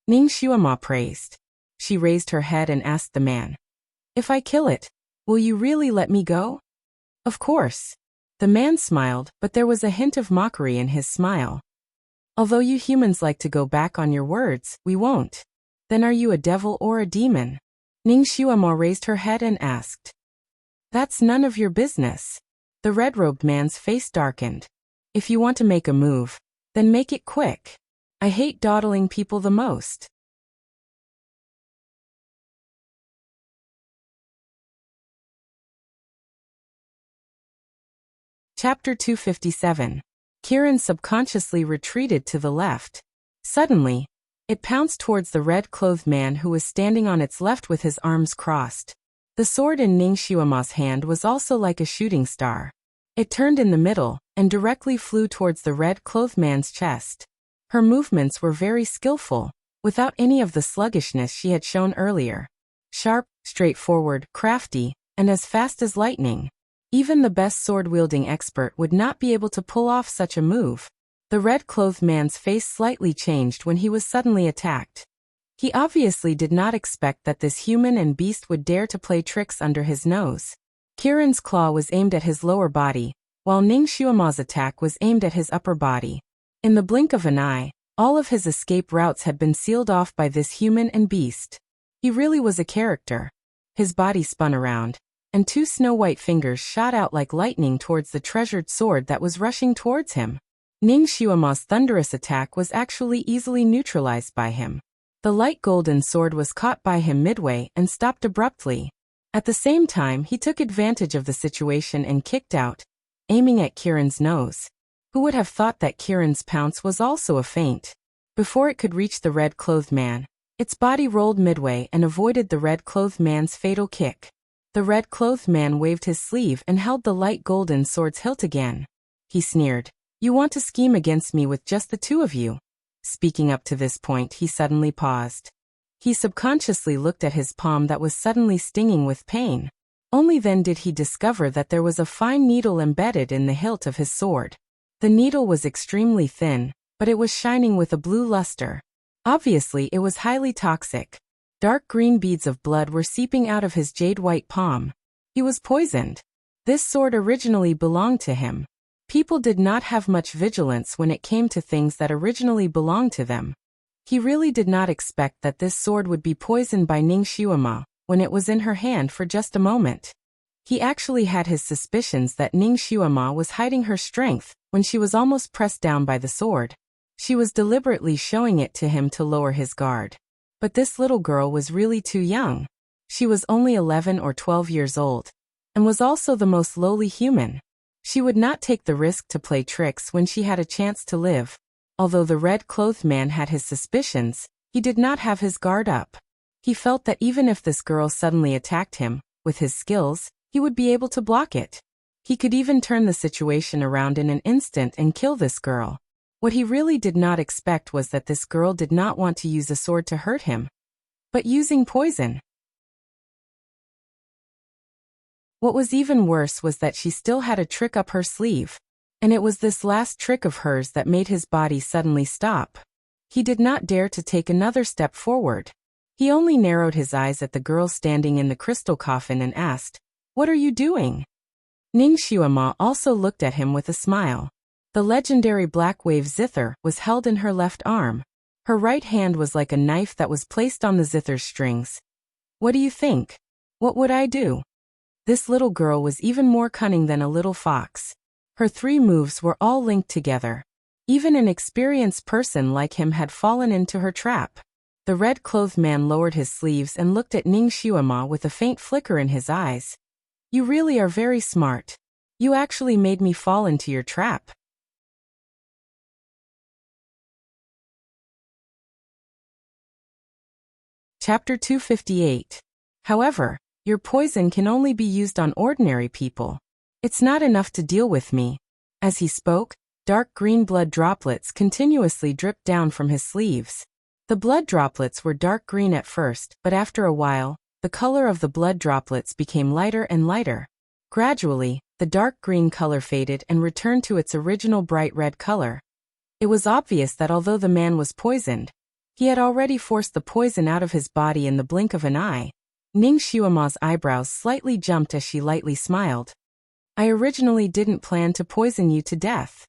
Ning Xiuema praised. She raised her head and asked the man, If I kill it, will you really let me go? Of course. The man smiled, but there was a hint of mockery in his smile. Although you humans like to go back on your words, we won't. Then are you a devil or a demon? Ning Xiuema raised her head and asked. That's none of your business. The red-robed man's face darkened. If you want to make a move, then make it quick. I hate dawdling people the most. Chapter 257. Kieran subconsciously retreated to the left. Suddenly, it pounced towards the red-clothed man who was standing on its left with his arms crossed. The sword in Ning Xiuma's hand was also like a shooting star. It turned in the middle, and directly flew towards the red-clothed man's chest. Her movements were very skillful, without any of the sluggishness she had shown earlier. Sharp, straightforward, crafty, and as fast as lightning. Even the best sword-wielding expert would not be able to pull off such a move. The red-clothed man's face slightly changed when he was suddenly attacked. He obviously did not expect that this human and beast would dare to play tricks under his nose. Kieran's claw was aimed at his lower body, while Ning Xiuma's attack was aimed at his upper body. In the blink of an eye, all of his escape routes had been sealed off by this human and beast. He really was a character. His body spun around, and two snow-white fingers shot out like lightning towards the treasured sword that was rushing towards him. Ning Xiuma's thunderous attack was actually easily neutralized by him. The light golden sword was caught by him midway and stopped abruptly. At the same time, he took advantage of the situation and kicked out, aiming at Kieran's nose. Who would have thought that Kieran's pounce was also a feint? Before it could reach the red-clothed man, its body rolled midway and avoided the red-clothed man's fatal kick. The red-clothed man waved his sleeve and held the light golden sword's hilt again. He sneered, "You want to scheme against me with just the two of you?" Speaking up to this point, he suddenly paused. He subconsciously looked at his palm that was suddenly stinging with pain. Only then did he discover that there was a fine needle embedded in the hilt of his sword. The needle was extremely thin, but it was shining with a blue luster. Obviously, it was highly toxic. Dark green beads of blood were seeping out of his jade-white palm. He was poisoned. This sword originally belonged to him. People did not have much vigilance when it came to things that originally belonged to them. He really did not expect that this sword would be poisoned by Ning Xiuma when it was in her hand for just a moment. He actually had his suspicions that Ning Xiuma was hiding her strength when she was almost pressed down by the sword. She was deliberately showing it to him to lower his guard. But this little girl was really too young. She was only 11 or 12 years old, and was also the most lowly human. She would not take the risk to play tricks when she had a chance to live. Although the red-clothed man had his suspicions, he did not have his guard up. He felt that even if this girl suddenly attacked him, with his skills, he would be able to block it. He could even turn the situation around in an instant and kill this girl. What he really did not expect was that this girl did not want to use a sword to hurt him, but using poison. What was even worse was that she still had a trick up her sleeve, and it was this last trick of hers that made his body suddenly stop. He did not dare to take another step forward. He only narrowed his eyes at the girl standing in the crystal coffin and asked, "What are you doing?" Ning Xiuma also looked at him with a smile. The legendary Black Wave zither was held in her left arm. Her right hand was like a knife that was placed on the zither's strings. "What do you think? What would I do?" This little girl was even more cunning than a little fox. Her three moves were all linked together. Even an experienced person like him had fallen into her trap. The red-clothed man lowered his sleeves and looked at Ning Xiuma with a faint flicker in his eyes. "You really are very smart. You actually made me fall into your trap." Chapter 258. However, your poison can only be used on ordinary people. It's not enough to deal with me. As he spoke, dark green blood droplets continuously dripped down from his sleeves. The blood droplets were dark green at first, but after a while, the color of the blood droplets became lighter and lighter. Gradually, the dark green color faded and returned to its original bright red color. It was obvious that although the man was poisoned, he had already forced the poison out of his body in the blink of an eye. Ning Xiuma's eyebrows slightly jumped as she lightly smiled. "I originally didn't plan to poison you to death."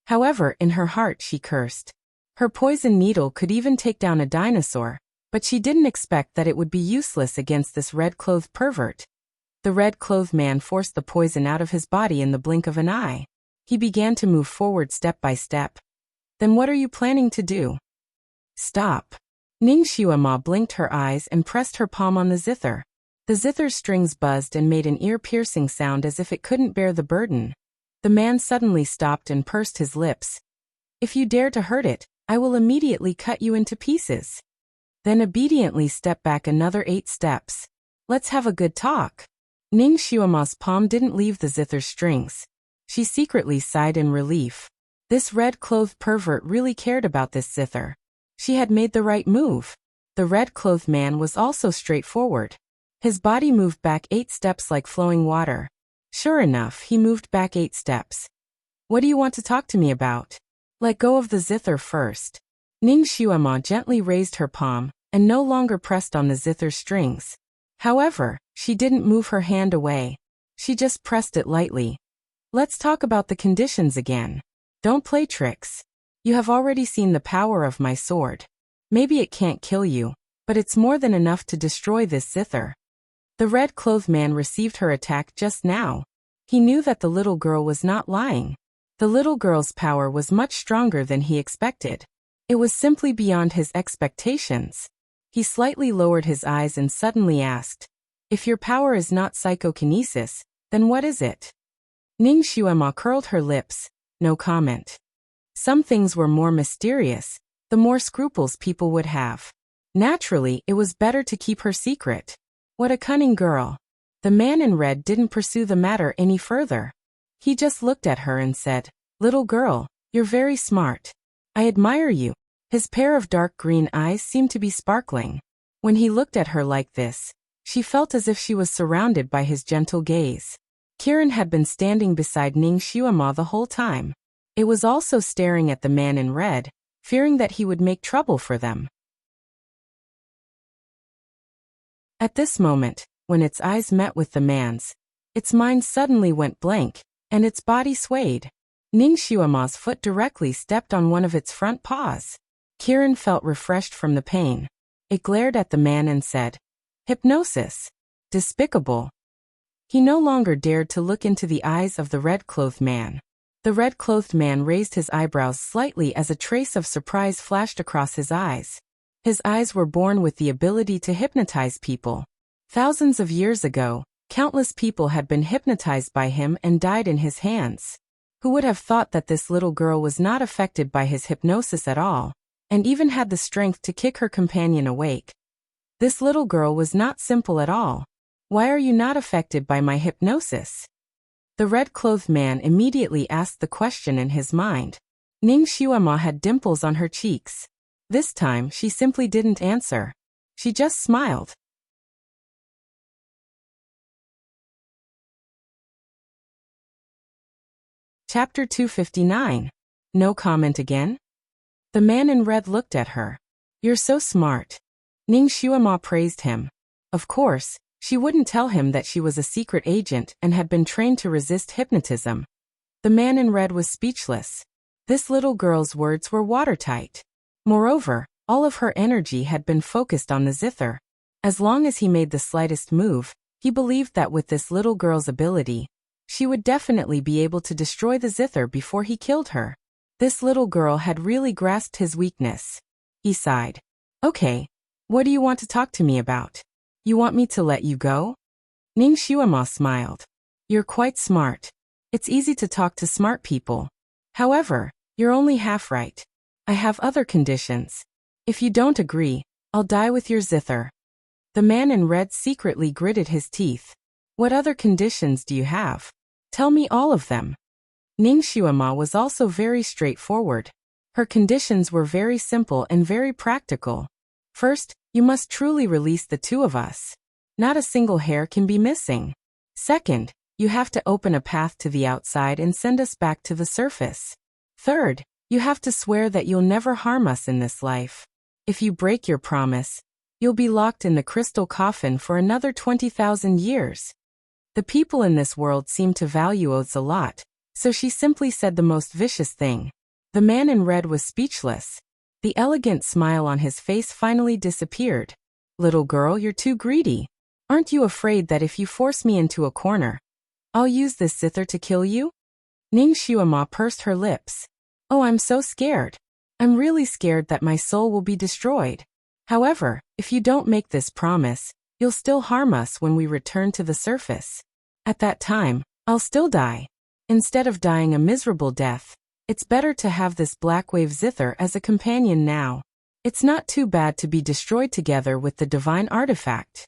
However, in her heart she cursed. Her poison needle could even take down a dinosaur, but she didn't expect that it would be useless against this red-clothed pervert. The red-clothed man forced the poison out of his body in the blink of an eye. He began to move forward step by step. "Then what are you planning to do?" "Stop." Ning Xiuma blinked her eyes and pressed her palm on the zither. The zither's strings buzzed and made an ear-piercing sound as if it couldn't bear the burden. The man suddenly stopped and pursed his lips. If you dare to hurt it, I will immediately cut you into pieces. Then obediently step back another 8 steps. Let's have a good talk. Ning Xuema's palm didn't leave the zither's strings. She secretly sighed in relief. This red-clothed pervert really cared about this zither. She had made the right move. The red-clothed man was also straightforward. His body moved back 8 steps like flowing water. Sure enough, he moved back 8 steps. What do you want to talk to me about? Let go of the zither first. Ning Xuema gently raised her palm and no longer pressed on the zither's strings. However, she didn't move her hand away. She just pressed it lightly. Let's talk about the conditions again. Don't play tricks. You have already seen the power of my sword. Maybe it can't kill you, but it's more than enough to destroy this zither. The red-clothed man received her attack just now. He knew that the little girl was not lying. The little girl's power was much stronger than he expected. It was simply beyond his expectations. He slightly lowered his eyes and suddenly asked, if your power is not psychokinesis, then what is it? Ning Xuema curled her lips. No comment. Some things were more mysterious, the more scruples people would have. Naturally, it was better to keep her secret. What a cunning girl. The man in red didn't pursue the matter any further. He just looked at her and said, little girl, you're very smart. I admire you. His pair of dark green eyes seemed to be sparkling. When he looked at her like this, she felt as if she was surrounded by his gentle gaze. Kiran had been standing beside Ning Xuema the whole time. It was also staring at the man in red, fearing that he would make trouble for them. At this moment, when its eyes met with the man's, its mind suddenly went blank, and its body swayed. Ning Xuema's foot directly stepped on one of its front paws. Kiran felt refreshed from the pain. It glared at the man and said, hypnosis. Despicable. He no longer dared to look into the eyes of the red-clothed man. The red-clothed man raised his eyebrows slightly as a trace of surprise flashed across his eyes. His eyes were born with the ability to hypnotize people. Thousands of years ago, countless people had been hypnotized by him and died in his hands. Who would have thought that this little girl was not affected by his hypnosis at all, and even had the strength to kick her companion awake? This little girl was not simple at all. Why are you not affected by my hypnosis? The red-clothed man immediately asked the question in his mind. Ning Xuema had dimples on her cheeks. This time, she simply didn't answer. She just smiled. Chapter 259. No comment again? The man in red looked at her. You're so smart. Ning Xuema praised him. Of course, she wouldn't tell him that she was a secret agent and had been trained to resist hypnotism. The man in red was speechless. This little girl's words were watertight. Moreover, all of her energy had been focused on the zither. As long as he made the slightest move, he believed that with this little girl's ability, she would definitely be able to destroy the zither before he killed her. This little girl had really grasped his weakness. He sighed. Okay, what do you want to talk to me about? You want me to let you go? Ning Xuema smiled. You're quite smart. It's easy to talk to smart people. However, you're only half right. I have other conditions. If you don't agree, I'll die with your zither. The man in red secretly gritted his teeth. What other conditions do you have? Tell me all of them. Ning Xuema was also very straightforward. Her conditions were very simple and very practical. First, you must truly release the two of us. Not a single hair can be missing. Second, you have to open a path to the outside and send us back to the surface. Third, you have to swear that you'll never harm us in this life. If you break your promise, you'll be locked in the crystal coffin for another 20,000 years. The people in this world seem to value oaths a lot, so she simply said the most vicious thing. The man in red was speechless. The elegant smile on his face finally disappeared. Little girl, you're too greedy. Aren't you afraid that if you force me into a corner, I'll use this zither to kill you? Ning Xuema pursed her lips. Oh, I'm so scared. I'm really scared that my soul will be destroyed. However, if you don't make this promise, you'll still harm us when we return to the surface. At that time, I'll still die. Instead of dying a miserable death, it's better to have this black wave zither as a companion now. It's not too bad to be destroyed together with the divine artifact.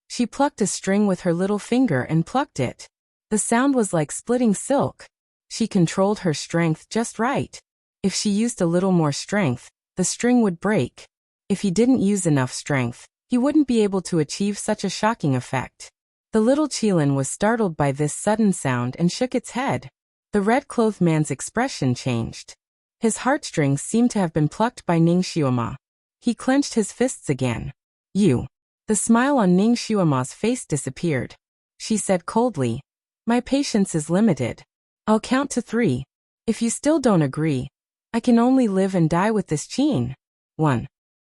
She plucked a string with her little finger and plucked it. The sound was like splitting silk. She controlled her strength just right. If she used a little more strength, the string would break. If he didn't use enough strength, he wouldn't be able to achieve such a shocking effect. The little Qilin was startled by this sudden sound and shook its head. The red-clothed man's expression changed. His heartstrings seemed to have been plucked by Ning Xiuema. He clenched his fists again. You. The smile on Ning Xiuema's face disappeared. She said coldly, "My patience is limited. I'll count to 3. If you still don't agree, I can only live and die with this Qin." 1.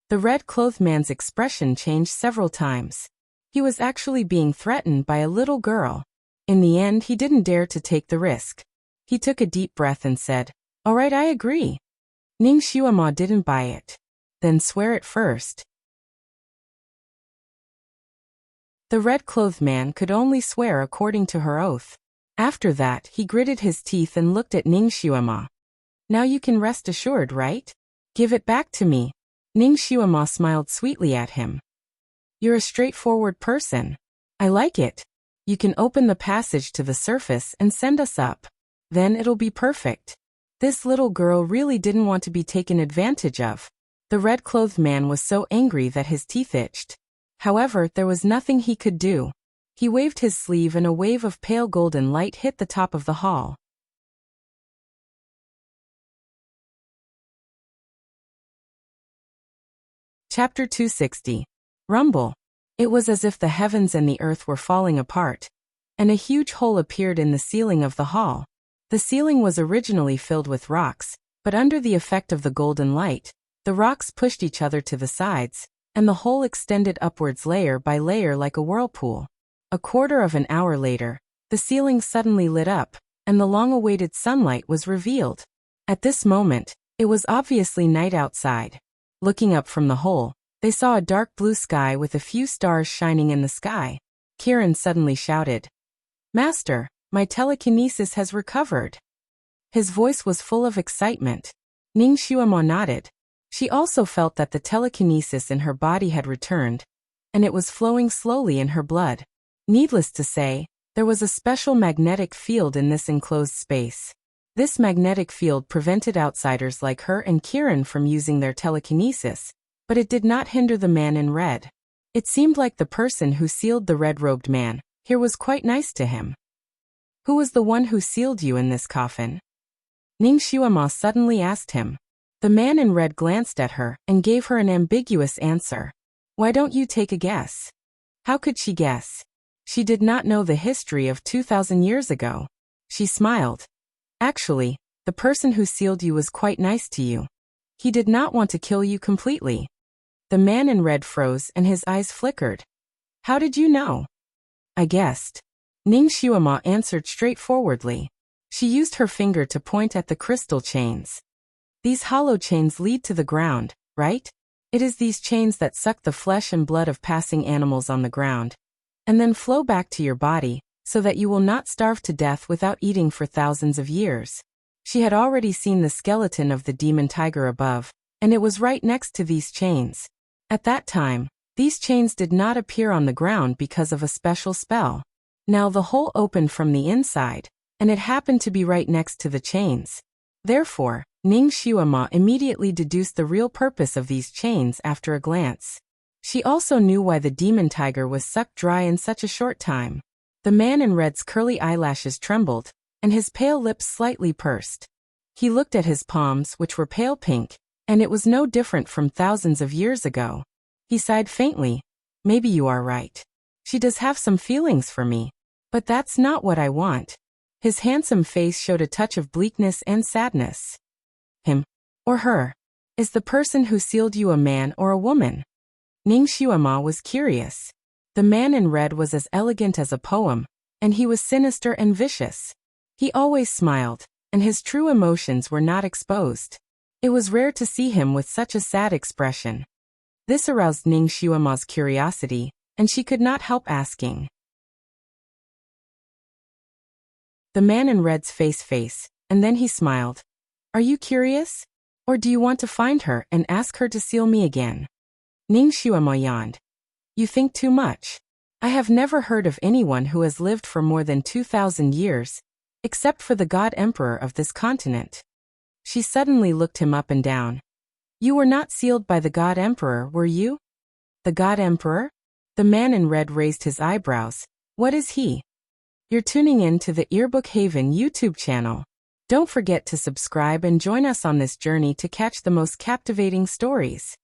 The red-clothed man's expression changed several times. He was actually being threatened by a little girl. In the end, he didn't dare to take the risk. He took a deep breath and said, "All right, I agree." Ning Xiuema didn't buy it. "Then swear it first." The red-clothed man could only swear according to her oath. After that, he gritted his teeth and looked at Ning Xiuema. "Now you can rest assured, right? Give it back to me." Ning Xiuema smiled sweetly at him. "You're a straightforward person. I like it. You can open the passage to the surface and send us up. Then it'll be perfect." This little girl really didn't want to be taken advantage of. The red-clothed man was so angry that his teeth itched. However, there was nothing he could do. He waved his sleeve and a wave of pale golden light hit the top of the hall. Chapter 260. Rumble. It was as if the heavens and the earth were falling apart, and a huge hole appeared in the ceiling of the hall. The ceiling was originally filled with rocks, but under the effect of the golden light, the rocks pushed each other to the sides, and the hole extended upwards layer by layer like a whirlpool. A quarter of an hour later, the ceiling suddenly lit up, and the long-awaited sunlight was revealed. At this moment, it was obviously night outside. Looking up from the hole, they saw a dark blue sky with a few stars shining in the sky. Kirin suddenly shouted, "Master, my telekinesis has recovered." His voice was full of excitement. Ning Xiuema nodded. She also felt that the telekinesis in her body had returned, and it was flowing slowly in her blood. Needless to say, there was a special magnetic field in this enclosed space. This magnetic field prevented outsiders like her and Kirin from using their telekinesis, but it did not hinder the man in red. It seemed like the person who sealed the red-robed man here was quite nice to him. "Who was the one who sealed you in this coffin?" Ning Xiuema suddenly asked him. The man in red glanced at her and gave her an ambiguous answer. "Why don't you take a guess?" How could she guess? She did not know the history of 2,000 years ago. She smiled. "Actually, the person who sealed you was quite nice to you. He did not want to kill you completely." The man in red froze and his eyes flickered. "How did you know?" "I guessed." Ning Xiuema answered straightforwardly. She used her finger to point at the crystal chains. "These hollow chains lead to the ground, right? It is these chains that suck the flesh and blood of passing animals on the ground, and then flow back to your body, so that you will not starve to death without eating for thousands of years." She had already seen the skeleton of the demon tiger above, and it was right next to these chains. At that time, these chains did not appear on the ground because of a special spell. Now the hole opened from the inside, and it happened to be right next to the chains. Therefore, Ning Xiuema immediately deduced the real purpose of these chains after a glance. She also knew why the demon tiger was sucked dry in such a short time. The man in red's curly eyelashes trembled, and his pale lips slightly pursed. He looked at his palms, which were pale pink, and it was no different from thousands of years ago. He sighed faintly. "Maybe you are right. She does have some feelings for me, but that's not what I want." His handsome face showed a touch of bleakness and sadness. "Him? Or her? Is the person who sealed you a man or a woman?" Ning Xiuema was curious. The man in red was as elegant as a poem, and he was sinister and vicious. He always smiled, and his true emotions were not exposed. It was rare to see him with such a sad expression. This aroused Ning Xiuema's curiosity, and she could not help asking. The man in red's face, and then he smiled. Are you curious? Or do you want to find her and ask her to seal me again? Ning Xuemoyand. You think too much. I have never heard of anyone who has lived for more than 2,000 years, except for the God Emperor of this continent. She suddenly looked him up and down. You were not sealed by the God Emperor, were you? The God Emperor? The man in red raised his eyebrows. What is he? You're tuning in to the Earbook Haven YouTube channel. Don't forget to subscribe and join us on this journey to catch the most captivating stories.